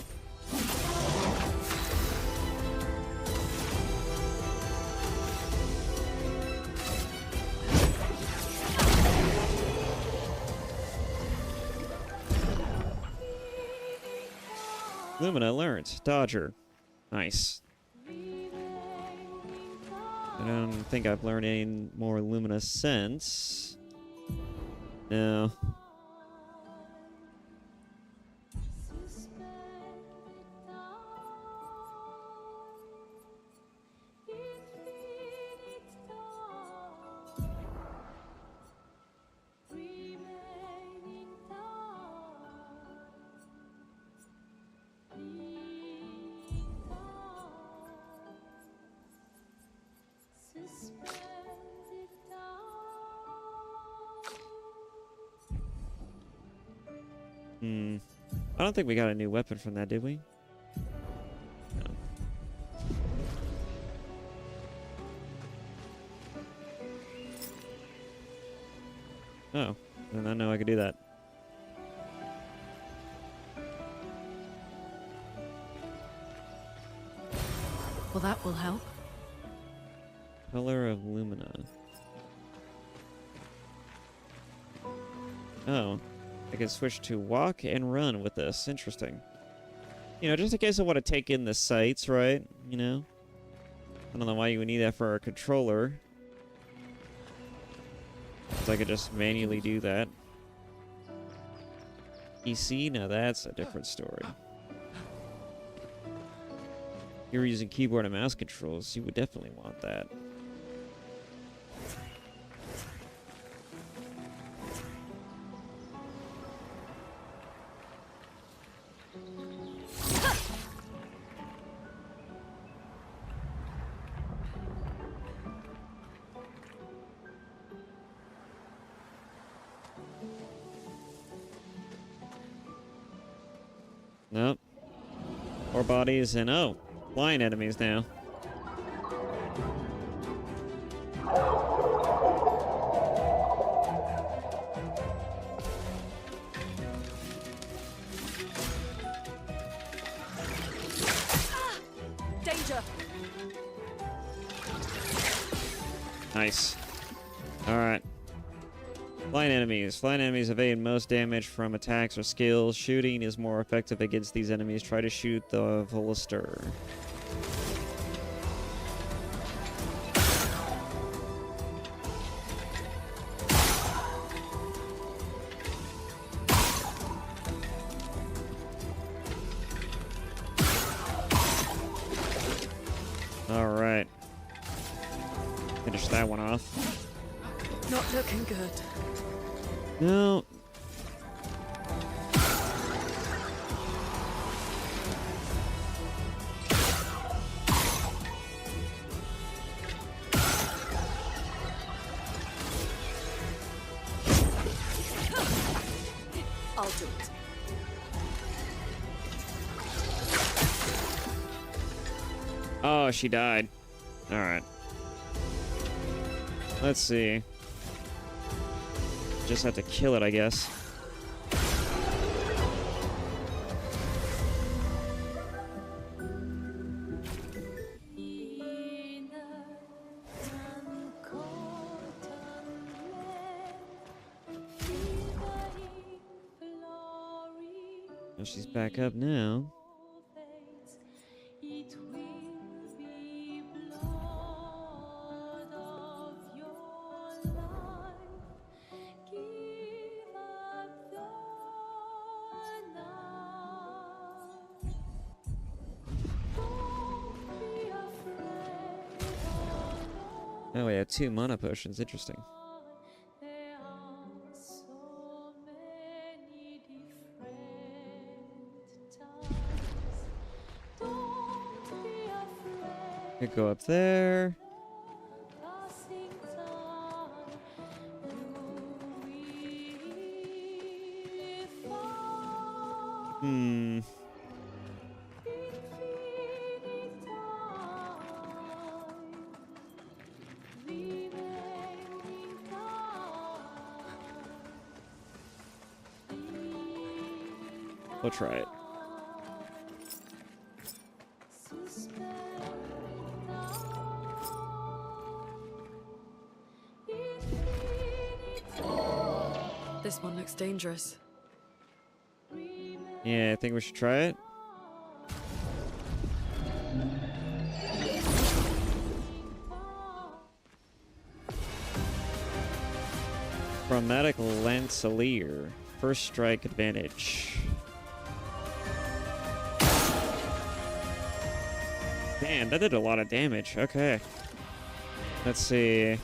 Lumina learned. Dodger. Nice. I don't think I've learned any more Lumina since. No. I don't think we got a new weapon from that, did we? No. Oh, then I know I could do that. Well, that will help. Color of Lumina. Oh. I can switch to walk and run with this. Interesting. You know, just in case I want to take in the sights, right? You know? I don't know why you would need that for a controller. So I could just manually do that. PC? Now that's a different story. If you're using keyboard and mouse controls, you would definitely want that. Nope. More bodies and oh, flying enemies now. Danger. Nice. All right. Flying enemies. Flying enemies evade most damage from attacks or skills. Shooting is more effective against these enemies. Try to shoot the Veluster. All right. Finish that one off. Not looking good. No. I'll do it. Oh, she died. Alright. Let's see. Just have to kill it, I guess. Oh, she's back up now. Oh, we have 2 mana potions. Interesting. Could go up there. Hmm. We'll try it. This one looks dangerous. Yeah, I think we should try it. Chromatic Lancelier. First strike advantage. Damn, that did a lot of damage. Okay. Let's see.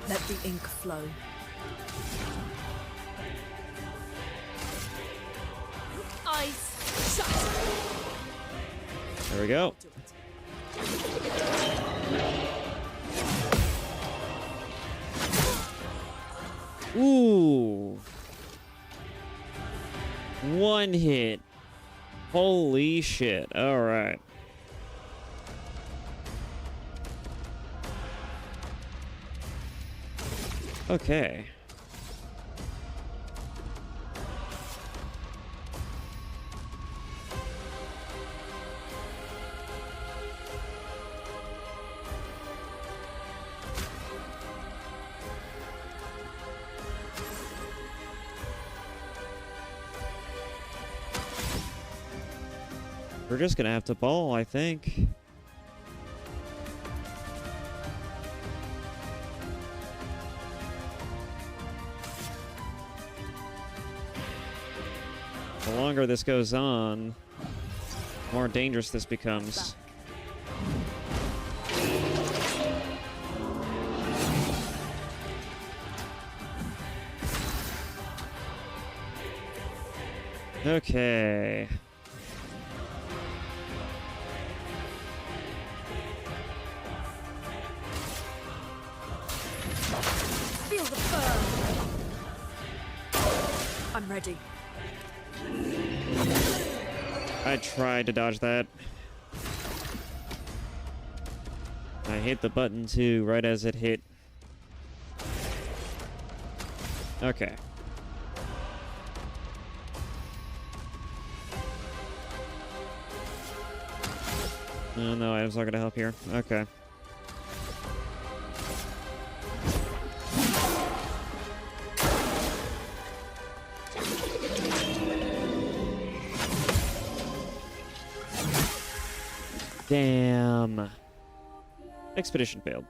Let the ink flow. Eyes shut. There we go. Ooh. 1 hit. Holy shit. All right. Okay. We're just gonna have to ball, I think. The longer this goes on, the more dangerous this becomes. Okay. Feel the burn. I'm ready. I tried to dodge that. I hit the button too, right as it hit. Okay. Oh, no, items not gonna help here. Okay. Damn. Expedition failed.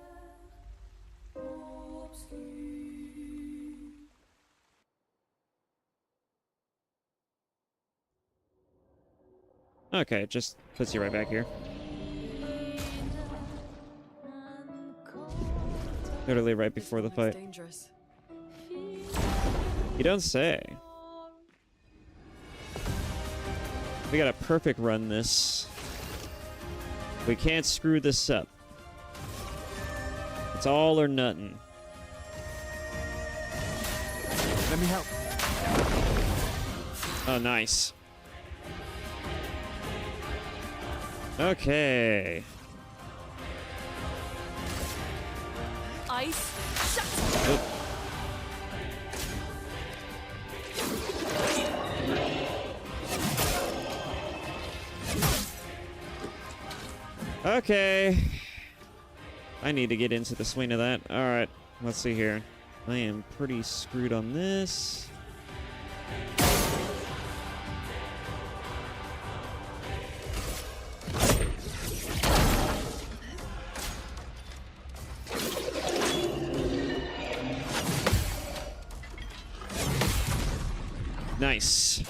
Okay, just puts you right back here. Literally right before the fight. Dangerous. You don't say. We got a perfect run this. We can't screw this up. It's all or nothing. Let me help. Oh, nice. Okay. Ice, shut. Oh. Okay. I need to get into the swing of that. Alright, let's see here. I am pretty screwed on this. Nice.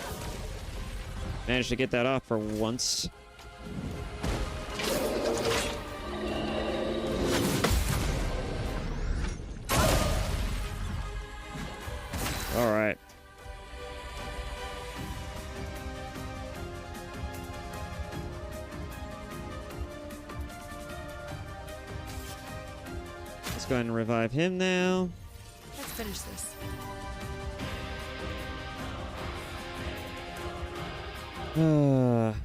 Managed to get that off for once. All right. Let's go ahead and revive him now. Let's finish this. I'm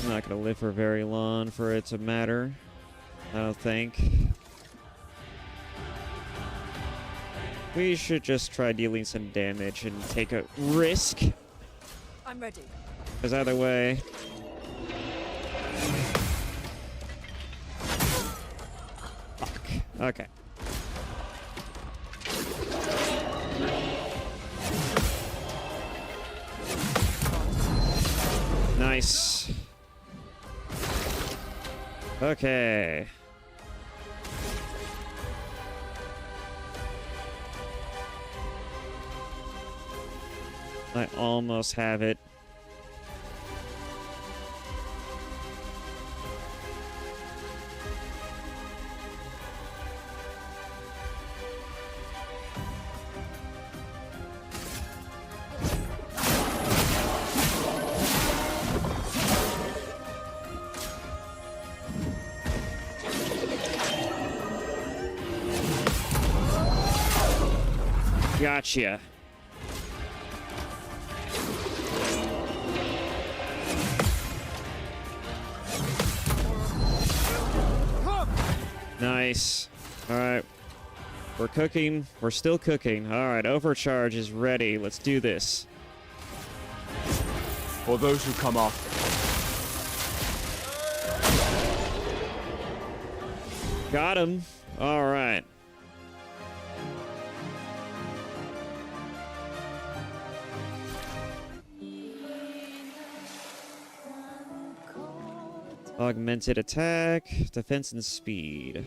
not gonna live for very long for it to matter, I don't think. We should just try dealing some damage and take a risk. I'm ready. Because either way... Fuck. Okay. Nice. Okay. I almost have it. Gotcha. Nice. All right. We're cooking. We're still cooking. All right. Overcharge is ready. Let's do this. For those who come after. Got him. All right. Augmented attack, defense, and speed.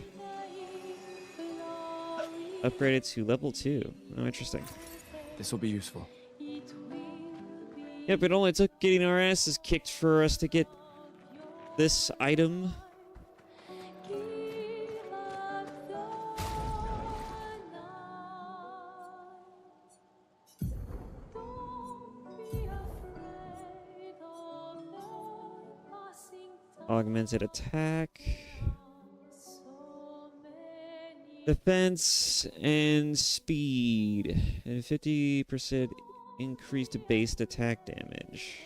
Upgraded to level 2. Oh, interesting. This will be useful. Yep, it only took getting our asses kicked for us to get this item. Augmented attack, defense, and speed, and 50% increased base attack damage.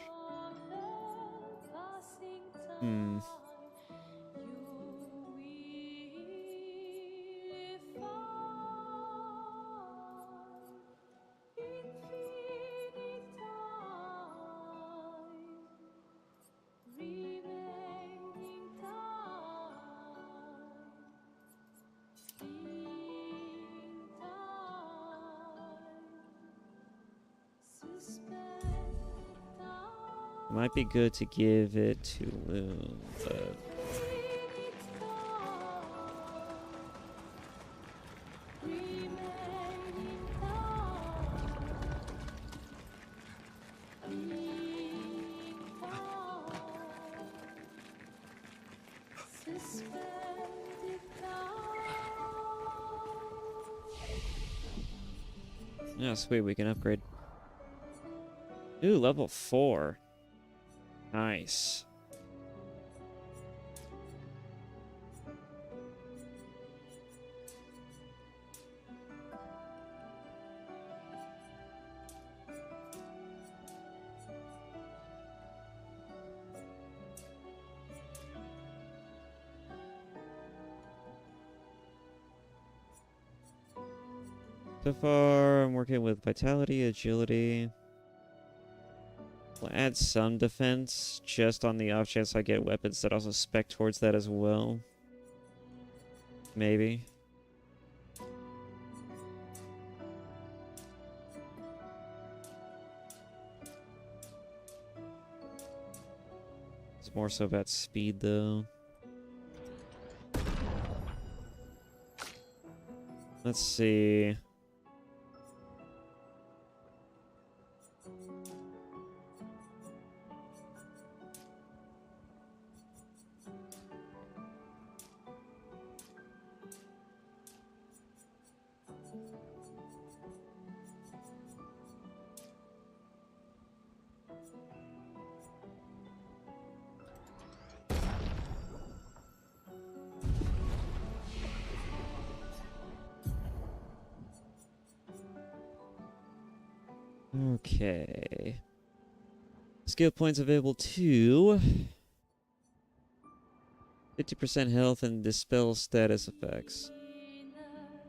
Might be good to give it to Loom, but... Yeah, sweet, we can upgrade. Ooh, level 4. Nice. So far, I'm working with vitality, agility. We'll add some defense, just on the off chance I get weapons that also spec towards that as well. Maybe. It's more so about speed, though. Let's see. Okay. Skill points available to 50% health and dispel status effects.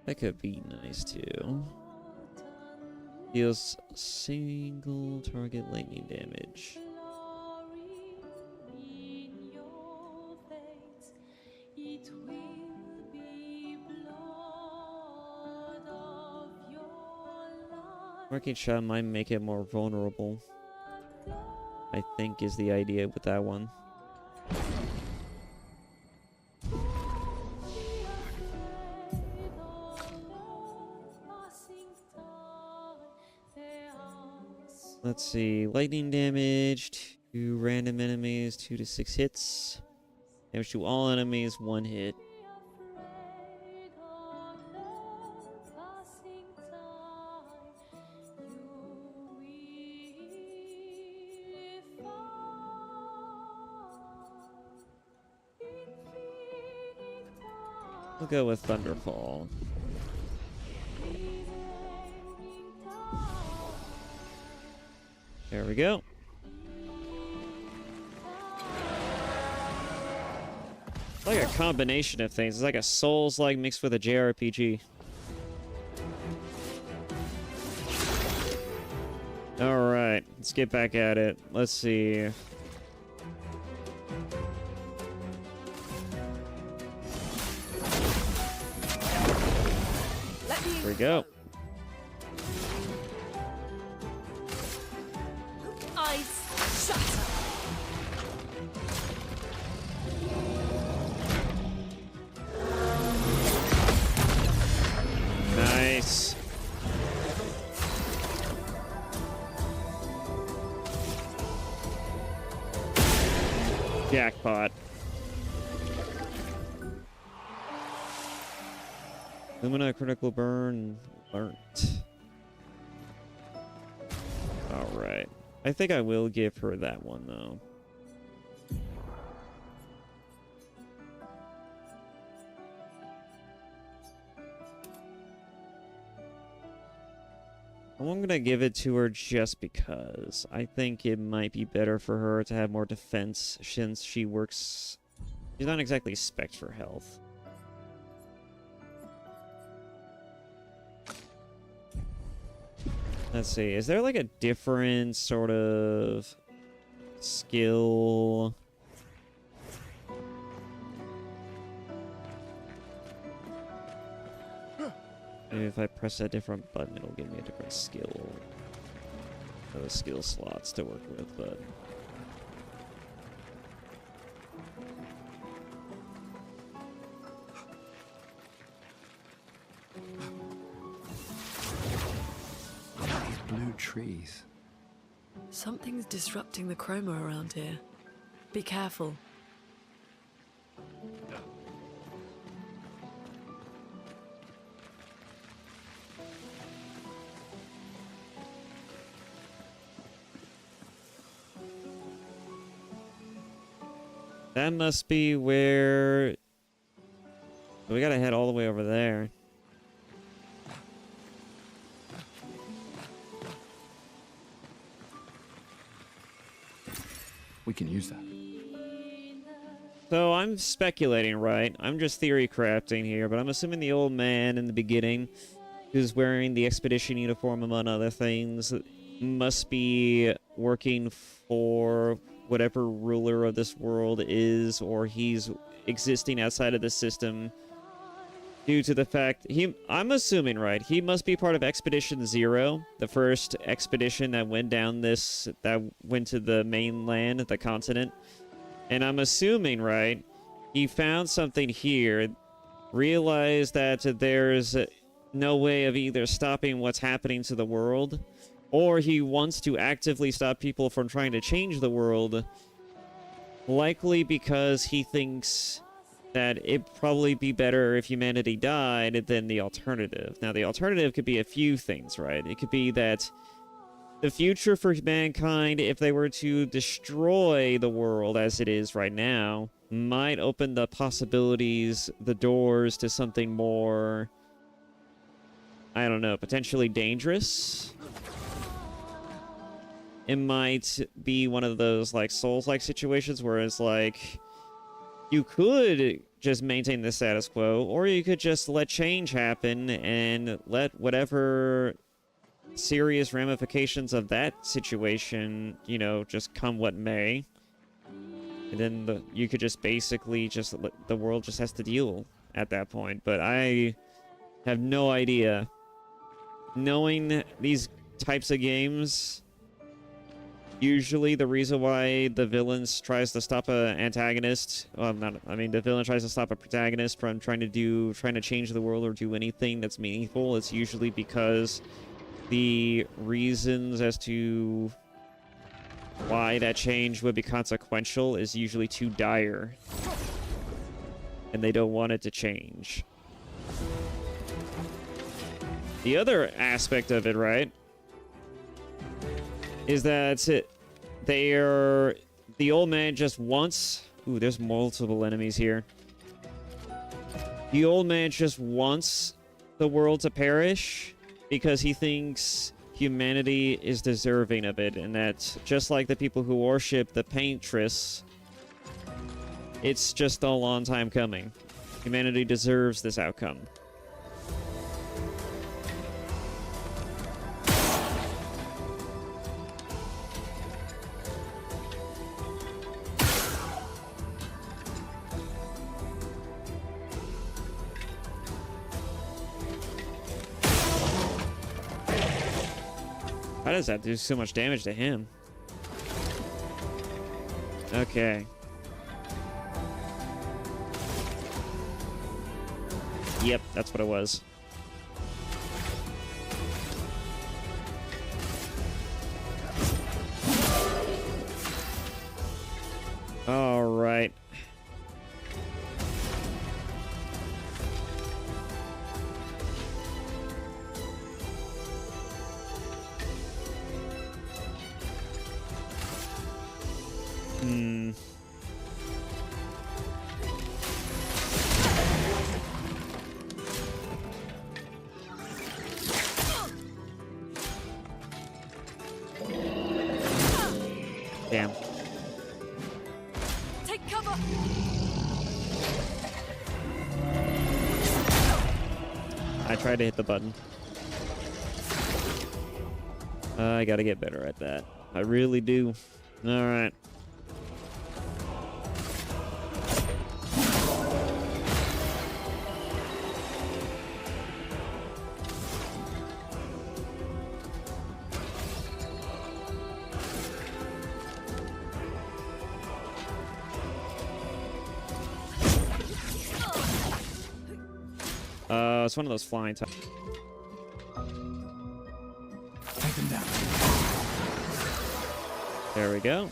That could be nice too. Deals single target lightning damage. Marking shot might make it more vulnerable, I think, is the idea with that one. Let's see, lightning damage to random enemies, 2 to 6 hits. Damage to all enemies, 1 hit. We'll go with Thunderfall. There we go. Like a combination of things. It's like a Souls-like mixed with a JRPG. Alright, let's get back at it. Let's see. Here we go. Eyes shatter. Nice. Jackpot. Lumina critical burn learnt. Alright. I think I will give her that one, though. I'm gonna give it to her just because. I think it might be better for her to have more defense since she works... She's not exactly spec'd for health. Let's see, is there like a different sort of skill? Maybe if I press a different button, it'll give me a different skill. Those skill slots to work with, but... These blue trees. Something's disrupting the chroma around here. Be careful. That must be where... We gotta head all the way over there. We can use that. So I'm speculating, right? I'm just theory crafting here, but I'm assuming the old man in the beginning, who's wearing the expedition uniform among other things, must be working for whatever ruler of this world is, or he's existing outside of the system due to the fact I'm assuming, right, he must be part of Expedition Zero, the first expedition that went down that went to the mainland, the continent. And I'm assuming, right, he found something here, realized that there's no way of either stopping what's happening to the world, or he wants to actively stop people from trying to change the world, likely because he thinks that it'd probably be better if humanity died than the alternative. Now, the alternative could be a few things, right? It could be that the future for mankind, if they were to destroy the world as it is right now, might open the possibilities, the doors to something more, I don't know, potentially dangerous. It might be one of those, like, Souls-like situations where it's like, you could just maintain the status quo, or you could just let change happen and let whatever serious ramifications of that situation, you know, just come what may. And then you could just basically just let the world just has to deal at that point. But I have no idea. Knowing these types of games, usually the reason why the villain tries to stop an antagonist, the villain tries to stop a protagonist from trying to change the world or do anything that's meaningful, it's usually because the reasons as to why that change would be consequential is usually too dire, and they don't want it to change. The other aspect of it, right, is that the old man just wants... Ooh, there's multiple enemies here. The old man just wants the world to perish because he thinks humanity is deserving of it, and that just like the people who worship the paintress, it's just a long time coming. Humanity deserves this outcome. How does that do so much damage to him? Okay. Yep, that's what it was. All right. Damn. Take cover. I tried to hit the button. I gotta get better at that. I really do. All right. It's one of those flying types. Take them down. There we go.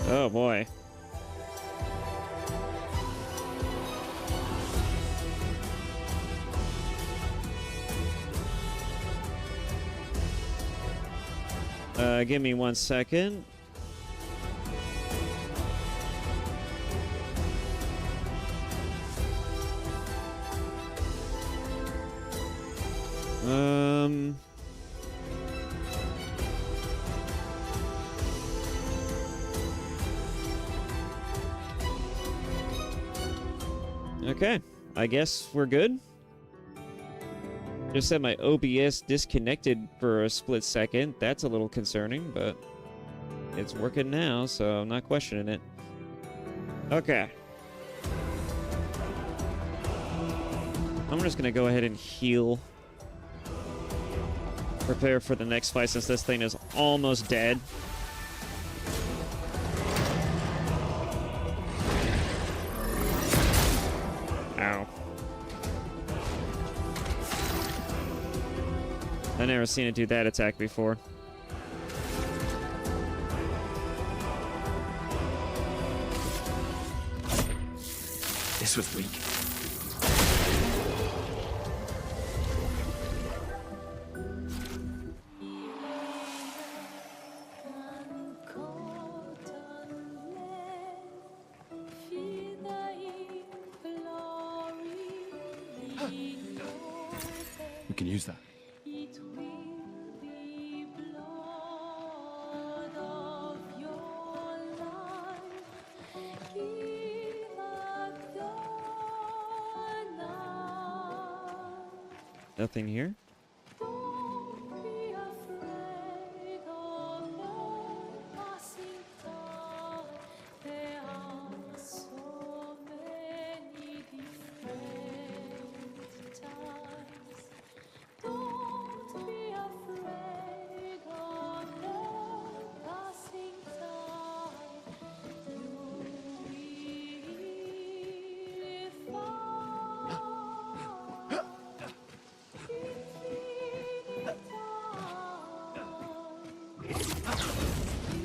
Oh boy. Give me 1 second. Okay, I guess we're good. Just said my OBS disconnected for a split second. That's a little concerning, but it's working now, so I'm not questioning it. Okay. I'm just gonna go ahead and heal. Prepare for the next fight since this thing is almost dead. Ow. I've never seen it do that attack before. This was weak. We can use that. Nothing here?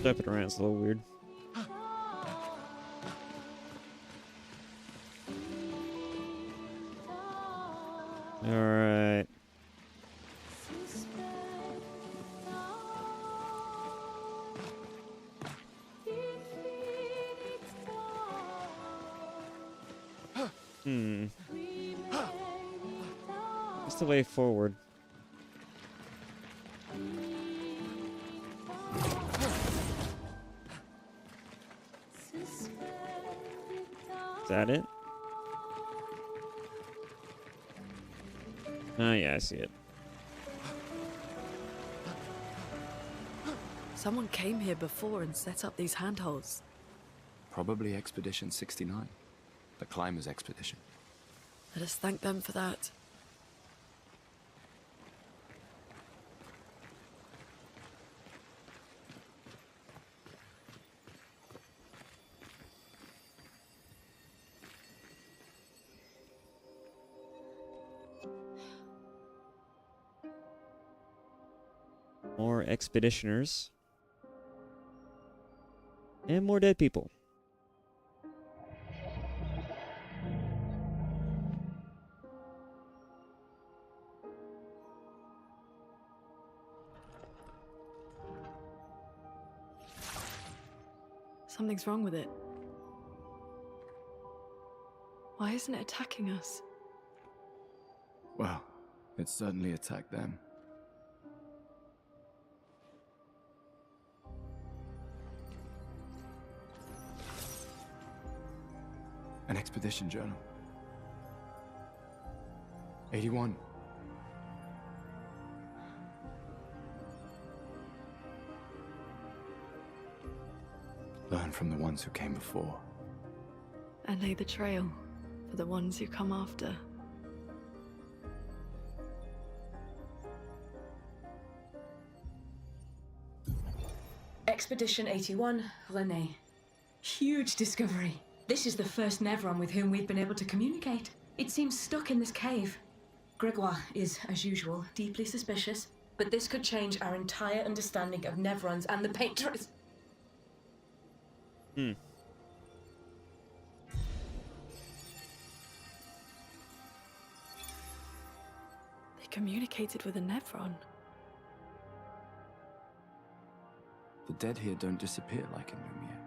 Jumping around is a little weird. Alright. What's the way forward? Is that it? Oh yeah, I see it. Someone came here before and set up these handholds. Probably Expedition 69. The Climbers Expedition. Let us thank them for that. More expeditioners. And more dead people. Something's wrong with it. Why isn't it attacking us? Well, it certainly attacked them. An expedition journal. 81. Learn from the ones who came before. And lay the trail for the ones who come after. Expedition 81, René. Huge discovery. This is the first Nevron with whom we've been able to communicate. It seems stuck in this cave. Gregoire is, as usual, deeply suspicious, but this could change our entire understanding of Nevrons and the Painters. Hmm. They communicated with a Nevron. The dead here don't disappear like in Lumiere.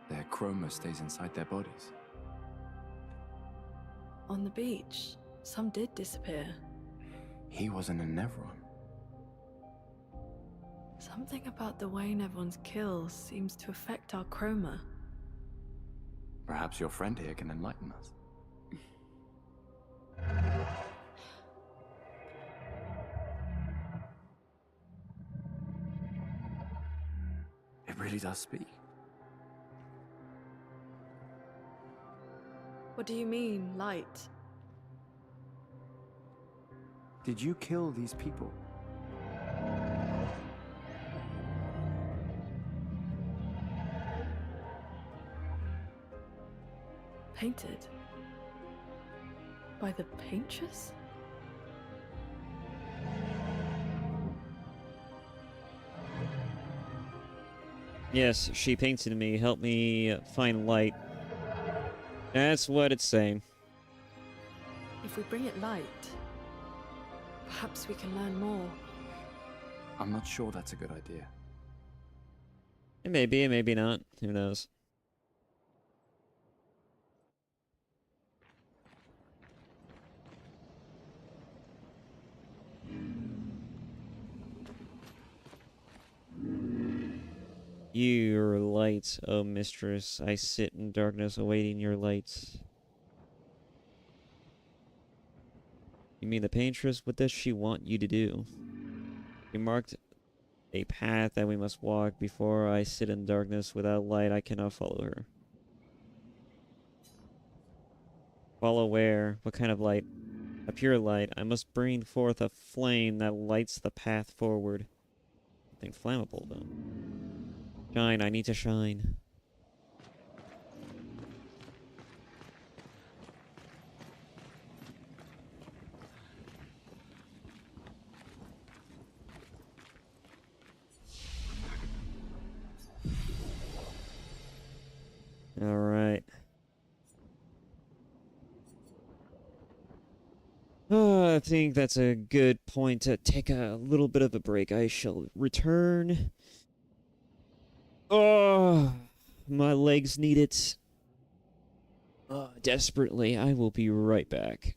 Their chroma stays inside their bodies. On the beach, some did disappear. He wasn't a Nevron. Something about the way Nevron's kills seems to affect our chroma. Perhaps your friend here can enlighten us. It really does speak. What do you mean, light? Did you kill these people? Painted? By the paintress? Yes, she painted me. Help me find light. That's what it's saying. If we bring it light, perhaps we can learn more. I'm not sure that's a good idea. It may be, it may be not. Who knows? Your light, oh mistress, I sit in darkness awaiting your light. You mean the paintress? What does she want you to do? You marked a path that we must walk. Before I sit in darkness without light, I cannot follow her. Follow where? What kind of light? A pure light. I must bring forth a flame that lights the path forward. Something flammable, though. Shine, I need to shine. All right. I think that's a good point to take a little bit of a break. I shall return. Oh, my legs need it. Desperately. I will be right back.